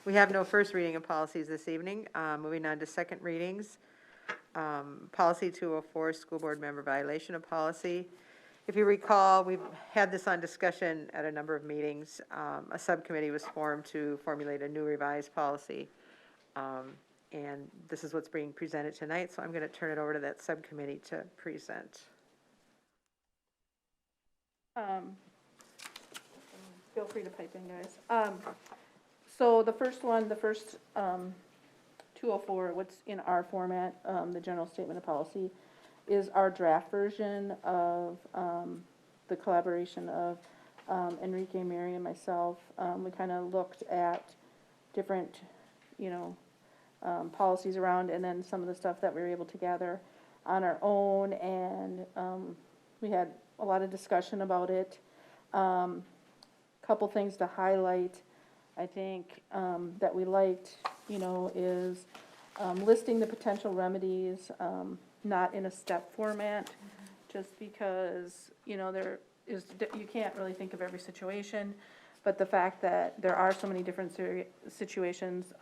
We have no first reading of policies this evening. Moving on to second readings. Policy 204, school board member violation of policy. If you recall, we've had this on discussion at a number of meetings. A subcommittee was formed to formulate a new revised policy. And this is what's being presented tonight, so I'm going to turn it over to that subcommittee to present. Feel free to pipe in, guys. So the first one, 204, what's in our format, the general statement of policy, is our draft version of the collaboration of Enrique, Mary, and myself. We kind of looked at different, policies around, and then some of the stuff that we were able to gather on our own, and we had a lot of discussion about it. Couple things to highlight, I think, that we liked, is listing the potential remedies, not in a step format, just because, there is, you can't really think of every situation, but the fact that there are so many different situations,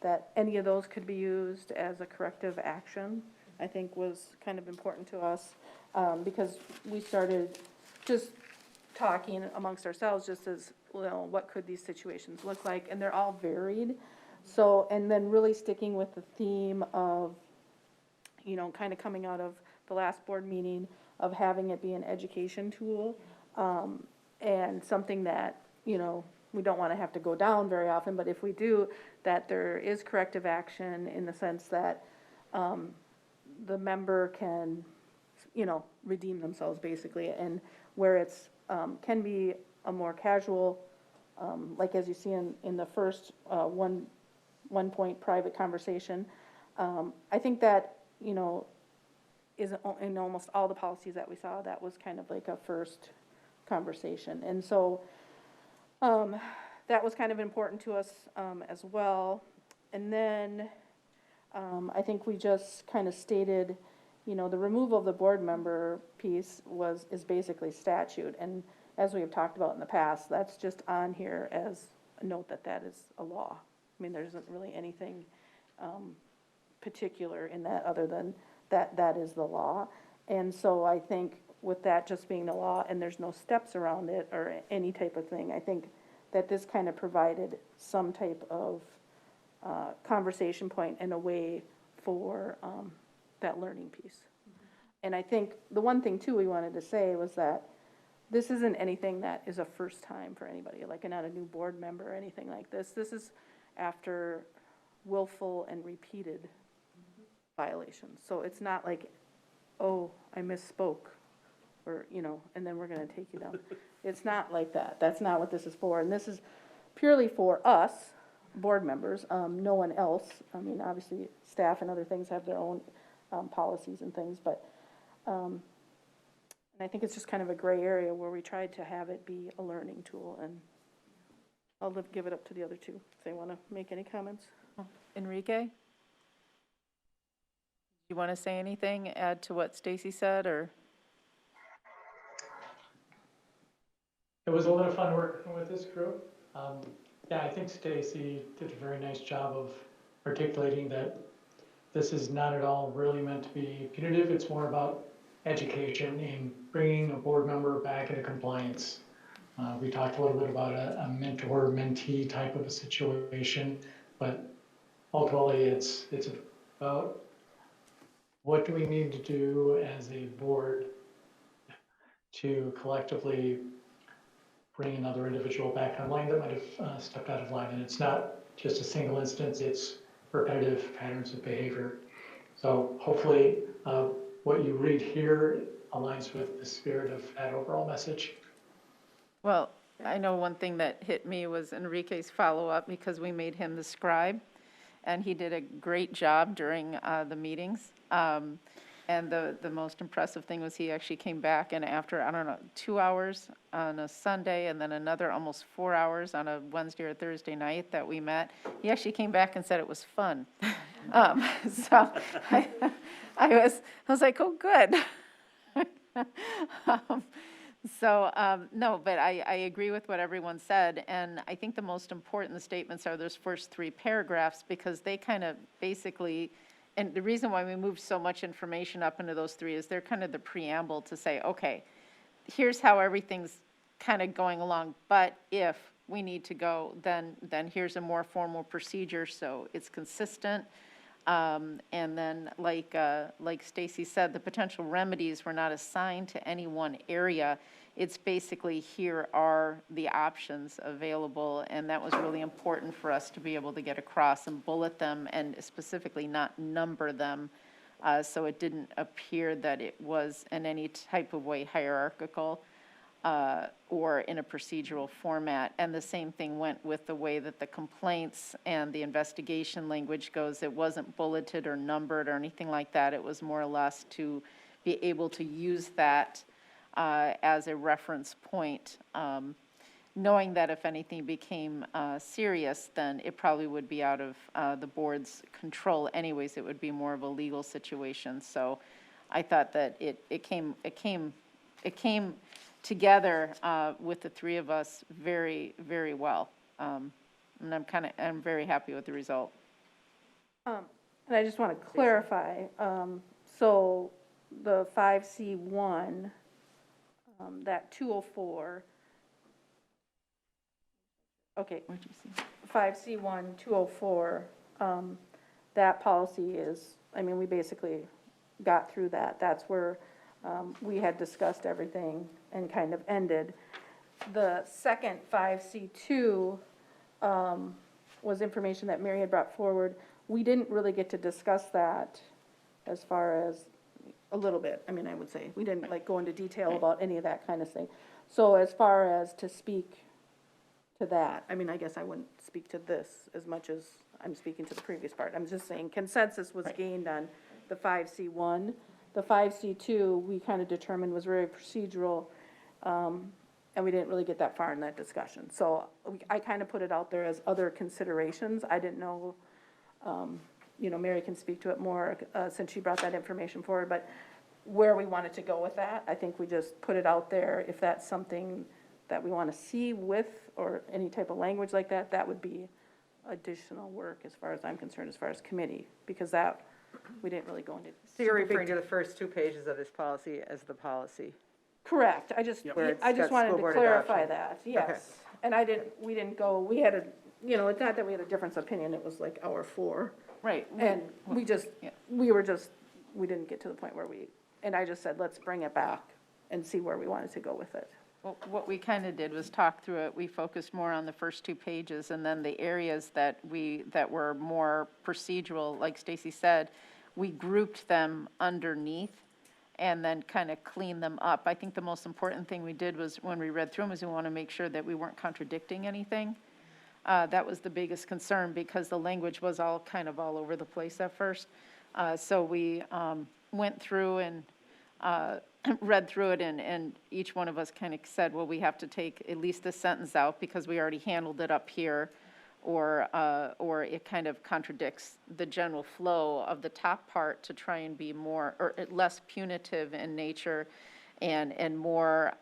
that any of those could be used as a corrective action, I think was kind of important to us, because we started just talking amongst ourselves, just as, what could these situations look like, and they're all varied. So, and then really sticking with the theme of, kind of coming out of the last board meeting of having it be an education tool, and something that, we don't want to have to go down very often, but if we do, that there is corrective action in the sense that the member can, redeem themselves basically, and where it's, can be a more casual, like as you see in the first one point private conversation. I think that, is in almost all the policies that we saw, that was kind of like a first conversation. And so that was kind of important to us as well. And then I think we just kind of stated, the removal of the board member piece is basically statute. And as we have talked about in the past, that's just on here as a note that is a law. I mean, there isn't really anything particular in that other than that is the law. And so I think with that just being the law and there's no steps around it or any type of thing, I think that this kind of provided some type of conversation point and a way for that learning piece. And I think the one thing too we wanted to say was that this isn't anything that is a first time for anybody, like not a new board member or anything like this. This is after willful and repeated violations. So it's not like, oh, I misspoke, or, and then we're gonna take you down. It's not like that. That's not what this is for. And this is purely for us, board members, no one else. I mean, obviously, staff and other things have their own policies and things, but And I think it's just kind of a gray area where we tried to have it be a learning tool, and I'll give it up to the other two if they want to make any comments. Enrique? You want to say anything, add to what Stacy said, or? It was a lot of fun working with this group. Yeah, I think Stacy did a very nice job of articulating that this is not at all really meant to be punitive. It's more about education and bringing a board member back into compliance. We talked a little bit about a mentor-mentee type of a situation, but ultimately it's about what do we need to do as a board to collectively bring another individual back online that might have stepped out of line. And it's not just a single instance, it's repetitive patterns of behavior. So hopefully what you read here aligns with the spirit of that overall message. Well, I know one thing that hit me was Enrique's follow-up, because we made him the scribe, and he did a great job during the meetings. And the most impressive thing was he actually came back, and after, I don't know, 2 hours on a Sunday and then another almost 4 hours on a Wednesday or Thursday night that we met, he actually came back and said it was fun. So I was like, oh, good. No, but I agree with what everyone said, and I think the most important statements are those first 3 paragraphs, because they kind of basically, and the reason why we moved so much information up into those 3 is they're kind of the preamble to say, okay, here's how everything's kind of going along, but if we need to go, then here's a more formal procedure, so it's consistent. And then, like Stacy said, the potential remedies were not assigned to any one area. It's basically, here are the options available, and that was really important for us to be able to get across and bullet them, and specifically not number them, so it didn't appear that it was in any type of way hierarchical or in a procedural format. And the same thing went with the way that the complaints and the investigation language goes. It wasn't bulleted or numbered or anything like that. It was more or less to be able to use that as a reference point, knowing that if anything became serious, then it probably would be out of the board's control anyways. It would be more of a legal situation. So I thought that it came together with the 3 of us very, very well. And I'm very happy with the result. And I just want to clarify, so the 5C1, that 204, okay, What'd you see? 5C1, 204, that policy is, I mean, we basically got through that. That's where we had discussed everything and kind of ended. The second 5C2 was information that Mary had brought forward. We didn't really get to discuss that as far as a little bit. I mean, I would say, we didn't like go into detail about any of that kind of thing. So as far as to speak to that, I mean, I guess I wouldn't speak to this as much as I'm speaking to the previous part. I'm just saying consensus was gained on the 5C1. The 5C2, we kind of determined was very procedural, and we didn't really get that far in that discussion. So I kind of put it out there as other considerations. I didn't know, Mary can speak to it more since she brought that information forward, but where we wanted to go with that, I think we just put it out there. If that's something that we want to see with, or any type of language like that, that would be additional work as far as I'm concerned, as far as committee, because that, we didn't really go into. So you're referring to the first 2 pages of this policy as the policy? Correct, I just Where it's wanted got school to board clarify adoption. that, yes. And we didn't go, we had it's not that we had a difference of opinion, it was like hour 4. Right. And we Yeah. we didn't get to the point where and I just said, let's bring it back and see where we wanted to go with it. Well, what we kind of did was talk through it. We focused more on the first 2 pages, and then the areas that were more procedural, like Stacy said, we grouped them underneath and then kind of cleaned them up. I think the most important thing we did was, when we read through them, is we want to make sure that we weren't contradicting anything. That was the biggest concern, because the language was all kind of all over the place at first. So we went through and read through it, and each one of us kind of said, well, we have to take at least a sentence out because we already handled it up here, or it kind of contradicts the general flow of the top part to try and be more, or less punitive in nature, and more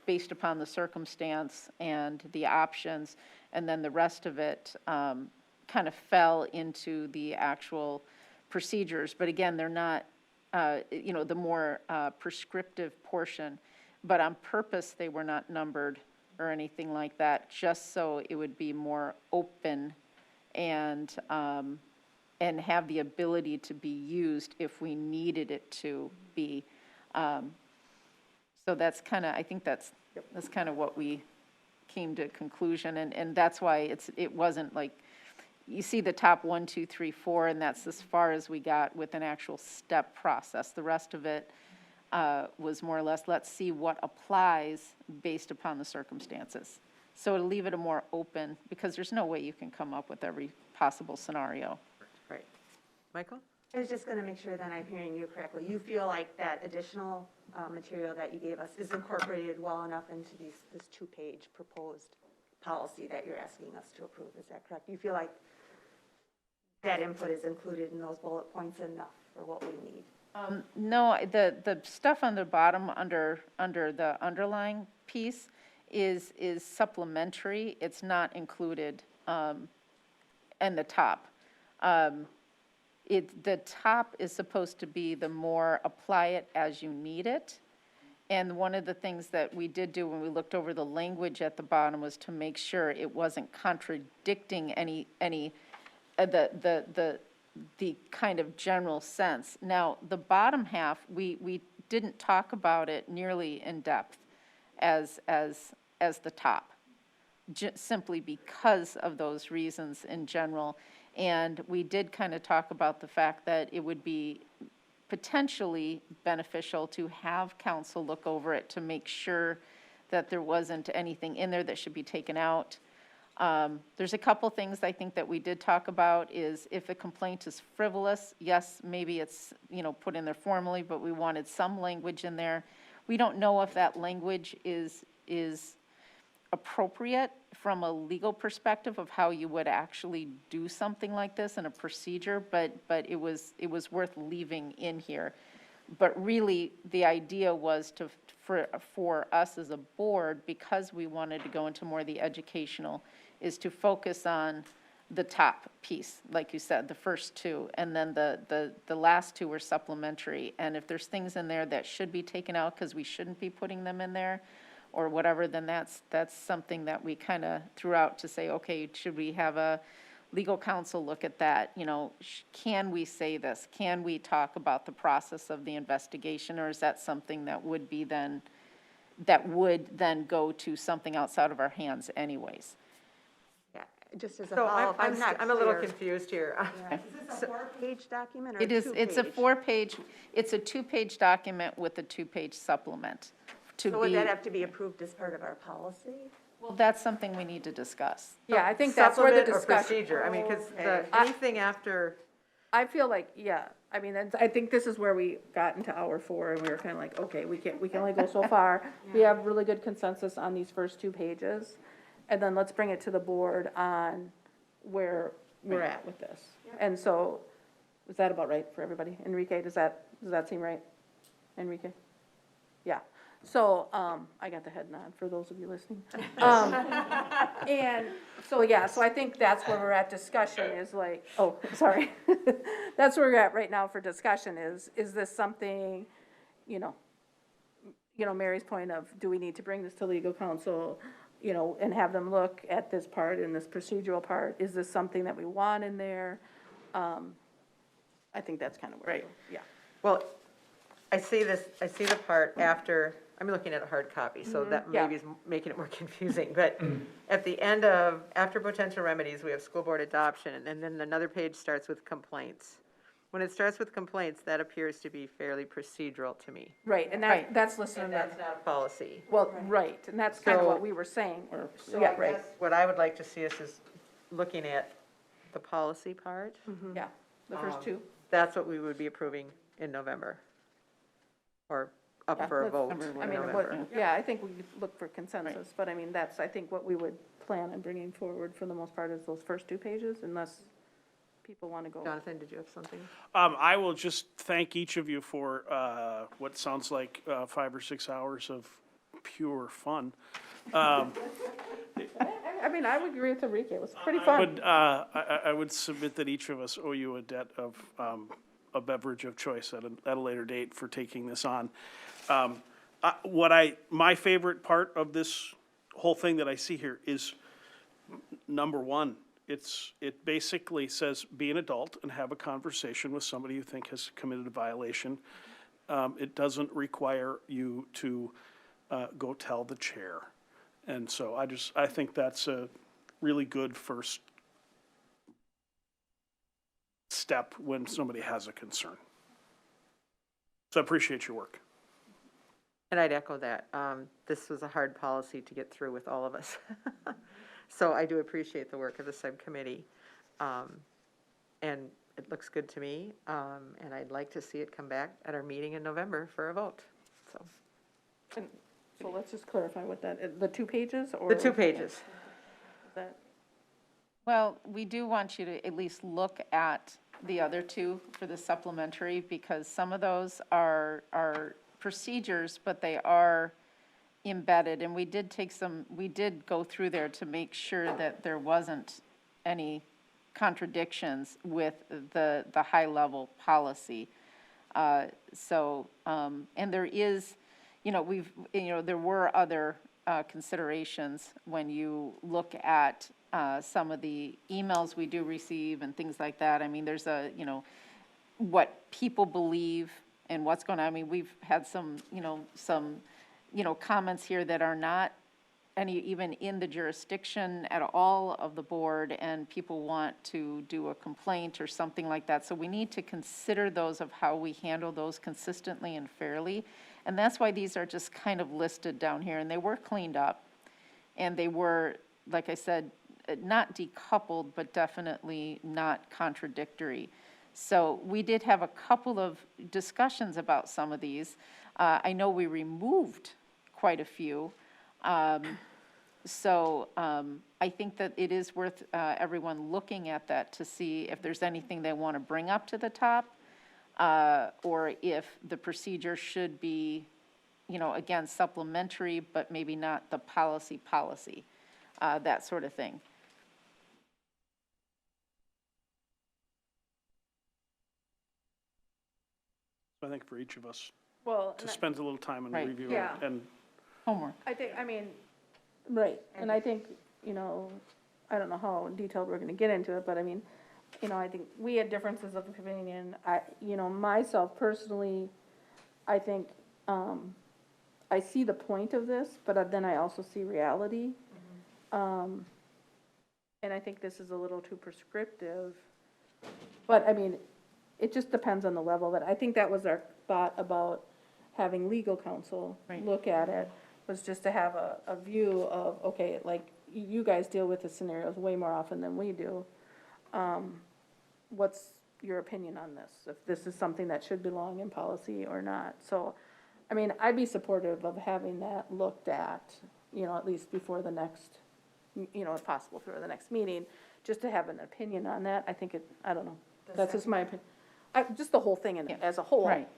based upon the circumstance and the options, and then the rest of it kind of fell into the actual procedures. But again, they're not, the more prescriptive portion, but on purpose, they were not numbered or anything like that, just so it would be more open and have the ability to be used if we needed it to be. So that's kind of, I think that's kind of what we came to conclusion, and that's why it wasn't like, you see the top 1, 2, 3, 4, and that's as far as we got with an actual step process. The rest of it was more or less, let's see what applies based upon the circumstances. So to leave it a more open, because there's no way you can come up with every possible scenario. Right. Michael? I was just going to make sure that I'm hearing you correctly. You feel like that additional material that you gave us is incorporated well enough into this 2-page proposed policy that you're asking us to approve. Is that correct? You feel like that input is included in those bullet points enough for what we need? No, the stuff on the bottom under the underlying piece is supplementary. It's not included in the top. The top is supposed to be the more apply it as you need it. And one of the things that we did do when we looked over the language at the bottom was to make sure it wasn't contradicting any the kind of general sense. Now, the bottom half, we didn't talk about it nearly in depth as the top, simply because of those reasons in general. And we did kind of talk about the fact that it would be potentially beneficial to have council look over it to make sure that there wasn't anything in there that should be taken out. There's a couple things I think that we did talk about is if a complaint is frivolous, yes, maybe it's, put in there formally, but we wanted some language in there. We don't know if that language is appropriate from a legal perspective of how you would actually do something like this in a procedure, but it was worth leaving in here. But really, the idea was for us as a board, because we wanted to go into more of the educational, is to focus on the top piece, like you said, the first two, and then the last two were supplementary. And if there's things in there that should be taken out because we shouldn't be putting them in there, or whatever, then that's something that we kind of threw out to say, okay, should we have a legal counsel look at that? Can we say this? Can we talk about the process of the investigation, or is that something that would then go to something outside of our hands anyways? Yeah, just as a So follow-up, I'm not I'm a little clear. confused here. Yeah. Is this a 4-page document or It is, 2-page? it's a 2-page document with a 2-page supplement. So would that have to be approved as part of our policy? Well, that's something we need to discuss. Yeah, I think that's where the Supplement or discussion. procedure? I mean, because Okay. anything after, I feel like, yeah, I mean, I think this is where we got into hour 4 and we were kind of like, okay, we can only go so far. We have really good consensus on these first 2 pages. And then let's bring it to the board on where we're at with this. And so, is that about right for everybody? Enrique, does that seem right? Enrique? Yeah. So, I got the head nod for those of you listening. And so, yeah, so I think that's where we're at. Discussion is like, oh, sorry. That's where we're at right now for discussion is this something, Mary's point of, do we need to bring this to legal counsel, and have them look at this part and this procedural part? Is this something that we want in there? I think that's kind of where, Right. Yeah. well, I see the part after, I'm looking at a hard copy, so that Yeah. maybe is making it more confusing, but at the end after potential remedies, we have school board adoption, and then another page starts with complaints. When it starts with complaints, that appears to be fairly procedural to me. Right, and Right. that's listed in And that. that's not a policy. Well, right, and that's kind of So- what we were saying. So Yeah, I right. guess what I would like to see us is looking at the policy part. Yeah, the first 2. That's what we would be approving in November. or up for a vote in I mean, November. yeah, I think we look for consensus, but I mean, that's, I think, what we would plan on bringing forward for the most part is those first 2 pages, unless people want to go. Jonathan, did you have something? I will just thank each of you for what sounds like 5 or 6 hours of pure fun. I mean, I would agree with Enrique, it was pretty fun. I would submit that each of us owe you a debt of a beverage of choice at a later date for taking this on. My favorite part of this whole thing that I see here is number 1. It basically says, be an adult and have a conversation with somebody you think has committed a violation. It doesn't require you to go tell the chair. And so I think that's a really good first step when somebody has a concern. So I appreciate your work. And I'd echo that. This was a hard policy to get through with all of us. So I do appreciate the work of the subcommittee. And it looks good to me. And I'd like to see it come back at our meeting in November for a vote. So And so let's just clarify what that, the 2 pages or? the 2 pages. That, Well, we do want you to at least look at the other 2 for the supplementary, because some of those are procedures, but they are embedded, and we did go through there to make sure that there wasn't any contradictions with the high-level policy. And there is, there were other considerations when you look at some of the emails we do receive and things like that. I mean, there's what people believe and what's going on. I mean, we've had some comments here that are not even in the jurisdiction at all of the board, and people want to do a complaint or something like that. So we need to consider those of how we handle those consistently and fairly. And that's why these are just kind of listed down here, and they were cleaned up. And they were, like I said, not decoupled, but definitely not contradictory. So we did have a couple of discussions about some of these. I know we removed quite a few. So I think that it is worth everyone looking at that to see if there's anything they want to bring up to the top, or if the procedure should be, again, supplementary, but maybe not the policy, that sort of thing. I think for each of us well, to spend a little time and Right. review Yeah. it. And Homework. right, and I think, I don't know how detailed we're gonna get into it, but I mean, I think we had differences of opinion. Myself personally, I think, I see the point of this, but then I also see reality. And I think this is a little too prescriptive. But, I mean, it just depends on the level of it. I think that was our thought about having legal counsel look at it, was just to have a view of, okay, like, you guys deal with the scenarios way more often than we do. What's your opinion on this? If this is something that should belong in policy or not? So, I mean, I'd be supportive of having that looked at, at least before the next, if possible, before the next meeting, just to have an opinion on that. I think I don't know. That's just my opinion. Just the whole thing as a whole. Right.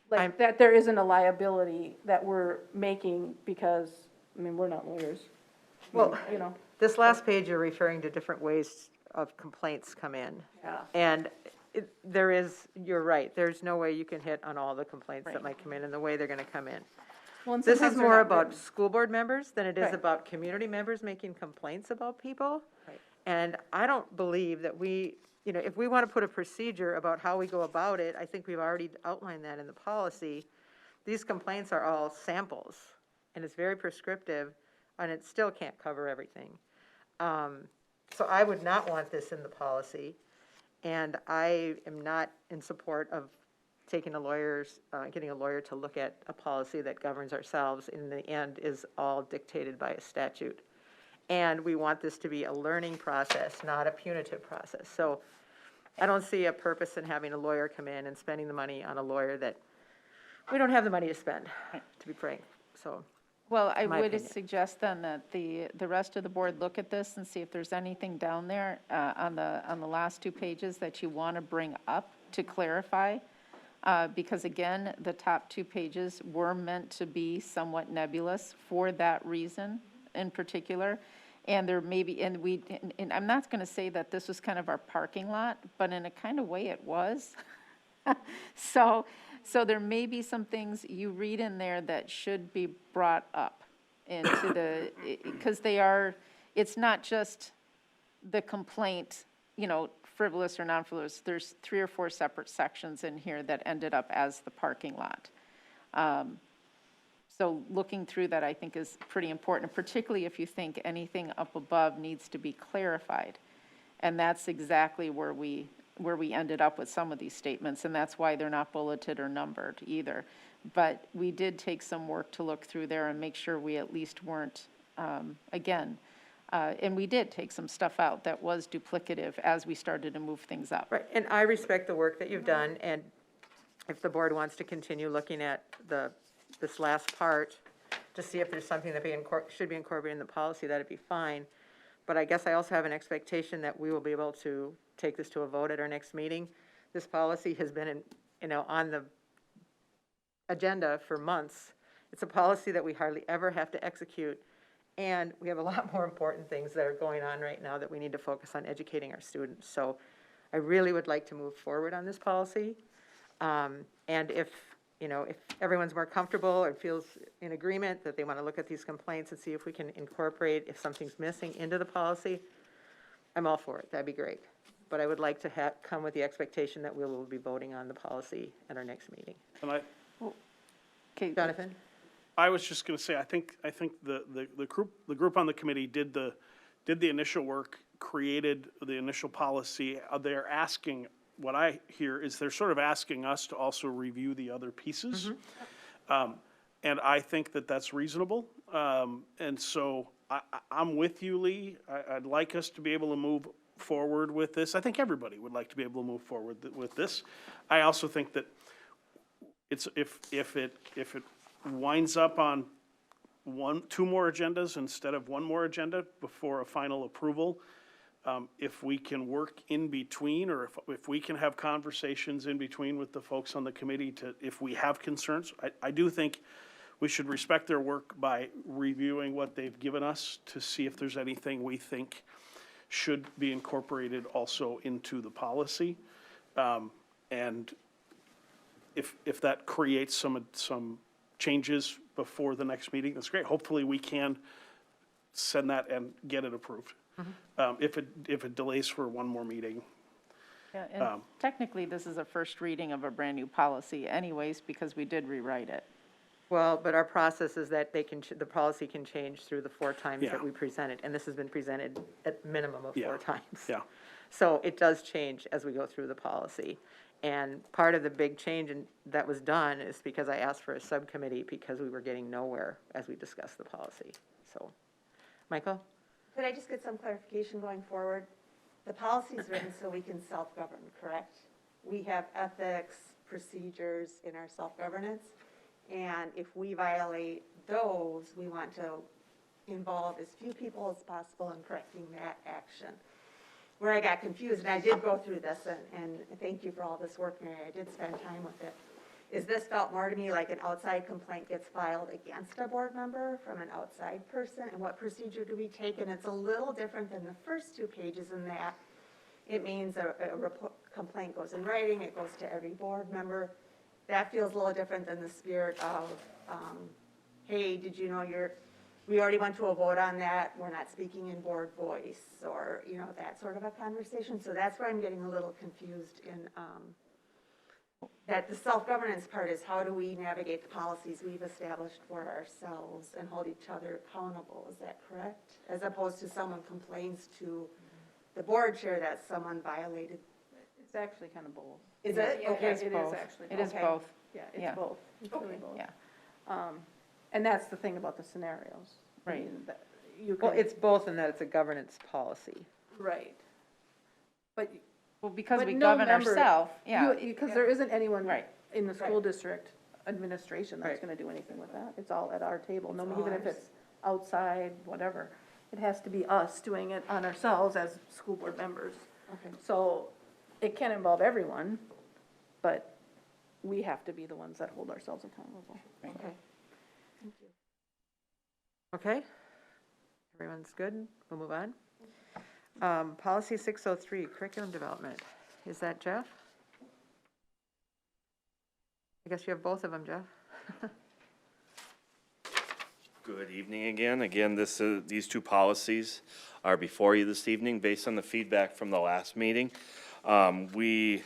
Like, that there isn't a liability that we're making because, I mean, we're not lawyers. Well, You know, this last page, you're referring to different ways of complaints come in. Yeah. And you're right, there's no way you can hit on all the complaints that might come in and the way they're gonna come in. well, and This is sometimes they're more not about written. school board members than it is Right. about community members making complaints about people. Right. And I don't believe that if we want to put a procedure about how we go about it, I think we've already outlined that in the policy. These complaints are all samples, and it's very prescriptive, and it still can't cover everything. So I would not want this in the policy, and I am not in support of getting a lawyer to look at a policy that governs ourselves, in the end is all dictated by a statute. And we want this to be a learning process, not a punitive process. So I don't see a purpose in having a lawyer come in and spending the money on a lawyer that we don't have the money to spend, to be frank, so. Well, I my would opinion. suggest then that the rest of the board look at this and see if there's anything down there on the last 2 pages that you want to bring up to clarify. Because again, the top 2 pages were meant to be somewhat nebulous for that reason in particular. And there may be, and I'm not going to say that this was kind of our parking lot, but in a kind of way it was. So there may be some things you read in there that should be brought up into the, because it's not just the complaint, frivolous or non-frivolous. There's 3 or 4 separate sections in here that ended up as the parking lot. So looking through that, I think, is pretty important, particularly if you think anything up above needs to be clarified. And that's exactly where we ended up with some of these statements, and that's why they're not bulleted or numbered either. But we did take some work to look through there and make sure we at least weren't, and we did take some stuff out that was duplicative as we started to move things up. Right, and I respect the work that you've done, and if the board wants to continue looking at this last part to see if there's something that should be incorporated in the policy, that'd be fine. But I guess I also have an expectation that we will be able to take this to a vote at our next meeting. This policy has been on the agenda for months. It's a policy that we hardly ever have to execute. And we have a lot more important things that are going on right now that we need to focus on educating our students. So I really would like to move forward on this policy. And if everyone's more comfortable or feels in agreement that they want to look at these complaints and see if we can incorporate, if something's missing, into the policy, I'm all for it. That'd be great. But I would like to come with the expectation that we will be voting on the policy at our next meeting. And Okay, Jonathan? I was just going to say, I think the group on the committee did the initial work, created the initial policy. They're asking, what I hear is they're sort of asking us to also review the other pieces. And I think that that's reasonable. And so I'm with you, Lee. I'd like us to be able to move forward with this. I think everybody would like to be able to move forward with this. I also think that it's, if it winds up on 2 more agendas instead of 1 more agenda before a final approval, if we can work in between, or if we can have conversations in between with the folks on the committee if we have concerns, I do think we should respect their work by reviewing what they've given us to see if there's anything we think should be incorporated also into the policy. And if that creates some changes before the next meeting, that's great. Hopefully we can send that and get it approved. If it delays for 1 more meeting. Yeah, and technically, this is a first reading of a brand-new policy anyways, because we did rewrite it. Well, but our process is that the policy can change through the 4 times Yeah. that we present it, and this has been presented at minimum of 4 Yeah. times. Yeah. So it does change as we go through the policy. And part of the big change that was done is because I asked for a subcommittee because we were getting nowhere as we discussed the policy. So, Michael? Could I just get some clarification going forward? The policy is written so we can self-govern, correct? We have ethics, procedures in our self-governance, and if we violate those, we want to involve as few people as possible in correcting that action. Where I got confused, and I did go through this, and thank you for all this work, Mary, I did spend time with it, is this felt more to me like an outside complaint gets filed against a board member from an outside person, and what procedure do we take? And it's a little different than the first 2 pages in that it means a complaint goes in writing, it goes to every board member. That feels a little different than the spirit of, hey, did you know we already went to a vote on that, we're not speaking in board voice, or, that sort of a conversation. So that's where I'm getting a little confused in, that the self-governance part is how do we navigate the policies we've established for ourselves and hold each other accountable, is that correct? As opposed to someone complains to the board chair that someone violated. It's actually kind of both. Is it? Yeah, Okay. it is actually. It is Okay. both. Yeah, Yeah. it's both. It's really both. Yeah. And that's the thing about the scenarios. I Right. mean, that you Well, can- it's both in that it's a governance policy. Right. But Well, because But we no govern member- ourselves, yeah. Because there isn't anyone Right. in the school district administration that's Right. gonna do anything with that. It's all at our table, no, even if it's outside, whatever. It has to be us doing it on ourselves as school board members. Okay. So it can involve everyone, but we have to be the ones that hold ourselves accountable. Okay. Okay, everyone's good, we'll move on. Policy 603, curriculum development, is that Jeff? I guess you have both of them, Jeff. Good evening again. Again, these two policies are before you this evening based on the feedback from the last meeting. We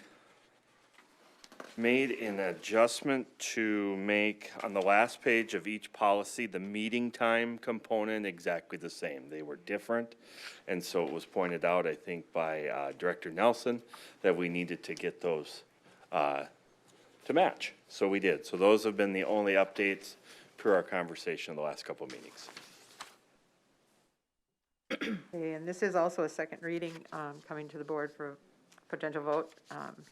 made an adjustment to make, on the last page of each policy, the meeting time component exactly the same. They were different, and so it was pointed out, I think, by Director Nelson, that we needed to get those to match. So we did. So those have been the only updates per our conversation in the last couple of meetings. Okay, and this is also a second reading, coming to the board for potential vote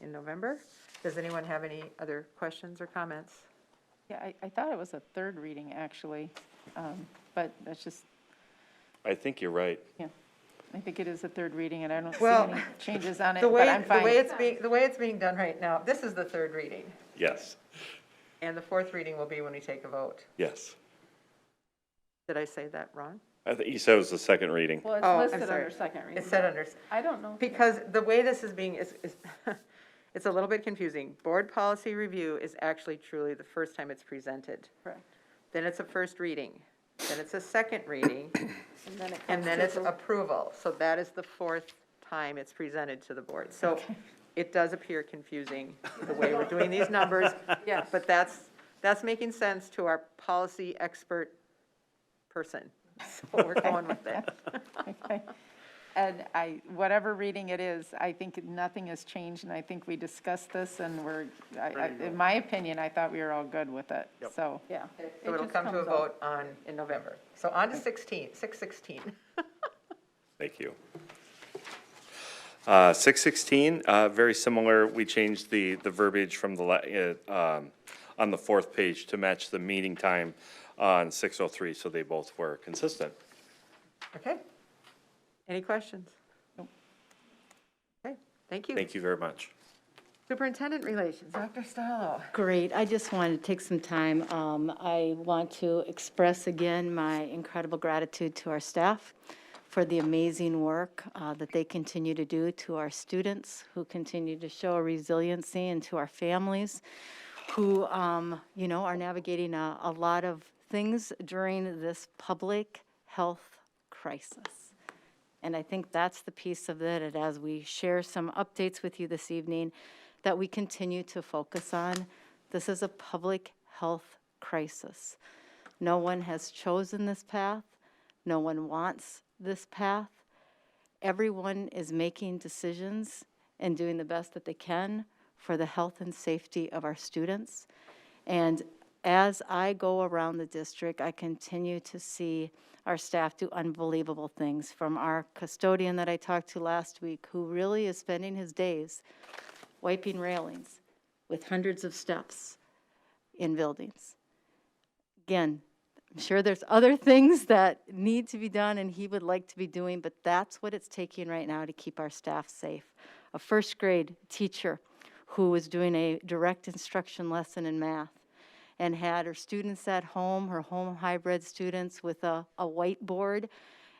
in November. Does anyone have any other questions or comments? Yeah, I thought it was a third reading, actually, but that's just, I think you're right. yeah. I think it is a third reading, and I don't see Well, any changes on it, The but way, I'm the fine. way it's being done right now, this is the third reading, Yes, and the fourth reading will be when we take a vote. yes. Did I say that wrong? I think you said it was the second reading. Well, Oh, I'm it's listed sorry. under second reading. It's said under, I don't know. because the way this is being, is it's a little bit confusing. Board policy review is actually truly the first time it's presented. Correct. Then it's a first reading, then it's a second reading, And then it and comes then to it's approval. So that is the fourth time it's presented to the board. So it does appear confusing, the way we're doing these numbers. Yes. But that's making sense to our policy expert person. So we're going with it. Okay. And whatever reading it is, I think nothing has changed, and I think we discussed this, and in my opinion, I thought we were all good with it, so. Yeah. So it'll just come to a comes up. vote in November. So on to 616. Thank you. 616, very similar. We changed the verbiage from on the fourth page to match the meeting time on 603, so they both were consistent. Okay. Any questions? Nope. Okay, thank you. Thank you very much. Superintendent relations, Dr. Stallo. Great. I just wanted to take some time. I want to express again my incredible gratitude to our staff for the amazing work that they continue to do, to our students who continue to show resiliency, and to our families who, are navigating a lot of things during this public health crisis. And I think that's the piece of it, and as we share some updates with you this evening, that we continue to focus on. This is a public health crisis. No one has chosen this path. No one wants this path. Everyone is making decisions and doing the best that they can for the health and safety of our students. And as I go around the district, I continue to see our staff do unbelievable things, from our custodian that I talked to last week, who really is spending his days wiping railings with hundreds of steps in buildings. Again, I'm sure there's other things that need to be done and he would like to be doing, but that's what it's taking right now to keep our staff safe. A first grade teacher who was doing a direct instruction lesson in math and had her students at home, her home hybrid students, with a whiteboard,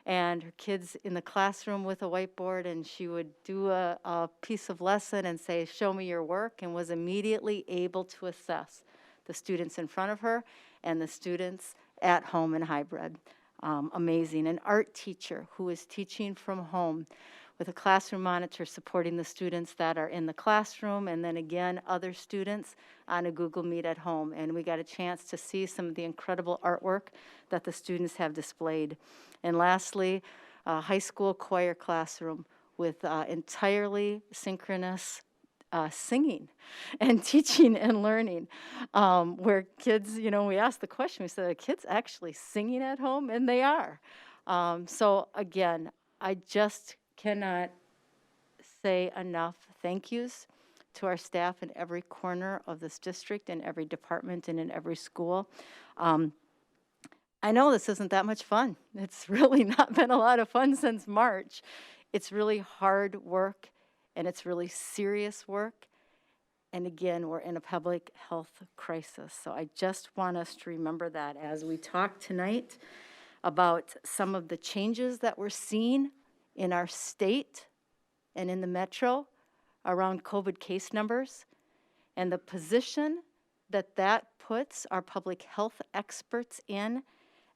and her kids in the classroom with a whiteboard, and she would do a piece of lesson and say, "Show me your work," and was immediately able to assess the students in front of her and the students at home in hybrid. Amazing. An art teacher who is teaching from home with a classroom monitor supporting the students that are in the classroom, and then again, other students on a Google Meet at home. And we got a chance to see some of the incredible artwork that the students have displayed. And lastly, a high school choir classroom with entirely synchronous singing and teaching and learning, where kids, we asked the question, we said, are kids actually singing at home? And they are. So again, I just cannot say enough thank yous to our staff in every corner of this district, in every department, and in every school. I know this isn't that much fun. It's really not been a lot of fun since March. It's really hard work, and it's really serious work. And again, we're in a public health crisis. So I just want us to remember that as we talk tonight about some of the changes that we're seeing in our state and in the metro around COVID case numbers, and the position that that puts our public health experts in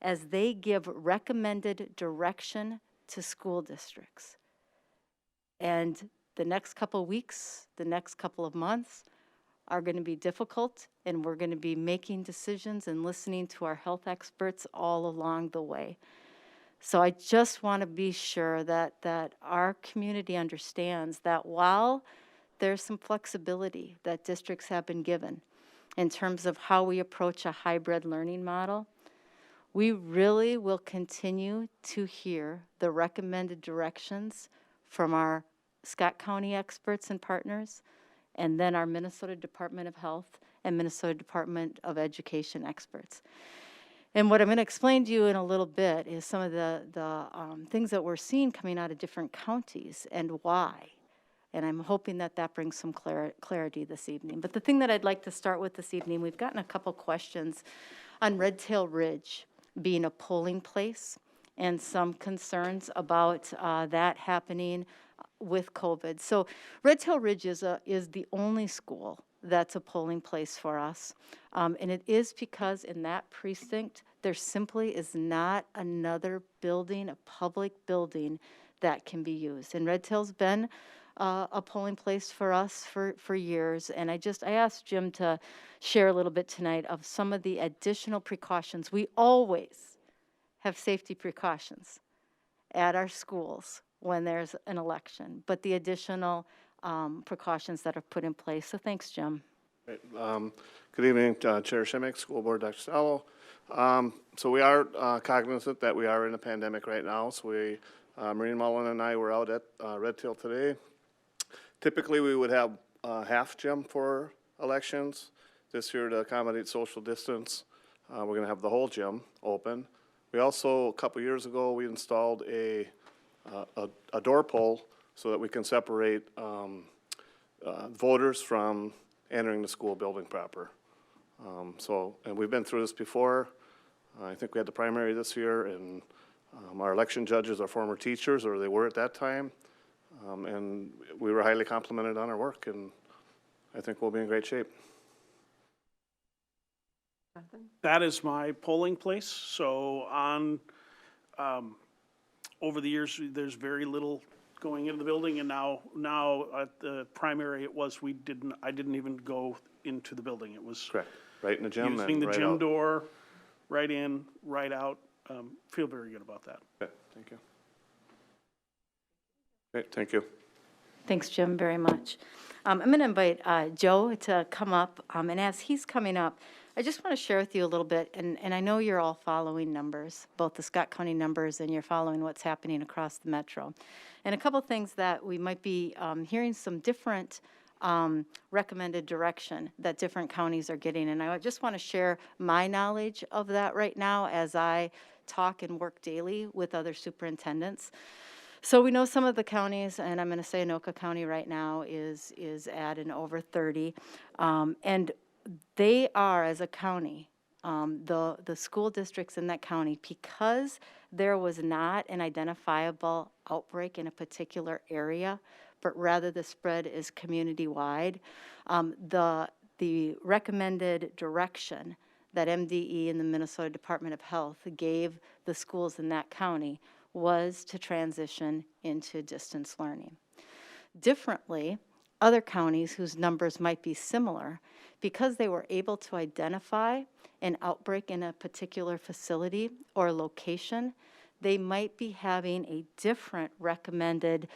as they give recommended direction to school districts. And the next couple of weeks, the next couple of months are going to be difficult, and we're going to be making decisions and listening to our health experts all along the way. So I just want to be sure that our community understands that while there's some flexibility that districts have been given in terms of how we approach a hybrid learning model, we really will continue to hear the recommended directions from our Scott County experts and partners, and then our Minnesota Department of Health and Minnesota Department of Education experts. And what I'm going to explain to you in a little bit is some of the things that we're seeing coming out of different counties and why. And I'm hoping that that brings some clarity this evening. But the thing that I'd like to start with this evening, we've gotten a couple questions on Red Tail Ridge being a polling place and some concerns about that happening with COVID. So Red Tail Ridge is the only school that's a polling place for us. And it is because in that precinct, there simply is not another building, a public building that can be used. And Red Tail's been a polling place for us for years. And I asked Jim to share a little bit tonight of some of the additional precautions. We always have safety precautions at our schools when there's an election, but the additional precautions that are put in place. So thanks, Jim. Right. Good evening, Chair Shimek, School Board, Dr. Stallo. So we are cognizant that we are in a pandemic right now. So Maureen Mullen and I were out at Red Tail today. Typically, we would have half gym for elections. This year, to accommodate social distance, we're going to have the whole gym open. We also, a couple years ago, we installed a door pole so that we can separate voters from entering the school building proper. And we've been through this before. I think we had the primary this year, and our election judges are former teachers, or they were at that time. And we were highly complimented on our work, and I think we'll be in great shape. That is my polling place. So over the years, there's very little going into the building, and now at the primary, I didn't even go into the building. It was Correct. Right in the gym. using the right gym out. door, right in, right out. Feel very good about that. Okay, thank you. Okay, thank you. Thanks, Jim, very much. I'm going to invite Joe to come up, and as he's coming up, I just want to share with you a little bit, and I know you're all following numbers, both the Scott County numbers, and you're following what's happening across the metro. And a couple things that we might be hearing some different recommended direction that different counties are getting. And I just want to share my knowledge of that right now as I talk and work daily with other superintendents. So we know some of the counties, and I'm going to say Anoka County right now is at an over 30. And they are, as a county, the school districts in that county, because there was not an identifiable outbreak in a particular area, but rather the spread is community-wide, the recommended direction that MDE and the Minnesota Department of Health gave the schools in that county was to transition into distance learning. Differently, other counties whose numbers might be similar, because they were able to identify an outbreak in a particular facility or location, they might be having a different recommended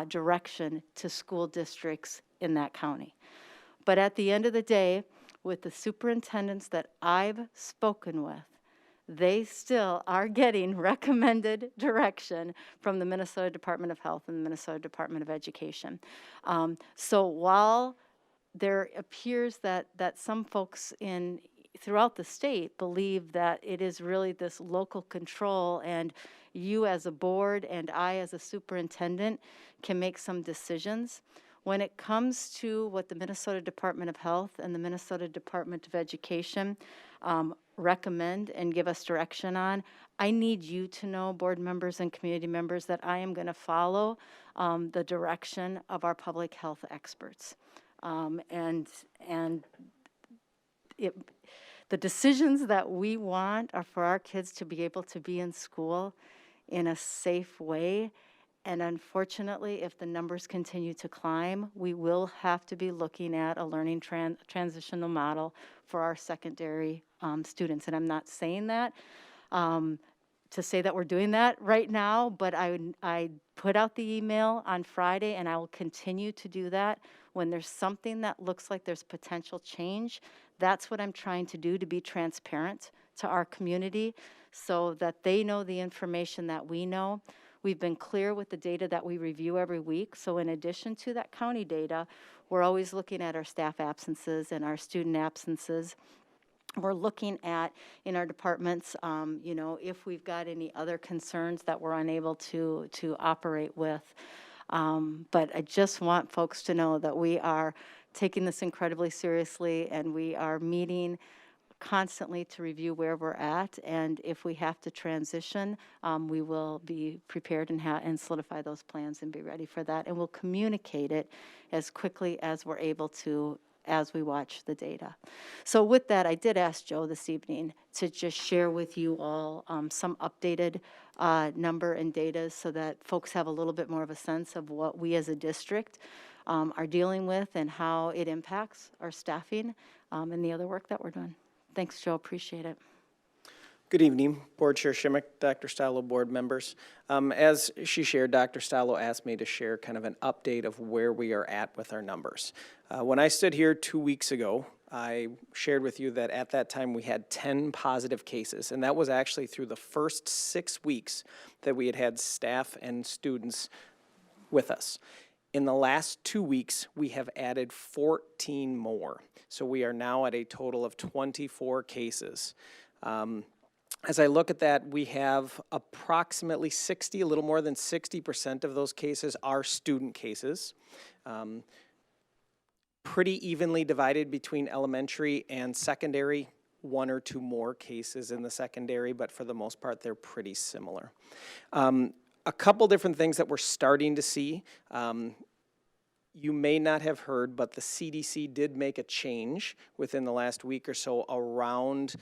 direction to school districts in that county. But at the end of the day, with the superintendents that I've spoken with, they still are getting recommended direction from the Minnesota Department of Health and the Minnesota Department of Education. So while there appears that some folks throughout the state believe that it is really this local control, and you as a board and I as a superintendent can make some decisions. When it comes to what the Minnesota Department of Health and the Minnesota Department of Education recommend and give us direction on, I need you to know, board members and community members, that I am going to follow the direction of our public health experts. The decisions that we want are for our kids to be able to be in school in a safe way. And unfortunately, if the numbers continue to climb, we will have to be looking at a learning transitional model for our secondary students. And I'm not saying that to say that we're doing that right now, but I put out the email on Friday, and I will continue to do that. When there's something that looks like there's potential change, that's what I'm trying to do, to be transparent to our community so that they know the information that we know. We've been clear with the data that we review every week. So in addition to that county data, we're always looking at our staff absences and our student absences. We're looking at, in our departments, if we've got any other concerns that we're unable to operate with. But I just want folks to know that we are taking this incredibly seriously, and we are meeting constantly to review where we're at, and if we have to transition, we will be prepared and solidify those plans and be ready for that, and we'll communicate it as quickly as we're able to as we watch the data. So with that, I did ask Joe this evening to just share with you all some updated number and data so that folks have a little bit more of a sense of what we as a district are dealing with and how it impacts our staffing and the other work that we're doing. Thanks, Joe. Appreciate it. Good evening, Board Chair Shimmick, Dr. Stallo, board members. As she shared, Dr. Stallo asked me to share kind of an update of where we are at with our numbers. When I stood here 2 weeks ago, I shared with you that at that time we had 10 positive cases, and that was actually through the first 6 weeks that we had had staff and students with us. In the last 2 weeks, we have added 14 more. So we are now at a total of 24 cases. As I look at that, we have approximately 60, a little more than 60% of those cases are student cases. Pretty evenly divided between elementary and secondary, 1 or 2 more cases in the secondary, but for the most part, they're pretty similar. A couple different things that we're starting to see. You may not have heard, but the CDC did make a change within the last week or so around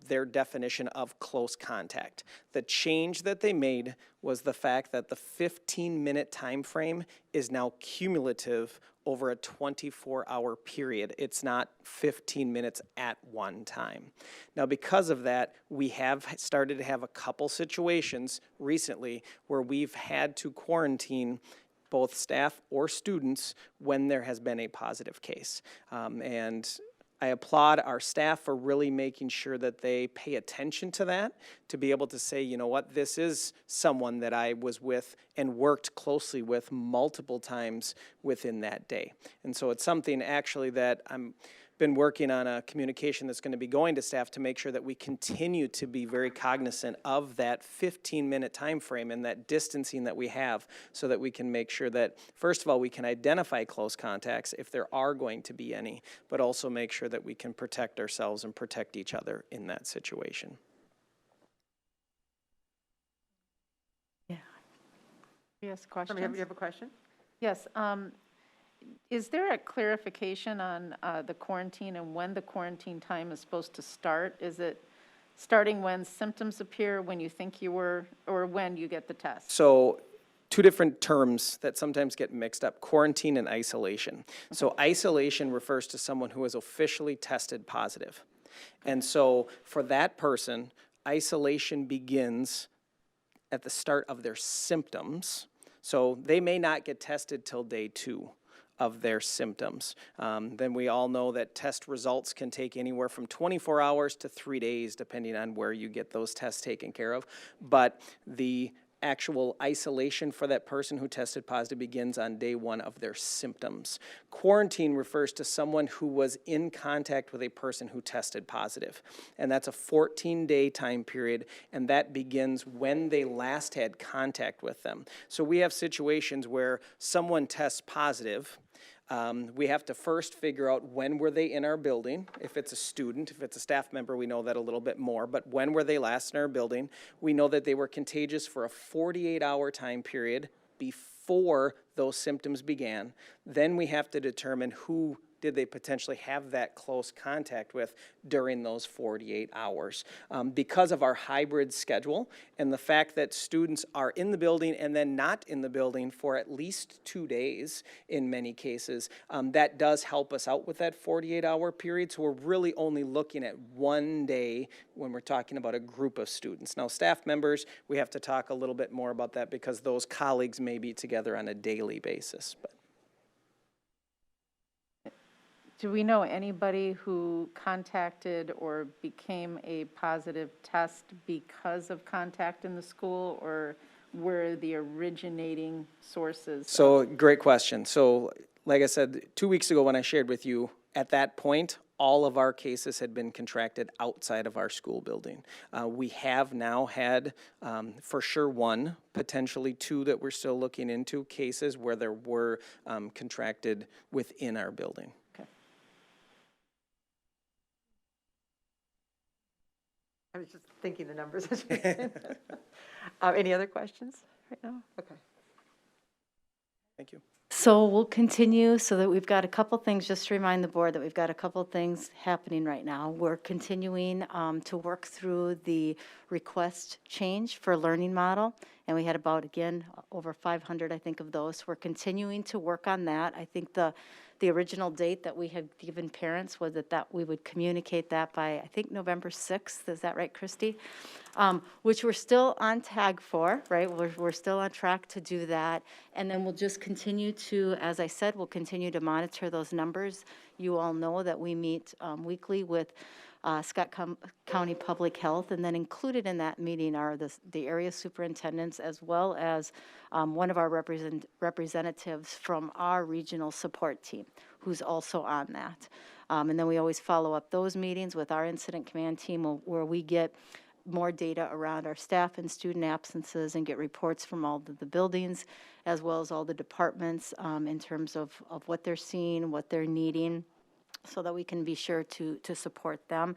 their definition of close contact. The change that they made was the fact that the 15-minute time frame is now cumulative over a 24-hour period. It's not 15 minutes at one time. Now, because of that, we have started to have a couple situations recently where we've had to quarantine both staff or students when there has been a positive case. And I applaud our staff for really making sure that they pay attention to that, to be able to say, you know what, this is someone that I was with and worked closely with multiple times within that day. And so it's something actually that I'm been working on a communication that's going to be going to staff to make sure that we continue to be very cognizant of that 15-minute time frame and that distancing that we have so that we can make sure that, first of all, we can identify close contacts if there are going to be any, but also make sure that we can protect ourselves and protect each other in that situation. Yeah. Yes, questions? You have a question? Yes. Is there a clarification on the quarantine and when the quarantine time is supposed to start? Is it starting when symptoms appear, when you think you were, or when you get the test? So 2 different terms that sometimes get mixed up, quarantine and isolation. So isolation refers to someone who is officially tested positive. And so for that person, isolation begins at the start of their symptoms. So they may not get tested till day 2 of their symptoms. Then we all know that test results can take anywhere from 24 hours to 3 days, depending on where you get those tests taken care of. But the actual isolation for that person who tested positive begins on day 1 of their symptoms. Quarantine refers to someone who was in contact with a person who tested positive. And that's a 14-day time period, and that begins when they last had contact with them. So we have situations where someone tests positive. We have to first figure out when were they in our building. If it's a student, if it's a staff member, we know that a little bit more. But when were they last in our building? We know that they were contagious for a 48-hour time period before those symptoms began. Then we have to determine who did they potentially have that close contact with during those 48 hours. Because of our hybrid schedule and the fact that students are in the building and then not in the building for at least 2 days in many cases, that does help us out with that 48-hour period. So we're really only looking at 1 day when we're talking about a group of students. Now, staff members, we have to talk a little bit more about that because those colleagues may be together on a daily basis. But Do we know anybody who contacted or became a positive test because of contact in the school, or were the originating sources? So, great question. So, like I said, 2 weeks ago when I shared with you, at that point, all of our cases had been contracted outside of our school building. We have now had, for sure, 1, potentially 2 that we're still looking into cases where there were contracted within our building. I was just thinking the numbers. Any other questions right now? Okay. Thank you. So we'll continue so that we've got a couple things, just to remind the board that we've got a couple things happening right now. We're continuing to work through the request change for learning model, and we had about, again, over 500, I think, of those. We're continuing to work on that. I think the original date that we had given parents was that we would communicate that by, I think, November 6th. Is that right, Christy? Which we're still on tag for, right? We're still on track to do that. And then we'll just continue to, as I said, we'll continue to monitor those numbers. You all know that we meet weekly with Scott County Public Health, and then included in that meeting are the area superintendents, as well as one of our representatives from our regional support team, who's also on that. And then we always follow up those meetings with our incident command team, where we get more data around our staff and student absences and get reports from all of the buildings, as well as all the departments in terms of what they're seeing, what they're needing, so that we can be sure to support them.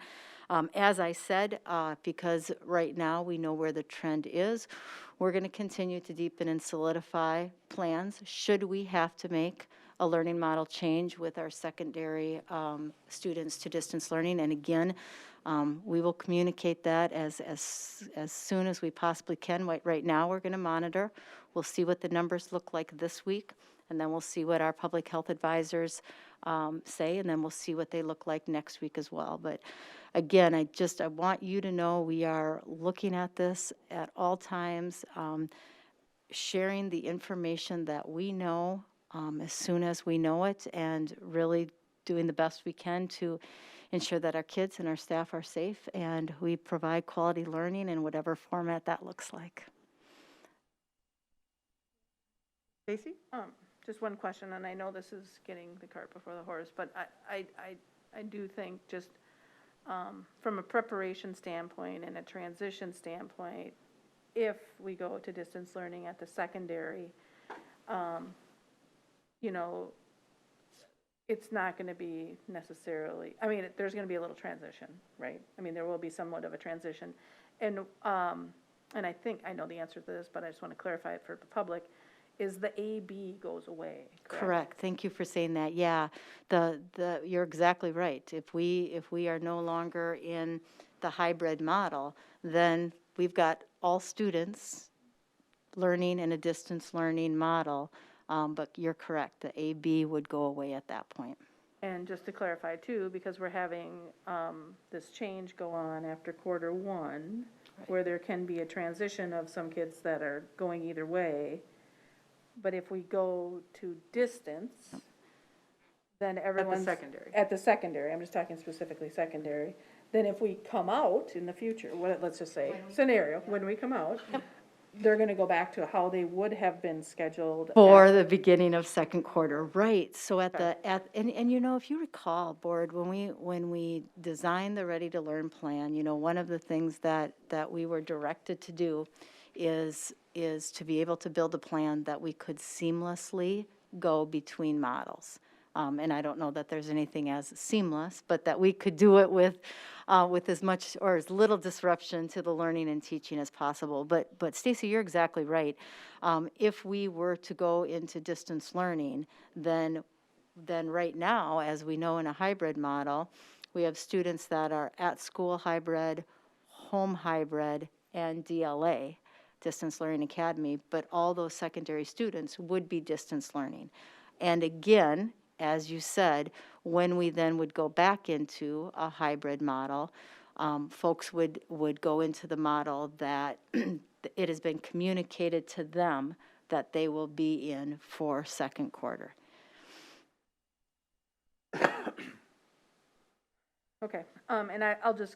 As I said, because right now we know where the trend is, we're going to continue to deepen and solidify plans should we have to make a learning model change with our secondary students to distance learning. And again, we will communicate that as soon as we possibly can. Right now, we're going to monitor. We'll see what the numbers look like this week, and then we'll see what our public health advisors say, and then we'll see what they look like next week as well. But again, I want you to know we are looking at this at all times, sharing the information that we know as soon as we know it, and really doing the best we can to ensure that our kids and our staff are safe, and we provide quality learning in whatever format that looks like. Stacy? Just one question, and I know this is getting the cart before the horse, but I do think just from a preparation standpoint and a transition standpoint, if we go to distance learning at the secondary, it's not going to be necessarily, there's going to be a little transition, right? There will be somewhat of a transition. And I think I know the answer to this, but I just want to clarify it for the public, is the AB goes away, Correct. Thank you for saying that. Yeah, you're exactly right. If we are no longer in the hybrid model, then we've got all students learning in a distance learning model. But you're correct, the AB would go away at that point. And just to clarify too, because we're having this change go on after quarter one, right, where there can be a transition of some kids that are going either way. But if we go to distance, then everyone's at the secondary, I'm just talking specifically secondary, then if we come out in the future, let's just say, scenario, when we come out, they're gonna go back to how they would have been scheduled. For the beginning of second quarter, right. So and you know, if you recall, board, when we designed the Ready to Learn plan, you know, one of the things that we were directed to do is to be able to build a plan that we could seamlessly go between models. And I don't know that there's anything as seamless, but that we could do it with as much or as little disruption to the learning and teaching as possible. But Stacy, you're exactly right. If we were to go into distance learning, then right now, as we know in a hybrid model, we have students that are at school hybrid, home hybrid, and DLA, Distance Learning Academy, but all those secondary students would be distance learning. And again, as you said, when we then would go back into a hybrid model, folks would go into the model that it has been communicated to them that they will be in for second quarter. Okay, and I'll just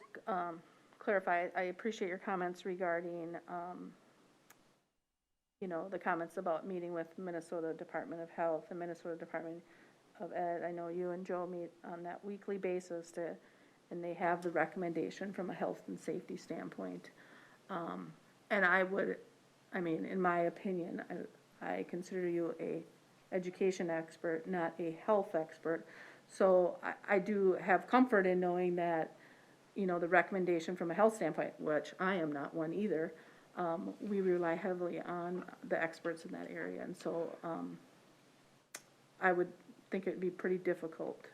clarify, I appreciate your comments regarding, you know, the comments about meeting with Minnesota Department of Health and Minnesota Department of Ed. I know you and Joe meet on that weekly basis and they have the recommendation from a health and safety standpoint. And I mean, in my opinion, I consider you a education expert, not a health expert. So I do have comfort in knowing that, you know, the recommendation from a health standpoint, which I am not one either, we rely heavily on the experts in that area. And so I would think it'd be pretty difficult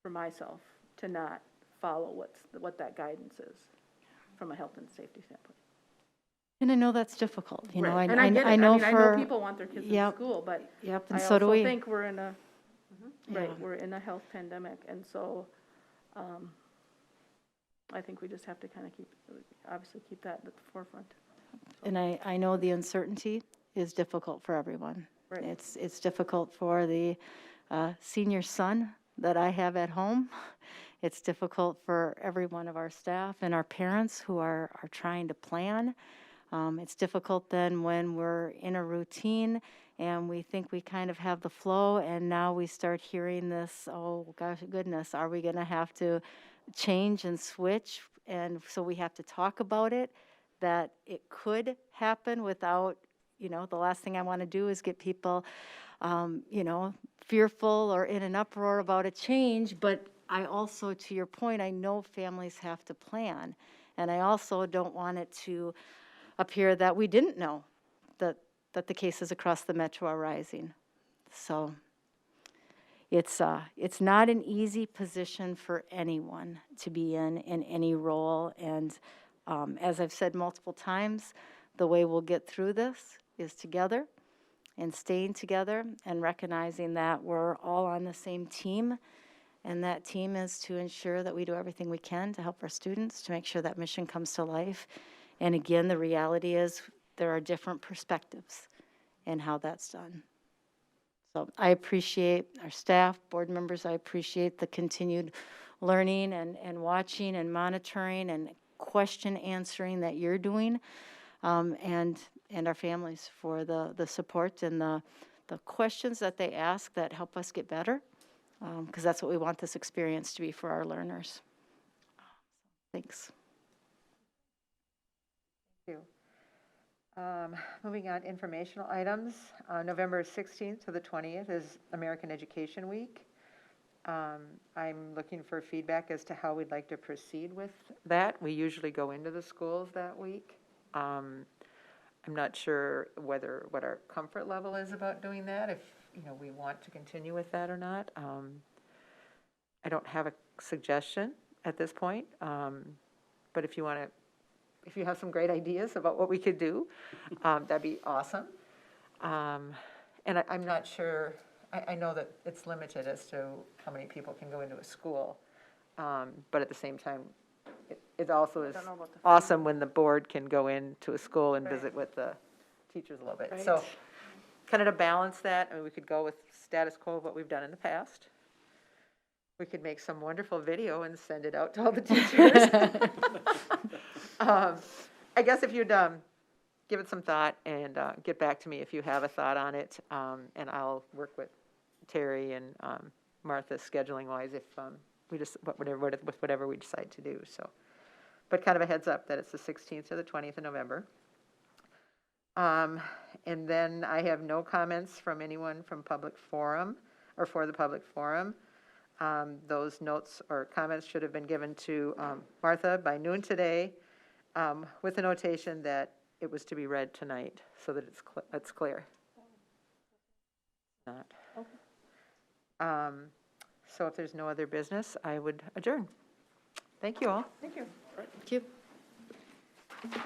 for myself to not follow what that guidance is from a health and safety standpoint. And I know that's difficult, you know. Right. And I get it. I know I know people want their kids in school, but and I so do also we. think we're in a, right, Yeah. we're in a health pandemic, and so I think we just have to kind of obviously keep that at the forefront. And I know the uncertainty is difficult for everyone. Right. It's difficult for the senior son that I have at home. It's difficult for every one of our staff and our parents who are trying to plan. It's difficult then when we're in a routine and we think we kind of have the flow, and now we start hearing this, oh gosh, goodness, are we going to have to change and switch? And so we have to talk about it, that it could happen without, you know, the last thing I want to do is get people, you know, fearful or in an uproar about a change. But I also, to your point, I know families have to plan. And I also don't want it to appear that we didn't know that the cases across the metro are rising. So it's not an easy position for anyone to be in any role. And as I've said multiple times, the way we'll get through this is together and staying together and recognizing that we're all on the same team. And that team is to ensure that we do everything we can to help our students, to make sure that mission comes to life. And again, the reality is there are different perspectives in how that's done. So I appreciate our staff, board members. I appreciate the continued learning and watching and monitoring and question answering that you're doing, and our families for the support and the questions that they ask that help us get better, because that's what we want this experience to be for our learners. Thanks. Thank you. Moving on, informational items. November 16th to the 20th is American Education Week. I'm looking for feedback as to how we'd like to proceed with that. We usually go into the schools that week. I'm not sure what our comfort level is about doing that, if we want to continue with that or not. I don't have a suggestion at this point, but if you have some great ideas about what we could do, that'd be awesome. And I'm not sure, I know that it's limited as to how many people can go into a school, but at the same time, it also is awesome when the board can go into a school and visit with the teachers a little bit. So kind of to balance that, I mean, we could go with status quo of what we've done in the past. We could make some wonderful video and send it out to all the teachers. I guess if you'd give it some thought and get back to me if you have a thought on it. And I'll work with Terry and Martha scheduling wise if we just, whatever we decide to do, so. But kind of a heads up that it's the 16th to the 20th of November. And then I have no comments from anyone from public forum or for the public forum. Those notes or comments should have been given to Martha by noon today with the notation that it was to be read tonight so that it's clear. Not. So if there's no other business, I would adjourn. Thank you all. Thank you. Thank you.